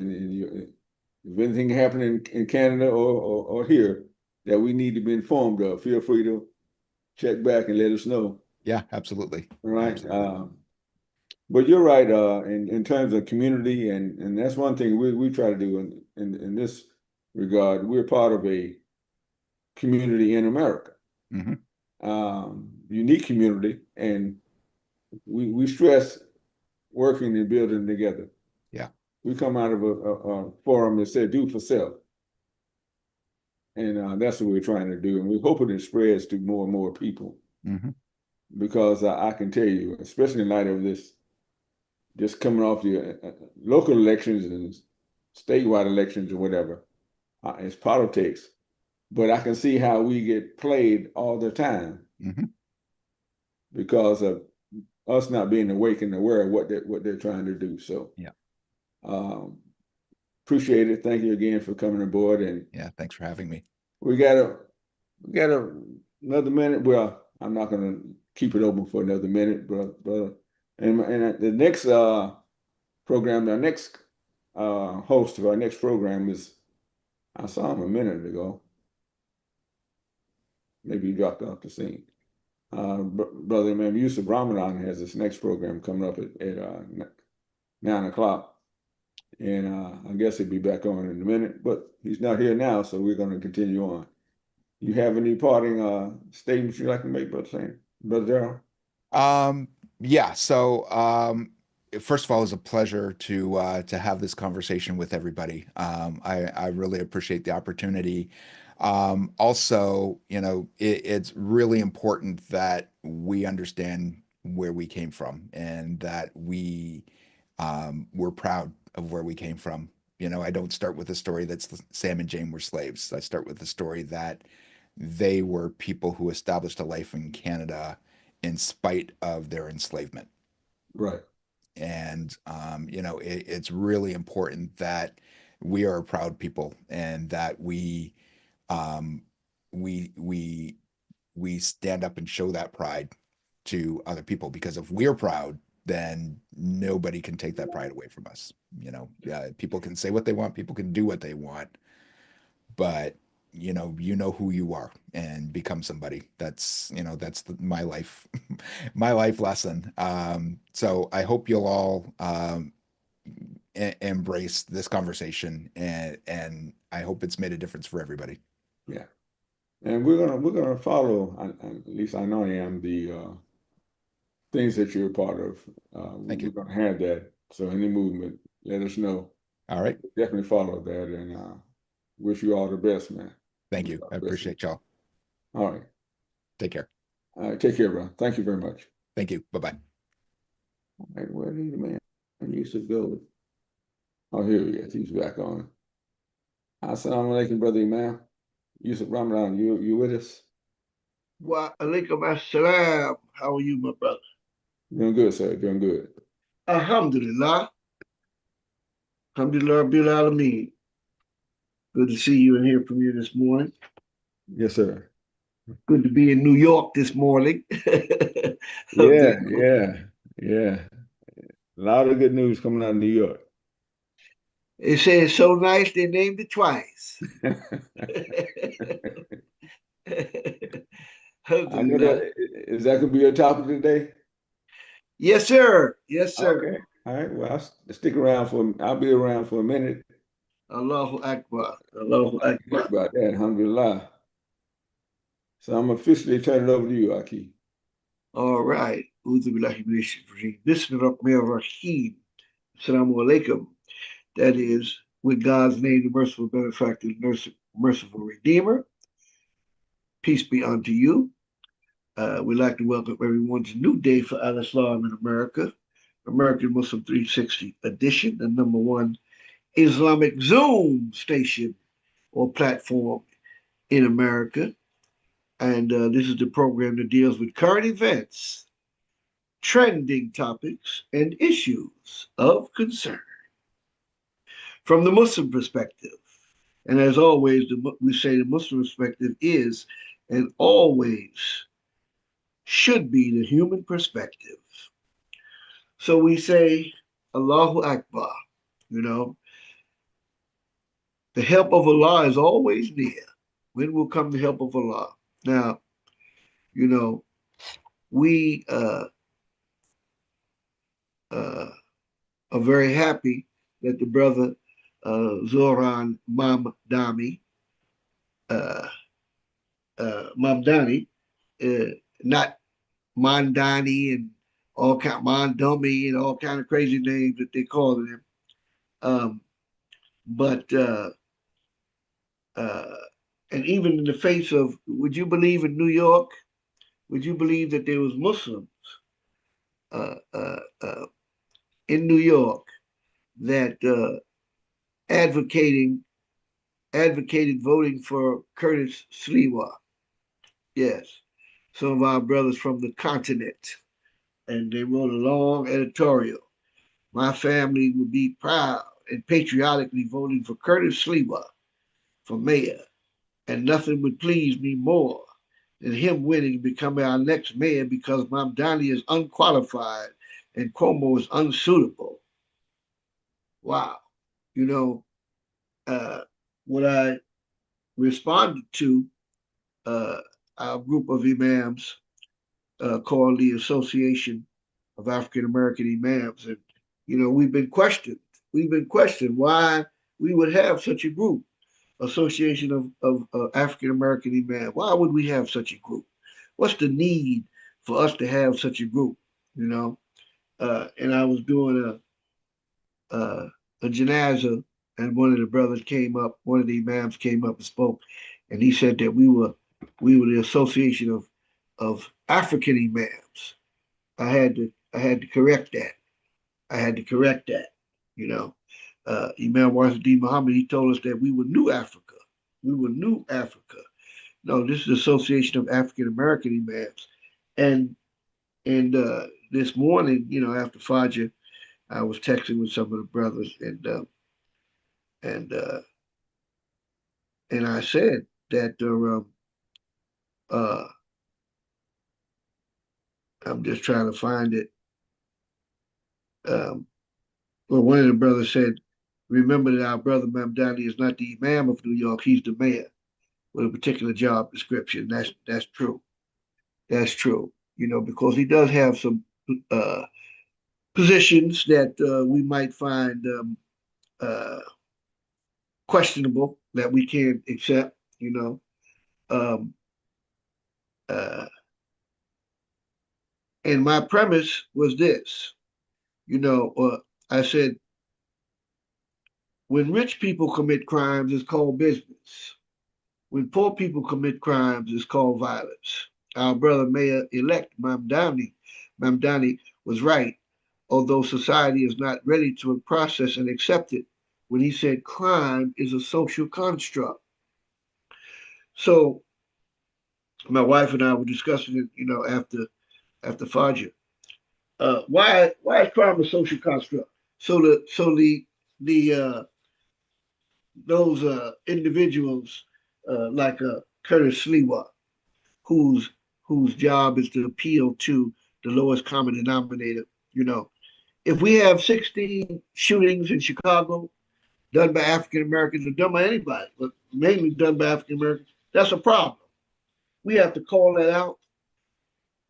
Speaker 8: If anything happening in Canada or here that we need to be informed of, feel free to check back and let us know.
Speaker 9: Yeah, absolutely.
Speaker 8: All right. Absolutely. But you're right, in terms of community, and that's one thing we try to do in this regard. We're part of a community in America, unique community, and we stress working and building together.
Speaker 9: Yeah,
Speaker 8: we come out of a forum that said "do for self," and that's what we're trying to do, and we're hoping it spreads to more and more people. Because I can tell you, especially in light of this. Just coming off the local elections and statewide elections or whatever, it's politics. But I can see how we get played all the time because of us not being awake and aware of what they're trying to do. So
Speaker 9: yeah,
Speaker 8: appreciate it. Thank you again for coming aboard. And
Speaker 9: yeah, thanks for having me.
Speaker 8: We got another minute. Well, I'm not going to keep it open for another minute, but. And the next program, our next host of our next program is, I saw him a minute ago. Maybe he dropped off the scene. Brother Imam Yusuf Ramadan has this next program coming up at 9 o'clock. And I guess he'll be back on in a minute, but he's not here now, so we're going to continue on. You have any parting statements you'd like to make, Brother
Speaker 9: Daryl? Yeah. So, first of all, it was a pleasure to have this conversation with everybody. I really appreciate the opportunity. Also, it's really important that we understand where we came from, and that we're proud of where we came from. I don't start with a story that Sam and Jane were slaves. I start with the story that they were people who established a life in Canada in spite of their enslavement.
Speaker 8: Right.
Speaker 9: And it's really important that we are a proud people, and that um, we stand up and show that pride to other people, because if we're proud, then nobody can take that pride away from us. People can say what they want, people can do what they want, but who you are, and become somebody. That's my life my life lesson. So I hope you'll all embrace this conversation, and I hope it's made a difference for everybody.
Speaker 8: Yeah, and we're gonna follow. At least I know I am the things that you're a part of.
Speaker 9: Thank you.
Speaker 8: We're gonna have that. So any movement, let us know.
Speaker 9: All right.
Speaker 8: Definitely follow that, and wish you all the best, man.
Speaker 9: Thank you. I appreciate y'all.
Speaker 8: All right.
Speaker 9: Take care.
Speaker 8: All right. Take care, bro. Thank you very much.
Speaker 9: Thank you. Bye-bye.
Speaker 8: All right. Where did the man Yusuf go? Oh, here he is. He's back on. Assalamu alaikum, brother Imam. Yusuf Ramadan, you with us?
Speaker 11: Wa alaikum assalam. How are you, my brother?
Speaker 8: Doing good, sir. Doing good.
Speaker 11: Alhamdulillah. Alhamdulillah Rabbil Alameen. Good to see you and hear from you this morning.
Speaker 8: Yes, sir.
Speaker 11: Good to be in New York this morning.
Speaker 8: Yeah. A lot of good news coming out of New York.
Speaker 11: They say it's so nice they named it twice.
Speaker 8: Is that going to be your topic today?
Speaker 11: Yes, sir. Yes, sir.
Speaker 8: Okay. All right. Well, I'll be around for a minute.
Speaker 11: Allahu Akbar. Allahu Akbar.
Speaker 8: About that, alhamdulillah. So I'm officially turning it over to you, Aki.
Speaker 11: All right. Bismillahirrahmanirrahim. Assalamu alaikum. That is, with God's name, the merciful benefactor, the merciful redeemer. Peace be unto you. We'd like to welcome everyone to a new day for Al-Islam in America, American Muslim 360 edition, the #1 Islamic Zoom station or platform in America. And this is the program that deals with current events, trending topics, and issues of concern from the Muslim perspective. And as always, we say the Muslim perspective is and always should be the human perspective. So we say, Allahu Akbar, the help of Allah is always near. When will come the help of Allah? Now, we are very happy that the brother Zoran Mamdani, not Mondani and all kind Mondomi and all kind of crazy names that they call him. And even in the face of, would you believe in New York? Would you believe that there was Muslims in New York that advocated voting for Curtis Sliwa? Yes, some of our brothers from the continent. And they wrote a long editorial. My family would be proud and patriotically voting for Curtis Sliwa for mayor. And nothing would please me more than him winning and becoming our next mayor, because Mamdani is unqualified and Cuomo is unsuitable. Wow. What I responded to our group of imams called the Association of African American Imams. And, we've been questioned why we would have such a group, Association of African American Imams. Why would we have such a group? What's the need for us to have such a group? And I was doing a janazah, and one of the imams came up and spoke, and he said that we were the Association of African Imams. I had to correct that. Imam Waheed Muhammad, he told us that we were New Africa. No, this is the Association of African American Imams. And this morning, after Fajr, I was texting with some of the brothers, and I said that I'm just trying to find it. Well, one of the brothers said, "Remember that our brother Mamdani is not the Imam of New York; he's the mayor with a particular job description." That's true. That's true. Because he does have some uh, positions that we might find uh, questionable that we can't accept. Um, uh, and my premise was this. I said, when rich people commit crimes, it's called business. When poor people commit crimes, it's called violence. Our brother Mayor-elect Mamdani was right, although society is not ready to process and accept it when he said crime is a social construct. So my wife and I were discussing it, after Fajr. Why is crime a social construct? So the those individuals like Curtis Sliwa, whose whose job is to appeal to the lowest common denominator. If we have 16 shootings in Chicago done by African Americans or done by anybody, but mainly done by African Americans, that's a problem. We have to call that out.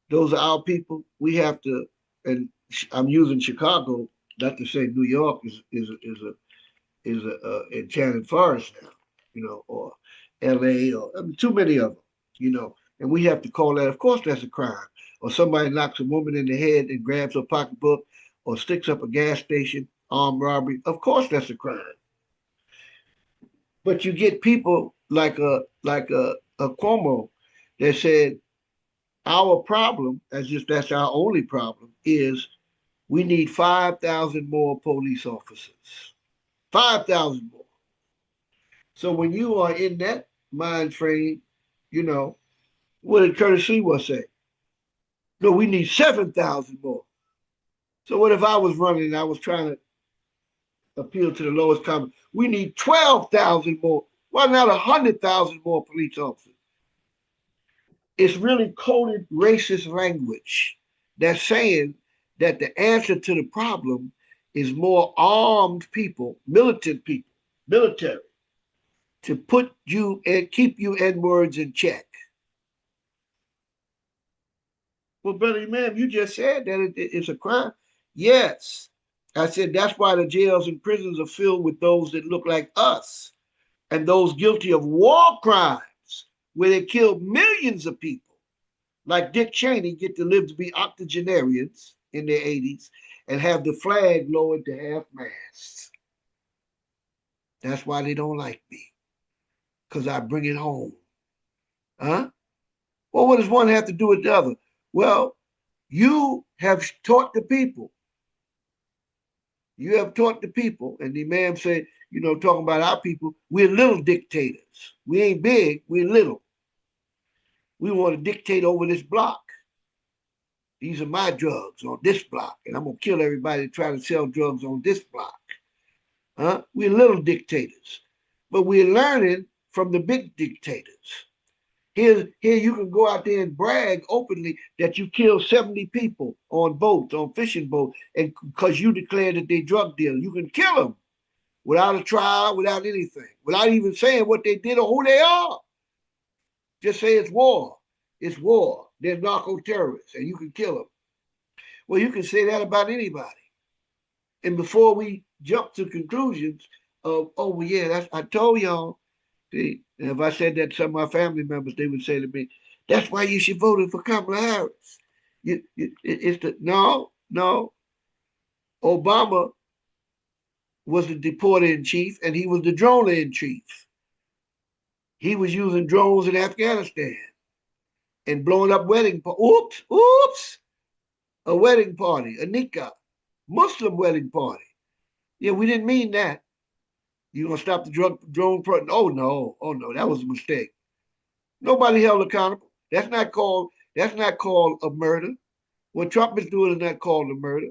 Speaker 11: Those are our people. We have to, and I'm using Chicago, not to say New York is a enchanted forest now, or L.A. or too many of them, and we have to call that. Of course, that's a crime. Or somebody knocks a woman in the head and grabs her pocketbook, or sticks up a gas station, armed robbery. Of course, that's a crime. But you get people like a Cuomo that said our problem, as if that's our only problem, is we need 5,000 more police officers. 5,000 more. So when you are in that mind frame, you know, what did Curtis Sewell say? No, we need 7,000 more. So what if I was running and I was trying to appeal to the lowest common? We need 12,000 more. Why not 100,000 more police officers? It's really coded racist language that's saying that the answer to the problem is more armed people, militant people, military, to put you and keep you N words in check. Well, brother Imam, you just said that it's a crime. Yes. I said that's why the jails and prisons are filled with those that look like us and those guilty of war crimes where they killed millions of people. Like Dick Cheney get to live to be octogenarians in their 80s and have the flag lowered to half mast. That's why they don't like me, because I bring it home. Huh? Well, what does one have to do with the other? Well, you have taught the people. You have taught the people, and the Imam said, talking about our people, we're little dictators. We ain't big, we're little. We want to dictate over this block. These are my drugs on this block, and I'm gonna kill everybody trying to sell drugs on this block. Huh? We're little dictators, but we're learning from the big dictators. Here you can go out there and brag openly that you killed 70 people on boats, on fishing boats, and because you declared that they drug dealers, you can kill them without a trial, without anything, without even saying what they did or who they are. Just say it's war. It's war. They're narco terrorists, and you can kill them. Well, you can say that about anybody. And before we jump to conclusions of, oh, well, yeah, I told y'all. See, and if I said that to some of my family members, they would say to me, that's why you should vote for Kamala Harris. No. Obama was the deporter in chief, and he was the droner in chief. He was using drones in Afghanistan and blowing up wedding parties. Oops, a wedding party, a nikah, Muslim wedding party. Yeah, we didn't mean that. You gonna stop the drone? Oh no, that was a mistake. Nobody held accountable. That's not called a murder. What Trump is doing is not called a murder.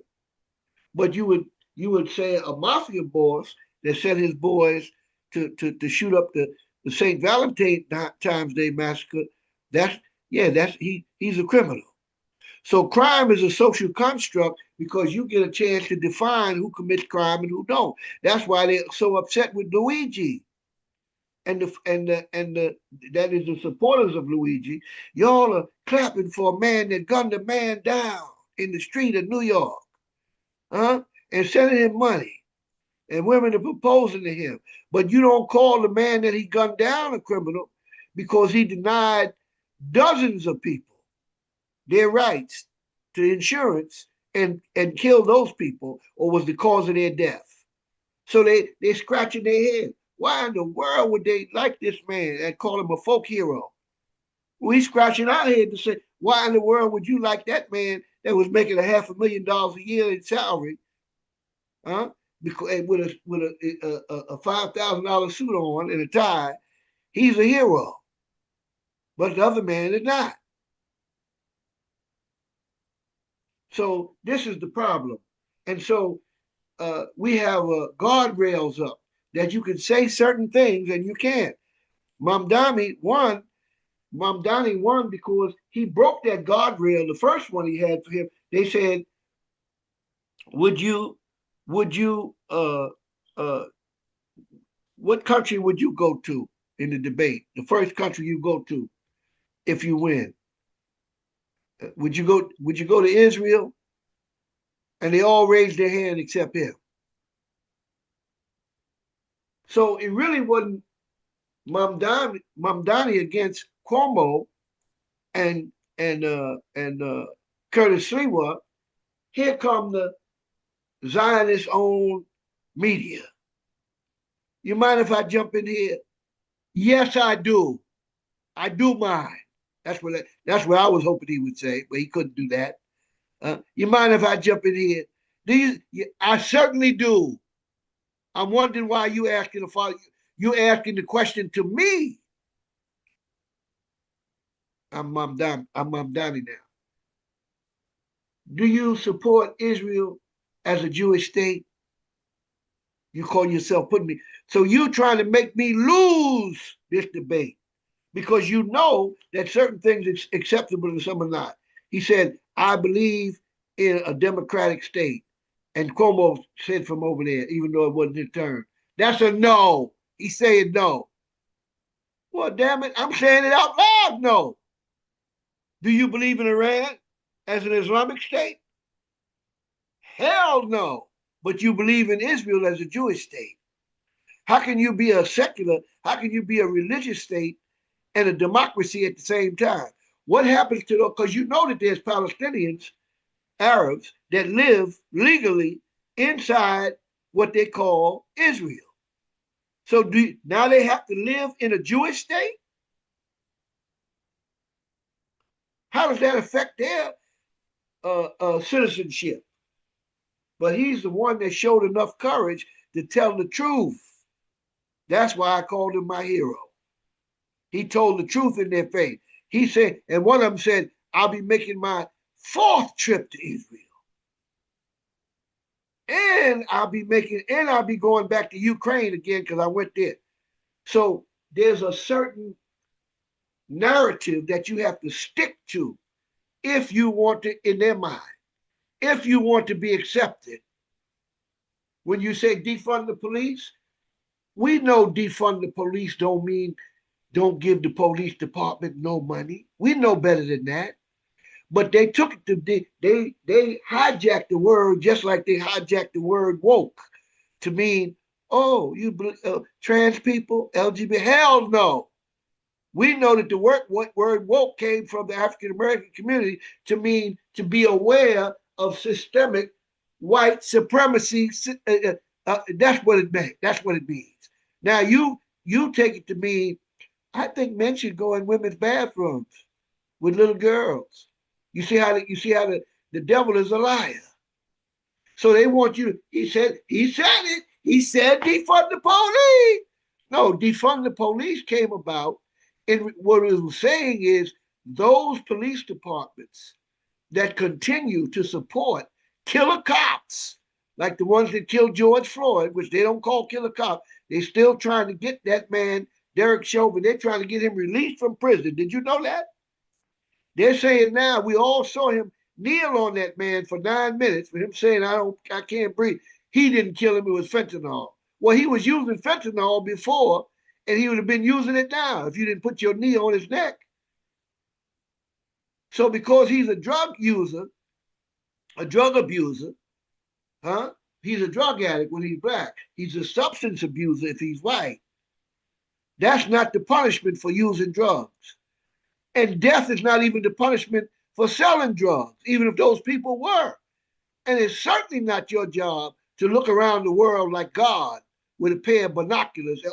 Speaker 11: But you would you would say a mafia boss that sent his boys to shoot up the St. Valentine's Day massacre. He's a criminal. So crime is a social construct because you get a chance to define who commits crime and who don't. That's why they're so upset with Luigi and the that is the supporters of Luigi. Y'all are clapping for a man that gunned a man down in the street of New York, huh? And sending him money. And women are proposing to him. But you don't call the man that he gunned down a criminal because he denied dozens of people their rights to insurance and killed those people or was the cause of their death. So they're scratching their head. Why in the world would they like this man and call him a folk hero? We scratching our head to say, why in the world would you like that man that was making $500,000 a year in salary, huh? Because with a $5,000 suit on and a tie, he's a hero, but the other man is not. So this is the problem, and so we have guardrails up that you can say certain things and you can't. Mamdani won because he broke that guardrail. The first one he had for him, they said, would you what country would you go to in the debate? The first country you go to if you win. Would you go to Israel? And they all raised their hand except him. So it really wasn't Mamdani against Cuomo and Curtis Sliwa. Here come the Zionist-owned media. You mind if I jump in here? Yes, I do. I do mind. That's what I was hoping he would say, but he couldn't do that. You mind if I jump in here? I certainly do. I'm wondering why you asking the question to me. I'm Mamdani now. Do you support Israel as a Jewish state? You call yourself putting me. So you trying to make me lose this debate because you know that certain things are acceptable and some are not. He said, I believe in a democratic state. And Cuomo said from over there, even though it wasn't his turn. That's a no. He's saying no. Well, damn it, I'm saying it out loud, no. Do you believe in Iran as an Islamic state? Hell no. But you believe in Israel as a Jewish state. How can you be a secular, how can you be a religious state and a democracy at the same time? What happens to those? Because you know that there's Palestinians, Arabs, that live legally inside what they call Israel. So now they have to live in a Jewish state? How does that affect their citizenship? But he's the one that showed enough courage to tell the truth. That's why I called him my hero. He told the truth in their face. He said, and one of them said, I'll be making my 4th trip to Israel. And I'll be going back to Ukraine again because I went there. So there's a certain narrative that you have to stick to if you want to, in their mind, if you want to be accepted. When you say defund the police, we know defund the police don't mean don't give the police department no money. We know better than that. But they took it to they hijacked the word just like they hijacked the word woke to mean, oh, you trans people, LGBT. Hell no. We know that the word woke came from the African American community to mean to be aware of systemic white supremacy. That's what it meant. That's what it means. Now you take it to mean, I think men should go in women's bathrooms with little girls. You see how the devil is a liar. So they want you. He said it. He said defund the police. No, defund the police came about, and what it was saying is those police departments that continue to support killer cops like the ones that killed George Floyd, which they don't call killer cop. They're still trying to get that man, Derek Chauvin, they're trying to get him released from prison. Did you know that? They're saying now, we all saw him kneel on that man for 9 minutes for him saying, I can't breathe. He didn't kill him, it was fentanyl. Well, he was using fentanyl before, and he would have been using it now if you didn't put your knee on his neck. So because he's a drug user, a drug abuser, he's a drug addict when he's black. He's a substance abuser if he's white. That's not the punishment for using drugs. And death is not even the punishment for selling drugs, even if those people were. And it's certainly not your job to look around the world like God with a pair of binoculars. And,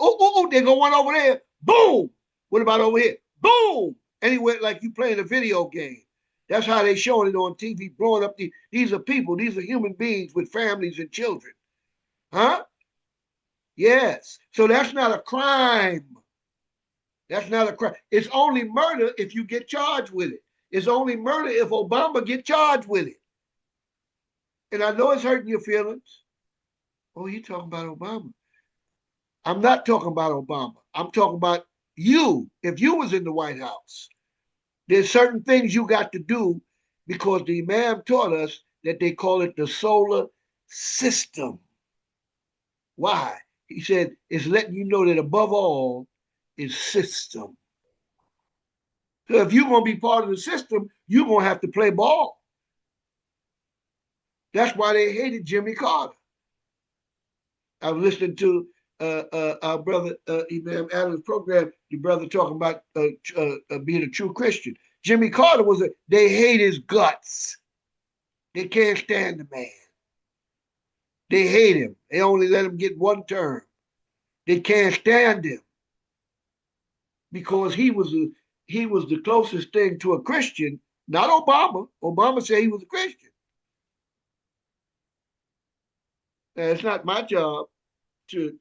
Speaker 11: there go one over there. Boom. What about over here? Boom. Anywhere like you playing a video game. That's how they showing it on TV, blowing up. These are people. These are human beings with families and children. Yes. So that's not a crime. That's not a crime. It's only murder if you get charged with it. It's only murder if Obama get charged with it. And I know it's hurting your feelings. Oh, you talking about Obama. I'm not talking about Obama. I'm talking about you. If you was in the White House, there's certain things you got to do because the Imam taught us that they call it the solar system. Why? He said, it's letting you know that above all is system. So if you're going to be part of the system, you're going to have to play ball. That's why they hated Jimmy Carter. I was listening to our brother Imam Adams' program, the brother talking about being a true Christian. Jimmy Carter they hate his guts. They can't stand the man. They hate him. They only let him get one term. They can't stand him because he was the closest thing to a Christian, not Obama. Obama said he was a Christian. Now, it's not my job to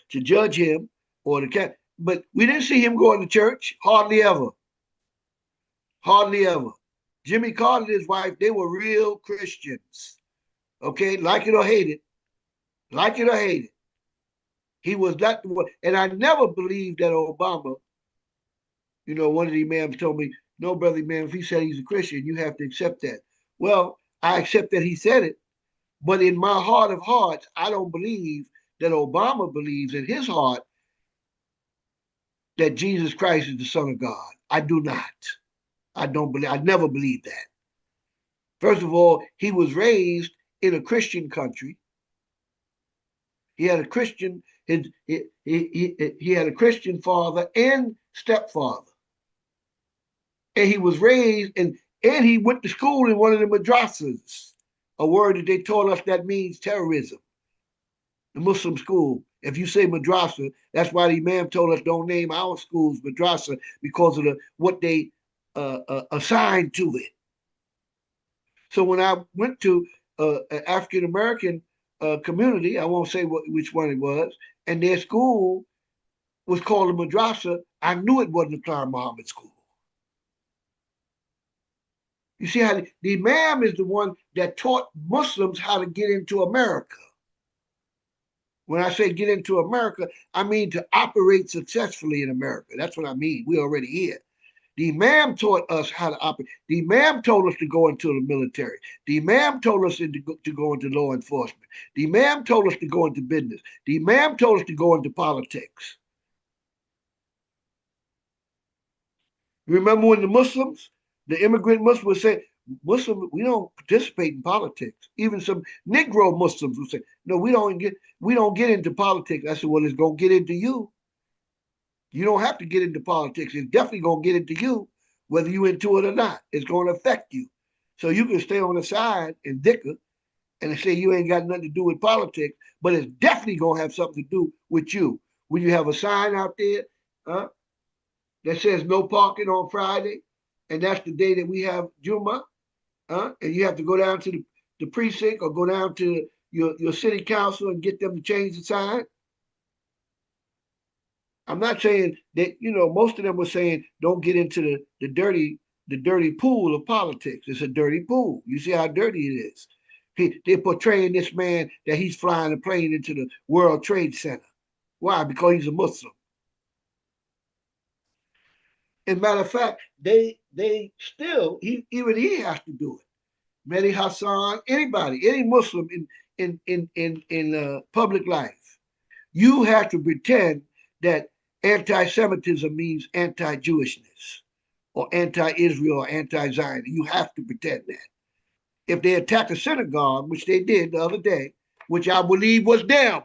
Speaker 11: judge him or the cat, but we didn't see him going to church hardly ever. Hardly ever. Jimmy Carter and his wife, they were real Christians. Okay, like it or hate it. Like it or hate it. He was not the one. And I never believed that Obama, one of the imams told me, no, brother man, if he said he's a Christian, you have to accept that. Well, I accept that he said it, but in my heart of hearts, I don't believe that Obama believes in his heart that Jesus Christ is the Son of God. I do not. I never believed that. First of all, he was raised in a Christian country. He had a Christian, he had a Christian father and stepfather. And he was raised and he went to school in one of the madrasas, a word that they taught us that means terrorism. The Muslim school. If you say madrasa, that's why the Imam told us don't name our schools madrasa because of what they assigned to it. So when I went to an African-American community, I won't say which one it was, and their school was called a madrasa, I knew it wasn't a Clark Muhammad school. You see how the Imam is the one that taught Muslims how to get into America. When I say get into America, I mean to operate successfully in America. That's what I mean. We're already here. The Imam taught us how to operate. The Imam told us to go into the military. The Imam told us to go into law enforcement. The Imam told us to go into business. The Imam told us to go into politics. Remember when the immigrant Muslims would say, Muslim, we don't participate in politics. Even some Negro Muslims would say, no, we don't get into politics. I said, well, it's going to get into you. You don't have to get into politics. It's definitely going to get into you, whether you're into it or not. It's going to affect you. So you can stay on the side and dicker and say you ain't got nothing to do with politics, but it's definitely going to have something to do with you. When you have a sign out there that says no parking on Friday, and that's the day that we have Juma, and you have to go down to the precinct or go down to your city council and get them to change the sign. I'm not saying that, most of them were saying don't get into the dirty pool of politics. It's a dirty pool. You see how dirty it is. They're portraying this man that he's flying a plane into the World Trade Center. Why? Because he's a Muslim. As a matter of fact, they still even he has to do it. Mehdi Hassan, anybody, any Muslim in public life, you have to pretend that anti-Semitism means anti-Jewishness or anti-Israel or anti-Zion. You have to pretend that. If they attack a synagogue, which they did the other day, which I believe was them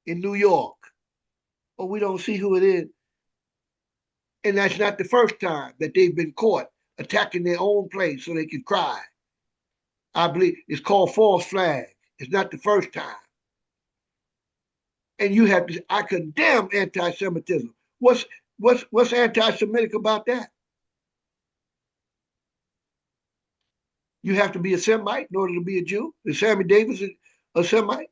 Speaker 11: in New York, but we don't see who it is. And that's not the first time that they've been caught attacking their own place so they can cry. I believe it's called false flag. It's not the first time. And you have to, I condemn anti-Semitism. What's anti-Semitic about that? You have to be a Semite in order to be a Jew. Is Sammy Davis a Semite?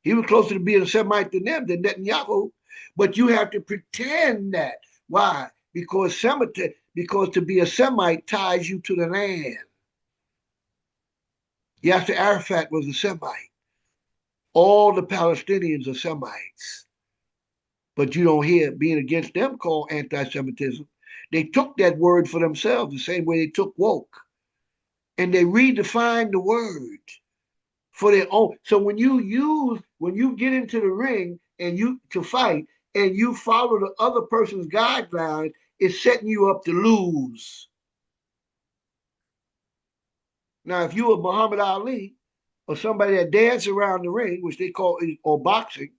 Speaker 11: He was closer to being a Semite than them, than Netanyahu. But you have to pretend that. Why? Because to be a Semite ties you to the land. Yasser Arafat was a Semite. All the Palestinians are Semites. But you don't hear being against them called anti-Semitism. They took that word for themselves the same way they took woke. And they redefined the word for their own. So when you get into the ring and you to fight and you follow the other person's guidelines, it's setting you up to lose. Now, if you were Muhammad Ali or somebody that danced around the ring, which they call or boxing,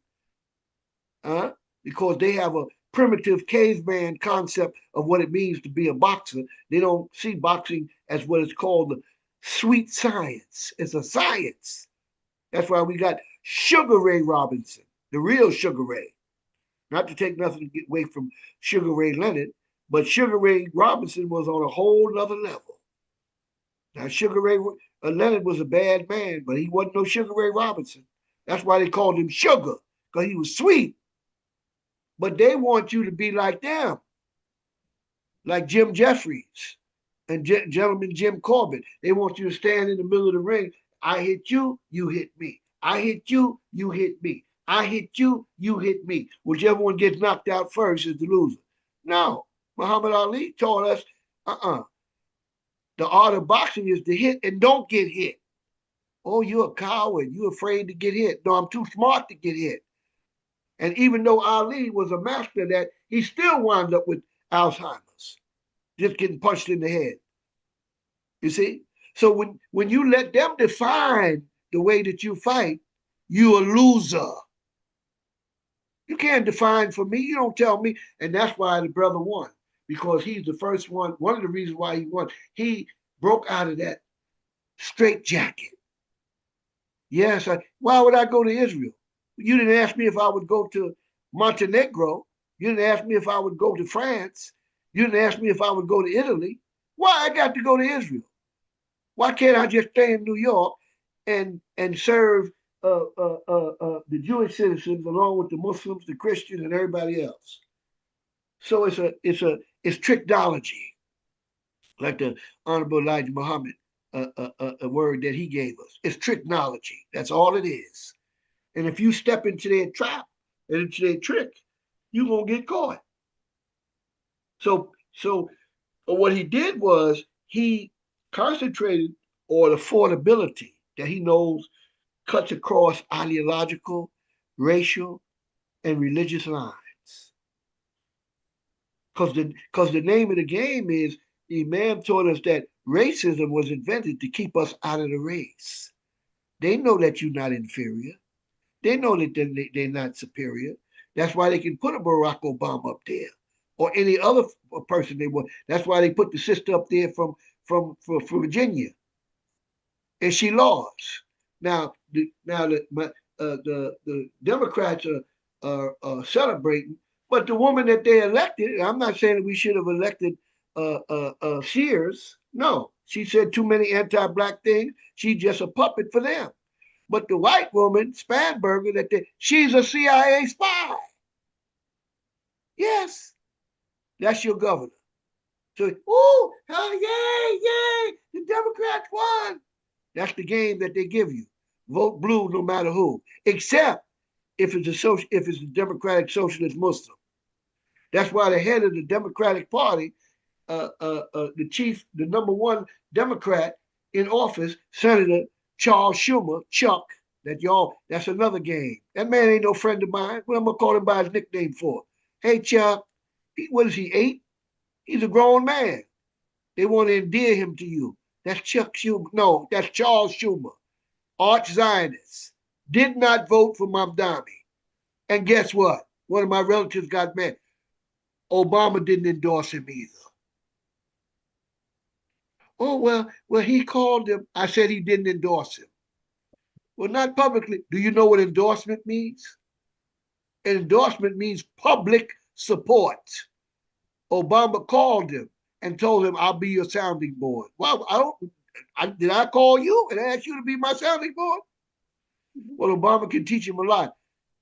Speaker 11: because they have a primitive caveman concept of what it means to be a boxer. They don't see boxing as what is called the sweet science. It's a science. That's why we got Sugar Ray Robinson, the real Sugar Ray. Not to take nothing away from Sugar Ray Leonard, but Sugar Ray Robinson was on a whole nother level. Now, Sugar Ray Leonard was a bad man, but he wasn't no Sugar Ray Robinson. That's why they called him Sugar, because he was sweet. But they want you to be like them, like Jim Jeffries and gentleman Jim Corbett. They want you to stand in the middle of the ring. I hit you, you hit me. I hit you, you hit me. I hit you, you hit me. Whichever one gets knocked out first is the loser. No, Muhammad Ali taught us, the art of boxing is to hit and don't get hit. Oh, you're a coward. You're afraid to get hit. No, I'm too smart to get hit. And even though Ali was a master of that, he still wound up with Alzheimer's, just getting punched in the head. You see? So when you let them define the way that you fight, you're a loser. You can't define for me. You don't tell me. And that's why the brother won, because he's the first one. One of the reasons why he won, he broke out of that straitjacket. Yes, why would I go to Israel? You didn't ask me if I would go to Montenegro. You didn't ask me if I would go to France. You didn't ask me if I would go to Italy. Why I got to go to Israel? Why can't I just stay in New York and serve the Jewish citizens along with the Muslims, the Christians, and everybody else? So it's trickology, like the Honorable Elijah Muhammad, a word that he gave us. It's trickology. That's all it is. And if you step into their trap and into their trick, you're gonna get caught. So what he did was he concentrated on affordability that he knows cuts across ideological, racial, and religious lines. Because the name of the game is, the Imam taught us that racism was invented to keep us out of the race. They know that you're not inferior. They know that they're not superior. That's why they can put a Barack Obama up there or any other person they want. That's why they put the sister up there from Virginia, and she lost. Now the Democrats are celebrating, but the woman that they elected, I'm not saying that we should have elected Sears. No, she said too many anti-black things. She's just a puppet for them. But the white woman, Spanberger, she's a CIA spy. Yes, that's your governor. So, oh, yay, the Democrats won. That's the game that they give you. Vote blue no matter who, except if it's a Democratic Socialist Muslim. That's why the head of the Democratic Party, the number one Democrat in office, Senator Charles Schumer, Chuck, that's another game. That man ain't no friend of mine. What am I gonna call him by his nickname for? Hey, Chuck, what is he, 8? He's a grown man. They want to endear him to you. That's Chuck Schumer. No, that's Charles Schumer, arch Zionist. Did not vote for Mamdani. And guess what? One of my relatives got mad. Obama didn't endorse him either. Oh, well, he called him. I said he didn't endorse him. Well, not publicly. Do you know what endorsement means? An endorsement means public support. Obama called him and told him, I'll be your sounding board. Well, did I call you and ask you to be my sounding board? Well, Obama can teach him a lot.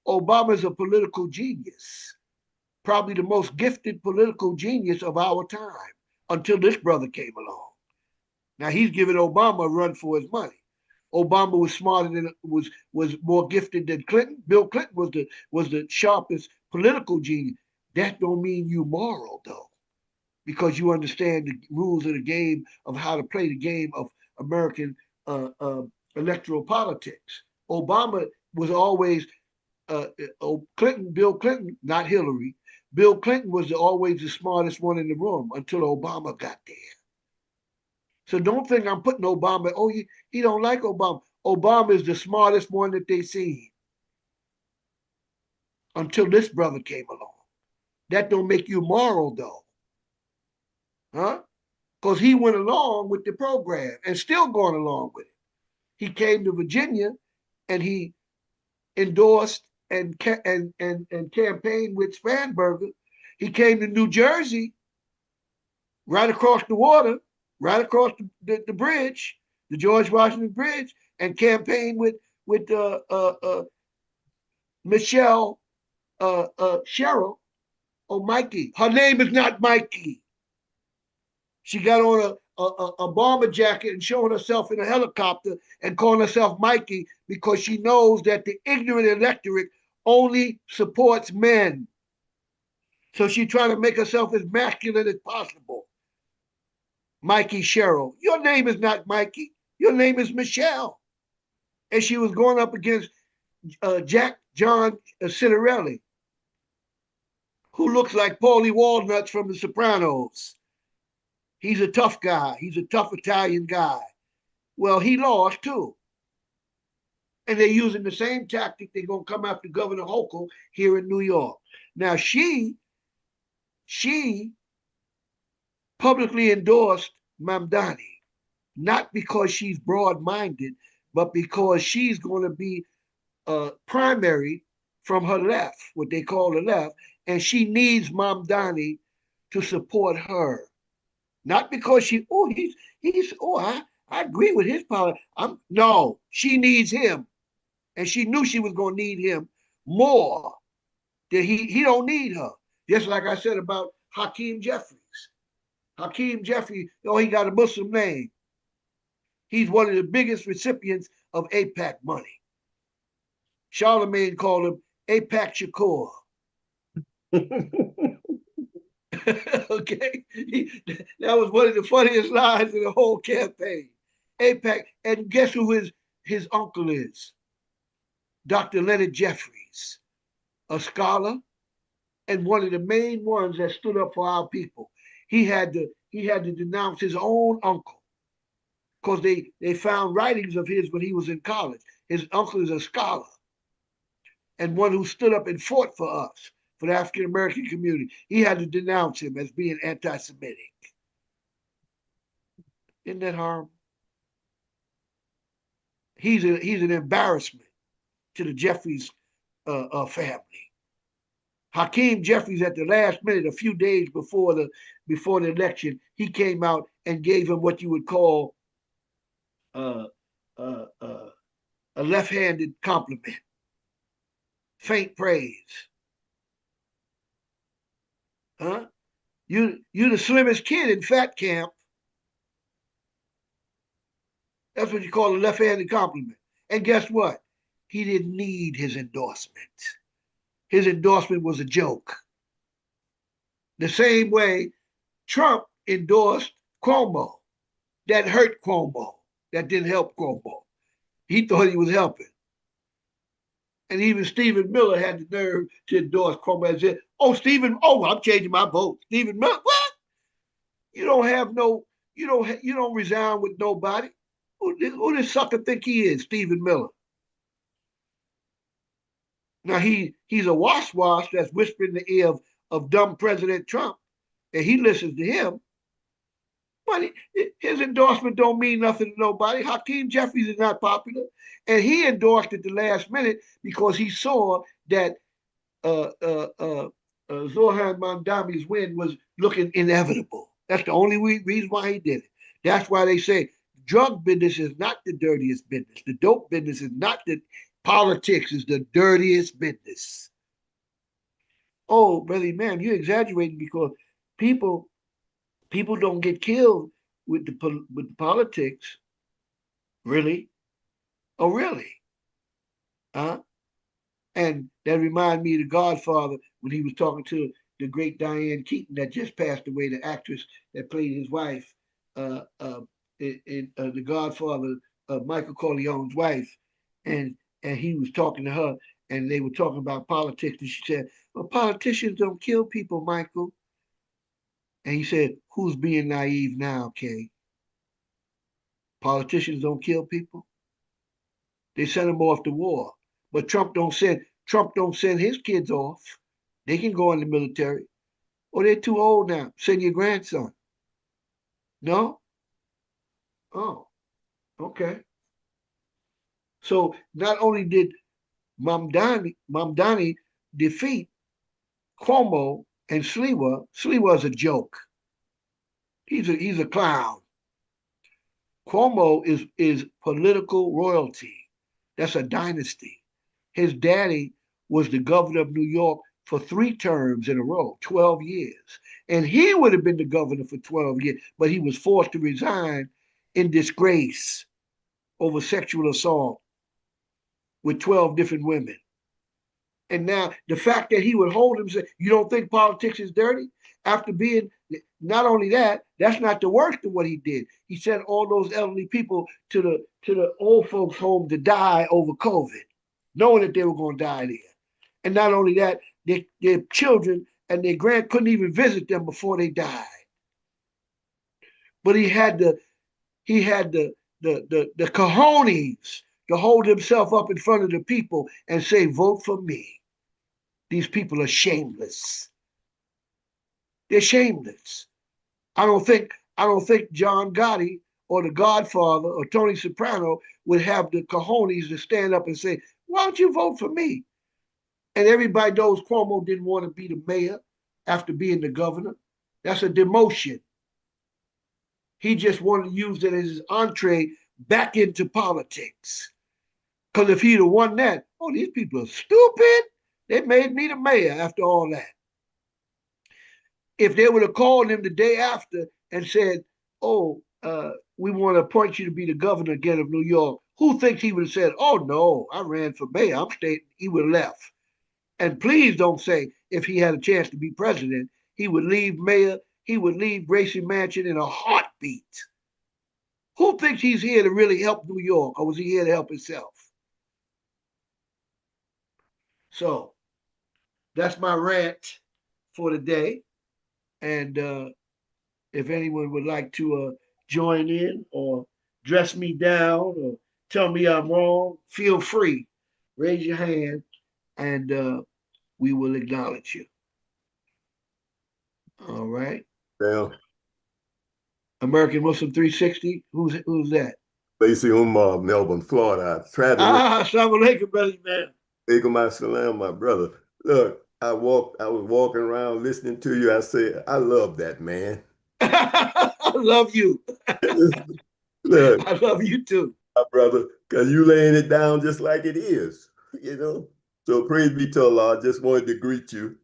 Speaker 11: Obama is a political genius, probably the most gifted political genius of our time until this brother came along. Now he's giving Obama a run for his money. Obama was smarter than was more gifted than Clinton. Bill Clinton was the sharpest political genius. That don't mean you moral though, because you understand the rules of the game of how to play the game of American electoral politics. Obama was always Bill Clinton, not Hillary. Bill Clinton was always the smartest one in the room until Obama got there. So don't think I'm putting Obama, he don't like Obama. Obama is the smartest one that they seen until this brother came along. That don't make you moral though. Huh? Because he went along with the program and still going along with it. He came to Virginia and he endorsed and campaigned with Spanberger. He came to New Jersey, right across the water, right across the bridge, the George Washington Bridge, and campaigned with Michelle Cheryl. Oh, Mikey. Her name is not Mikey. She got on a bomber jacket and showing herself in a helicopter and calling herself Mikey because she knows that the ignorant electorate only supports men. So she's trying to make herself as masculine as possible. Mikey Cheryl. Your name is not Mikey. Your name is Michelle. And she was going up against Jack John Citarelli, who looks like Paulie Walnuts from The Sopranos. He's a tough guy. He's a tough Italian guy. Well, he lost too. And they're using the same tactic. They're going to come after Governor Hochul here in New York. Now, she publicly endorsed Mamdani, not because she's broad-minded, but because she's going to be primary from her left, what they call the left, and she needs Mamdani to support her. Not because I agree with his policy. No, she needs him. And she knew she was going to need him more. That he don't need her. Just like I said about Hakeem Jeffries. Hakeem Jeffries, he got a Muslim name. He's one of the biggest recipients of AIPAC money. Charlemagne called him AIPAC Shakur. Okay, that was one of the funniest lines in the whole campaign. AIPAC, and guess who his uncle is? Dr. Leonard Jeffries, a scholar and one of the main ones that stood up for our people. He had to denounce his own uncle because they found writings of his when he was in college. His uncle is a scholar and one who stood up and fought for us, for the African American community. He had to denounce him as being anti-Semitic. Isn't that horrible? He's an embarrassment to the Jeffries family. Hakeem Jeffries, at the last minute, a few days before the election, he came out and gave him what you would call a left-handed compliment, faint praise. Huh? You the slimmest kid in fat camp. That's what you call a left-handed compliment. And guess what? He didn't need his endorsement. His endorsement was a joke. The same way Trump endorsed Cuomo. That hurt Cuomo. That didn't help Cuomo. He thought he was helping. And even Stephen Miller had the nerve to endorse Cuomo and said, I'm changing my vote. Stephen Miller, what? You don't have no, you don't resign with nobody. Who this sucker think he is, Stephen Miller? Now he's a wash that's whispering in the ear of dumb President Trump, and he listens to him. But his endorsement don't mean nothing to nobody. Hakeem Jeffries is not popular, and he endorsed at the last minute because he saw that Zohan Mandami's win was looking inevitable. That's the only reason why he did it. That's why they say drug business is not the dirtiest business. The dope business is not the politics is the dirtiest business. Oh, brother man, you're exaggerating because people don't get killed with the politics. Really? Oh, really? Huh? And that reminded me of The Godfather when he was talking to the great Diane Keaton that just passed away, the actress that played his wife in The Godfather, Michael Corleone's wife. And he was talking to her and they were talking about politics. And she said, well, politicians don't kill people, Michael. And he said, who's being naive now, Kay? Politicians don't kill people. They send them off to war. But Trump don't send his kids off. They can go in the military. Or they're too old now. Send your grandson. No? Oh, okay. So not only did Mamdani defeat Cuomo and Sliwa's a joke. He's a clown. Cuomo is political royalty. That's a dynasty. His daddy was the governor of New York for 3 terms in a row, 12 years. And he would have been the governor for 12 years, but he was forced to resign in disgrace over sexual assault with 12 different women. And now the fact that he would hold himself, you don't think politics is dirty? After being, not only that, that's not the worst of what he did. He sent all those elderly people to the old folks home to die over COVID, knowing that they were going to die there. And not only that, their children and their grand couldn't even visit them before they died. But he had the cojones to hold himself up in front of the people and say, vote for me. These people are shameless. They're shameless. I don't think John Gotti or The Godfather or Tony Soprano would have the cojones to stand up and say, why don't you vote for me? And everybody knows Cuomo didn't want to be the mayor after being the governor. That's a demotion. He just wanted to use it as his entree back into politics. Because if he'd have won that, oh, these people are stupid. They made me the mayor after all that. If they would have called him the day after and said, oh, we want to appoint you to be the governor again of New York, who thinks he would have said, oh, no, I ran for mayor. I'm staying. He would have left. And please don't say if he had a chance to be president, he would leave mayor, he would leave Gracie Mansion in a heartbeat. Who thinks he's here to really help New York, or was he here to help himself? So that's my rant for today. And if anyone would like to join in or dress me down or tell me I'm wrong, feel free. Raise your hand and we will acknowledge you. All right.
Speaker 12: Yeah.
Speaker 11: American Muslim 360. Who's that?
Speaker 12: Lacey Umar, Melbourne, Florida.
Speaker 11: Assalamu alaikum, brother man.
Speaker 12: Alaikum assalam, my brother. Look, I was walking around listening to you. I said, I love that man.
Speaker 11: I love you.
Speaker 12: Look,
Speaker 11: I love you too.
Speaker 12: my brother, because you laying it down just like it is, you know. So praise be to Allah. I just wanted to greet you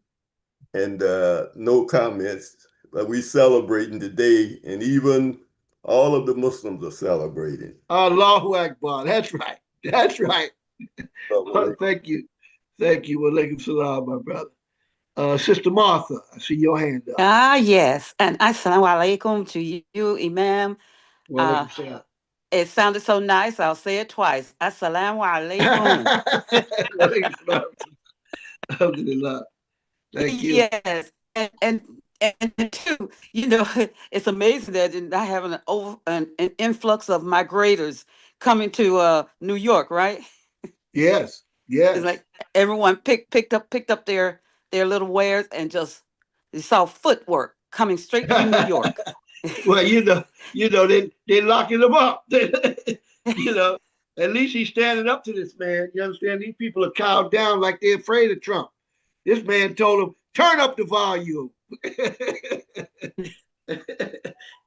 Speaker 12: and no comments, but we celebrating today. And even All of the Muslims are celebrating.
Speaker 11: Allahu Akbar. That's right. That's right. Well, thank you. Thank you. Walaikum salam, my brother. Sister Martha, I see your hand up.
Speaker 1: Yes. And assalamu alaikum to you, Imam.
Speaker 11: Walaikum salam.
Speaker 1: It sounded so nice. I'll say it twice. Assalamu alaikum.
Speaker 11: Walaikum salam. Alhamdulillah. Thank you.
Speaker 1: Yes. And two, it's amazing that I have an influx of migrators coming to New York, right?
Speaker 11: Yes. Yes.
Speaker 1: It's like everyone picked up their little wares and just you saw footwork coming straight from New York.
Speaker 11: Well, they locking them up. At least he's standing up to this man. You understand? These people are cowed down like they're afraid of Trump. This man told them, turn up the volume.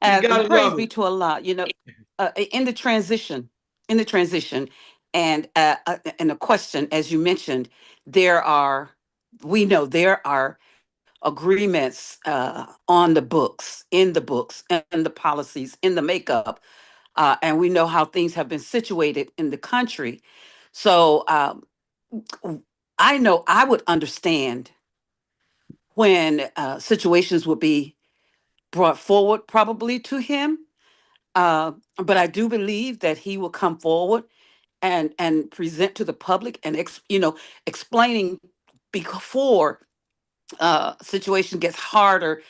Speaker 1: And praise be to Allah, in the transition, and a question, as you mentioned, we know there are agreements on the books, in the policies, in the makeup, and we know how things have been situated in the country. So I know I would understand when situations would be brought forward probably to him. But I do believe that he will come forward and present to the public and explaining before situation gets harder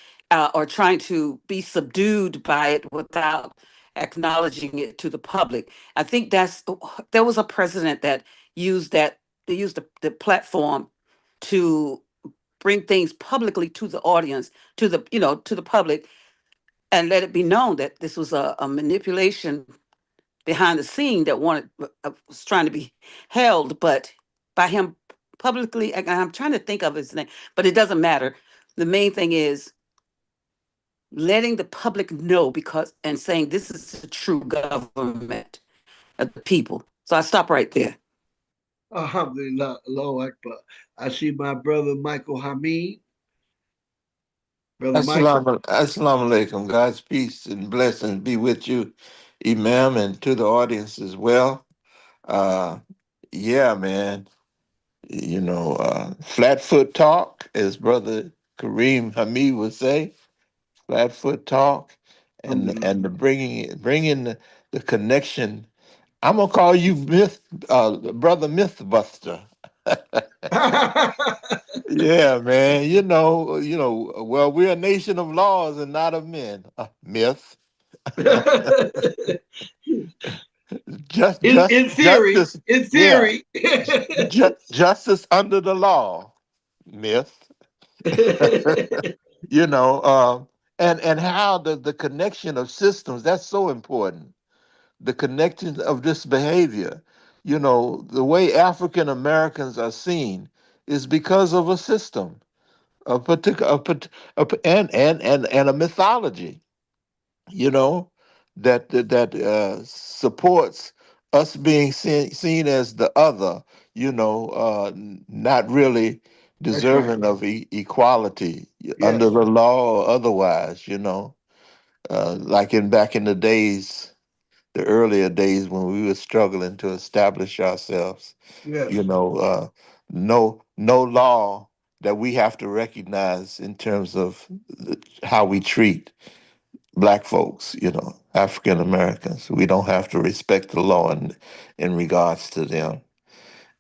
Speaker 1: or trying to be subdued by it without acknowledging it to the public. I think there was a president that used that they used the platform to bring things publicly to the audience, to the public, and let it be known that this was a manipulation behind the scene that was trying to be held, but by him publicly. And I'm trying to think of his name, but it doesn't matter. The main thing is letting the public know and saying this is the true government of the people. So I stop right there.
Speaker 11: Alhamdulillah, Allahu Akbar. I see my brother Michael Hamid.
Speaker 10: Assalamu alaikum. God's peace and blessings be with you, Imam, and to the audience as well. Yeah, man. Flatfoot talk, as Brother Kareem Hamid would say, flatfoot talk, and the bringing the connection. I'm gonna call you Brother Mythbuster. Yeah, man. Well, we're a nation of laws and not of men. Myth.
Speaker 11: In theory,
Speaker 10: justice.
Speaker 11: In theory.
Speaker 10: Yeah. Justice under the law. Myth. And how the connection of systems, that's so important. The connection of this behavior. The way African Americans are seen is because of a system, a particular, and a mythology, that supports us being seen as the other, not really deserving of equality under the law or otherwise, like back in the days, the earlier days when we were struggling to establish ourselves. No law that we have to recognize in terms of how we treat Black folks, African Americans. We don't have to respect the law in regards to them.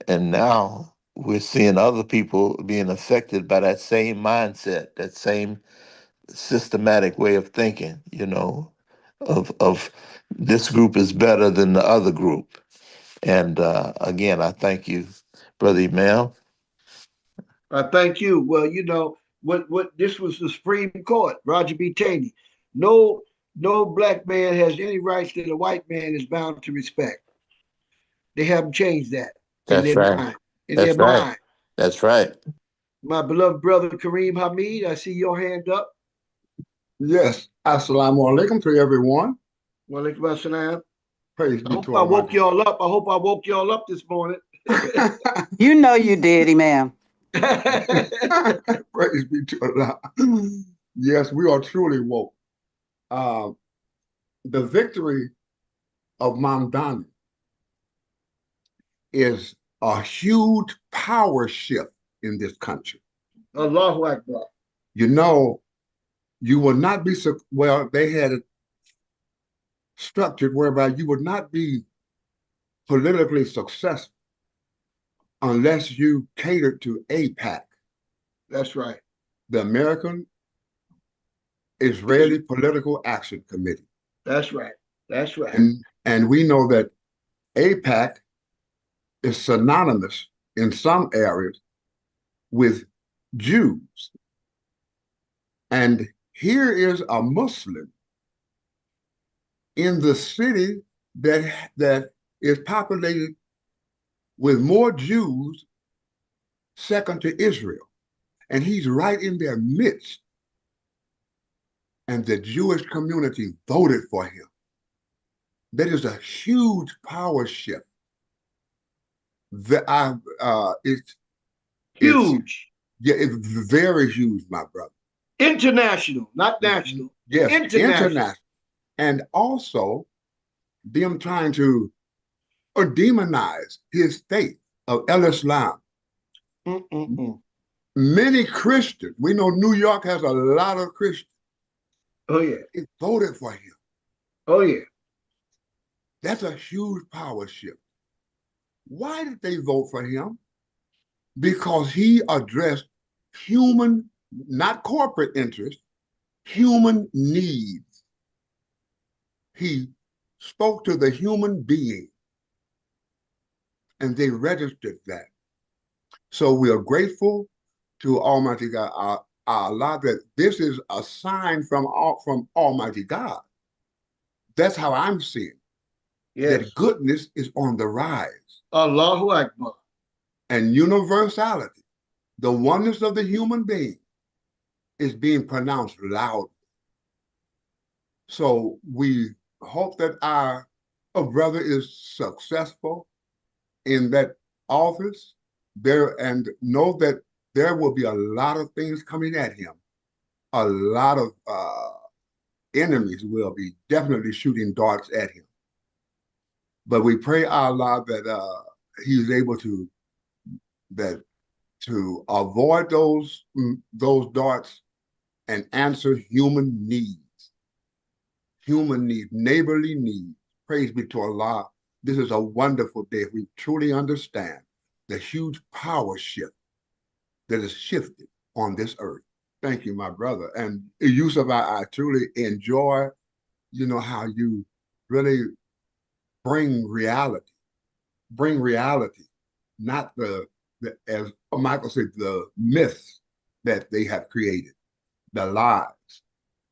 Speaker 10: And now we're seeing other people being affected by that same mindset, that same systematic way of thinking, of this group is better than the other group. And again, I thank you, Brother Imam.
Speaker 11: Thank you. Well, what this was the Supreme Court, Roger B. Taney. No black man has any rights that a white man is bound to respect. They haven't changed that in their mind.
Speaker 10: That's right.
Speaker 11: My beloved brother Kareem Hamid, I see your hand up.
Speaker 13: Yes. Assalamu alaikum to everyone.
Speaker 11: Walaikum assalam.
Speaker 13: Praise be to
Speaker 11: Allah. I woke y'all up. I hope I woke y'all up this morning.
Speaker 1: You know you did, Imam.
Speaker 13: Praise be to Allah. Yes, we are truly woke. the victory of Mamdani is a huge power shift in this country.
Speaker 11: Allahu Akbar.
Speaker 13: You know, you will not be, well, they had it structured whereby you would not be politically successful unless you catered to AIPAC.
Speaker 11: That's right.
Speaker 13: The American Israeli Political Action Committee.
Speaker 11: That's right. That's right.
Speaker 13: And we know that AIPAC is synonymous in some areas with Jews. And here is a Muslim in the city that is populated with more Jews, second to Israel. And he's right in their midst. And the Jewish community voted for him. That is a huge power shift. It's
Speaker 11: huge.
Speaker 13: It's very huge, my brother.
Speaker 11: International, not national.
Speaker 13: Yes, international. And also them trying to demonize his faith of Islam. Many Christians, we know New York has a lot of Christians.
Speaker 11: Oh, yeah.
Speaker 13: It voted for him.
Speaker 11: Oh, yeah.
Speaker 13: That's a huge power shift. Why did they vote for him? Because he addressed human, not corporate interests, human needs. He spoke to the human being, and they registered that. So we are grateful to Almighty God, Allah, that this is a sign from Almighty God. That's how I'm seeing. Yes. That goodness is on the rise.
Speaker 11: Allahu Akbar.
Speaker 13: And universality, the oneness of the human being, is being pronounced loud. So we hope that our brother is successful in that office there, and know that there will be a lot of things coming at him. A lot of enemies will be definitely shooting darts at him. But we pray Allah that he's able to avoid those darts and answer human needs, neighborly needs. Praise be to Allah. This is a wonderful day. We truly understand the huge power shift that is shifted on this earth. Thank you, my brother. And Yusuf, I truly enjoy, how you really bring reality, not the as Michael said, the myths that they have created, the lies,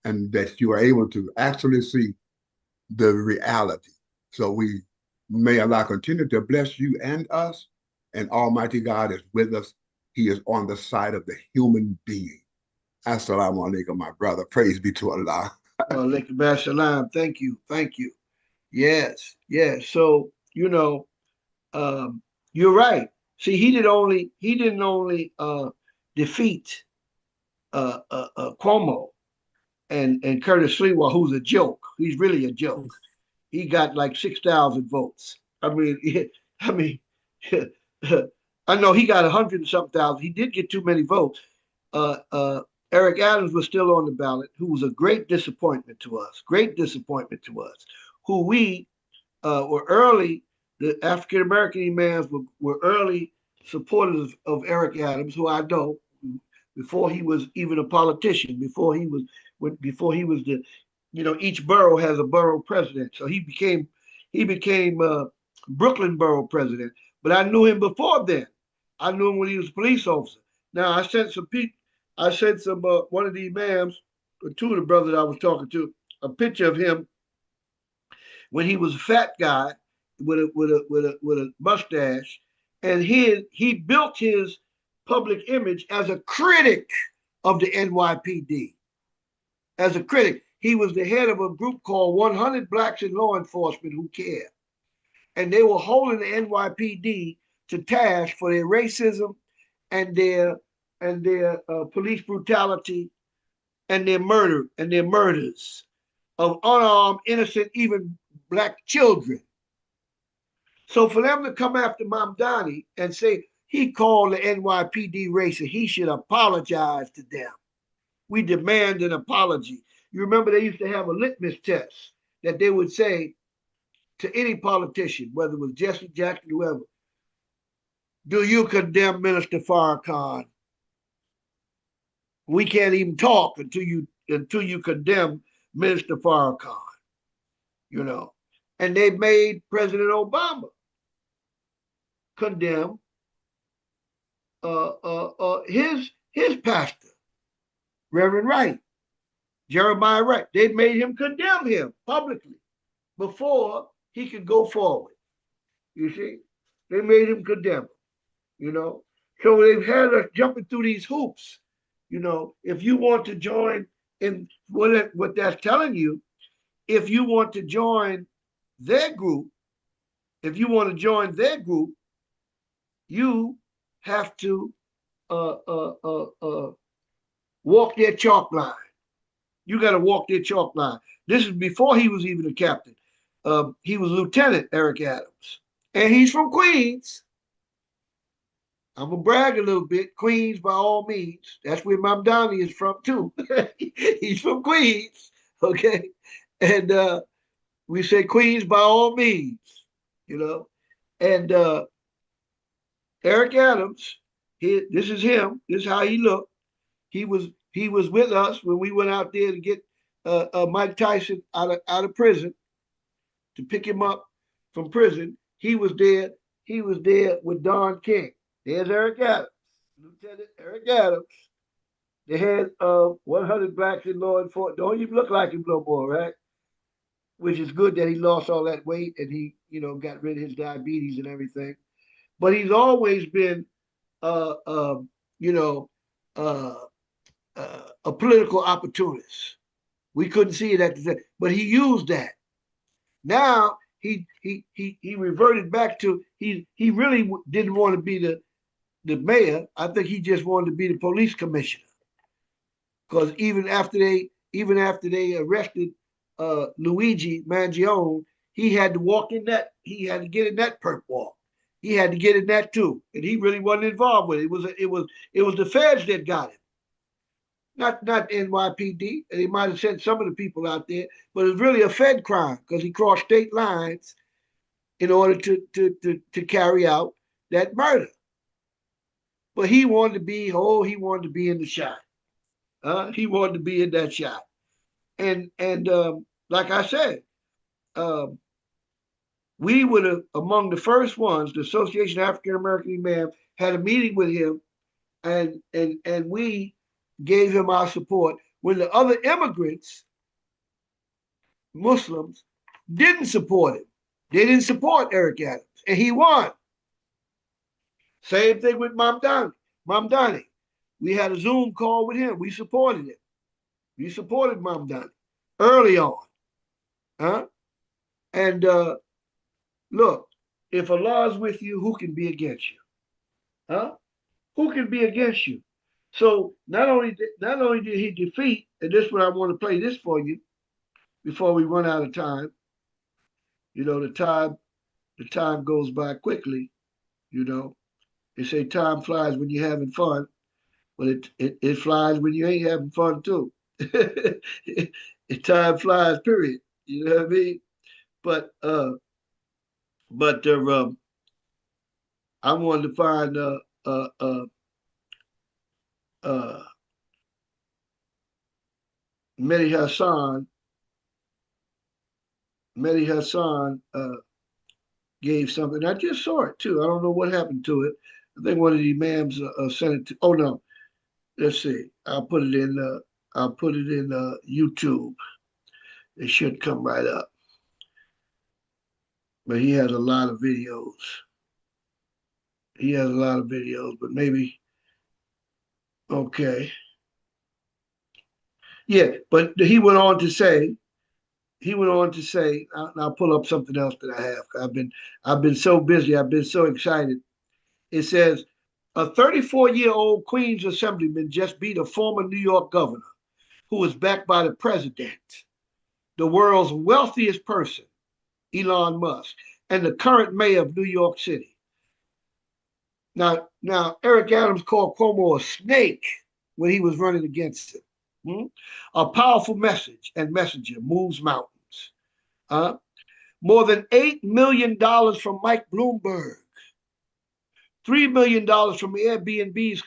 Speaker 13: and that you are able to actually see the reality. So may Allah continue to bless you and us, and Almighty God is with us. He is on the side of the human being. Assalamu alaikum, my brother. Praise be to Allah.
Speaker 11: Alaikum assalam. Thank you. Thank you. Yes. Yes. So, you're right. See, he didn't only defeat Cuomo and Curtis Sliwa, who's a joke. He's really a joke. He got like 6,000 votes. I mean, I know he got 100 and something thousand. He did get too many votes. Eric Adams was still on the ballot, who was a great disappointment to us. Who we were early. The African American imams were early supporters of Eric Adams, who I know before he was even a politician, before he was the, each borough has a borough president. So he became Brooklyn borough president. But I knew him before then. I knew him when he was a police officer. Now I sent one of the imams, or two of the brothers I was talking to, a picture of him when he was a fat guy with a mustache, and he built his public image as a critic of the NYPD. As a critic, he was the head of a group called 100 Blacks in Law Enforcement Who Care, and they were holding the NYPD to task for their racism and their police brutality and their murders of unarmed, innocent, even black children. So for them to come after Mamdani and say he called the NYPD racist, he should apologize to them. We demand an apology. You remember they used to have a litmus test that they would say to any politician, whether it was Jesse Jackson, whoever, do you condemn Minister Farrakhan? We can't even talk until you condemn Minister Farrakhan, you know. And they made President Obama condemn his pastor, Reverend Wright, Jeremiah Wright. They made him condemn him publicly before he could go forward. You see, they made him condemn him, you know. So they've had us jumping through these hoops. You know, if you want to join in what that's telling you, if you want to join their group, you have to walk their chalk line. You got to walk their chalk line. This is before he was even a captain. He was Lieutenant Eric Adams, and he's from Queens. I'm gonna brag a little bit. Queens, by all means. That's where Mamdani is from too. He's from Queens, okay? And we say Queens by all means, you know. And Eric Adams, this is him. This is how he looked. He was with us when we went out there to get Mike Tyson out of prison, to pick him up from prison. He was there. He was there with Don King. There's Eric Adams, Lieutenant Eric Adams. They had 100 blacks in law enforcement. Don't even look like him no more, right? Which is good that he lost all that weight and he, you know, got rid of his diabetes and everything. But he's always been, you know, a political opportunist. We couldn't see it at the time, but he used that. Now he reverted back to he really didn't want to be the mayor. I think he just wanted to be the police commissioner. Because even after they arrested Luigi Mangione, he had to walk in that. He had to get in that perp walk. He had to get in that too, and he really wasn't involved with it. It was the feds that got him, not NYPD. And they might have sent some of the people out there, but it was really a Fed crime because he crossed state lines in order to carry out that murder. But he wanted to be in the shot. He wanted to be in that shot. And like I said, we were among the first ones. The Association of African American Imams had a meeting with him, and we gave him our support when the other immigrants, Muslims, didn't support him. They didn't support Eric Adams, and he won. Same thing with Mamdani. We had a Zoom call with him. We supported him. We supported Mamdani early on. And look, if Allah is with you, who can be against you? Who can be against you? So not only did he defeat, and this is what I want to play this for you before we run out of time. You know, the time goes by quickly. You know, they say time flies when you're having fun, but it flies when you ain't having fun too. Time flies, period. You know what I mean? But I wanted to find Mehdi Hassan gave something. I just saw it too. I don't know what happened to it. I think one of the imams sent it to. Oh no, let's see. I'll put it in YouTube. It should come right up. But he has a lot of videos. But maybe, okay. Yeah, but he went on to say, I'll pull up something else that I have. I've been so busy, I've been so excited. It says, a 34-year-old Queens assemblyman just beat a former New York governor who was backed by the president. the world's wealthiest person, Elon Musk, and the current mayor of New York City. Now, Eric Adams called Cuomo a snake when he was running against him. A powerful message and messenger moves mountains. More than $8 million from Mike Bloomberg, $3 million from Airbnb's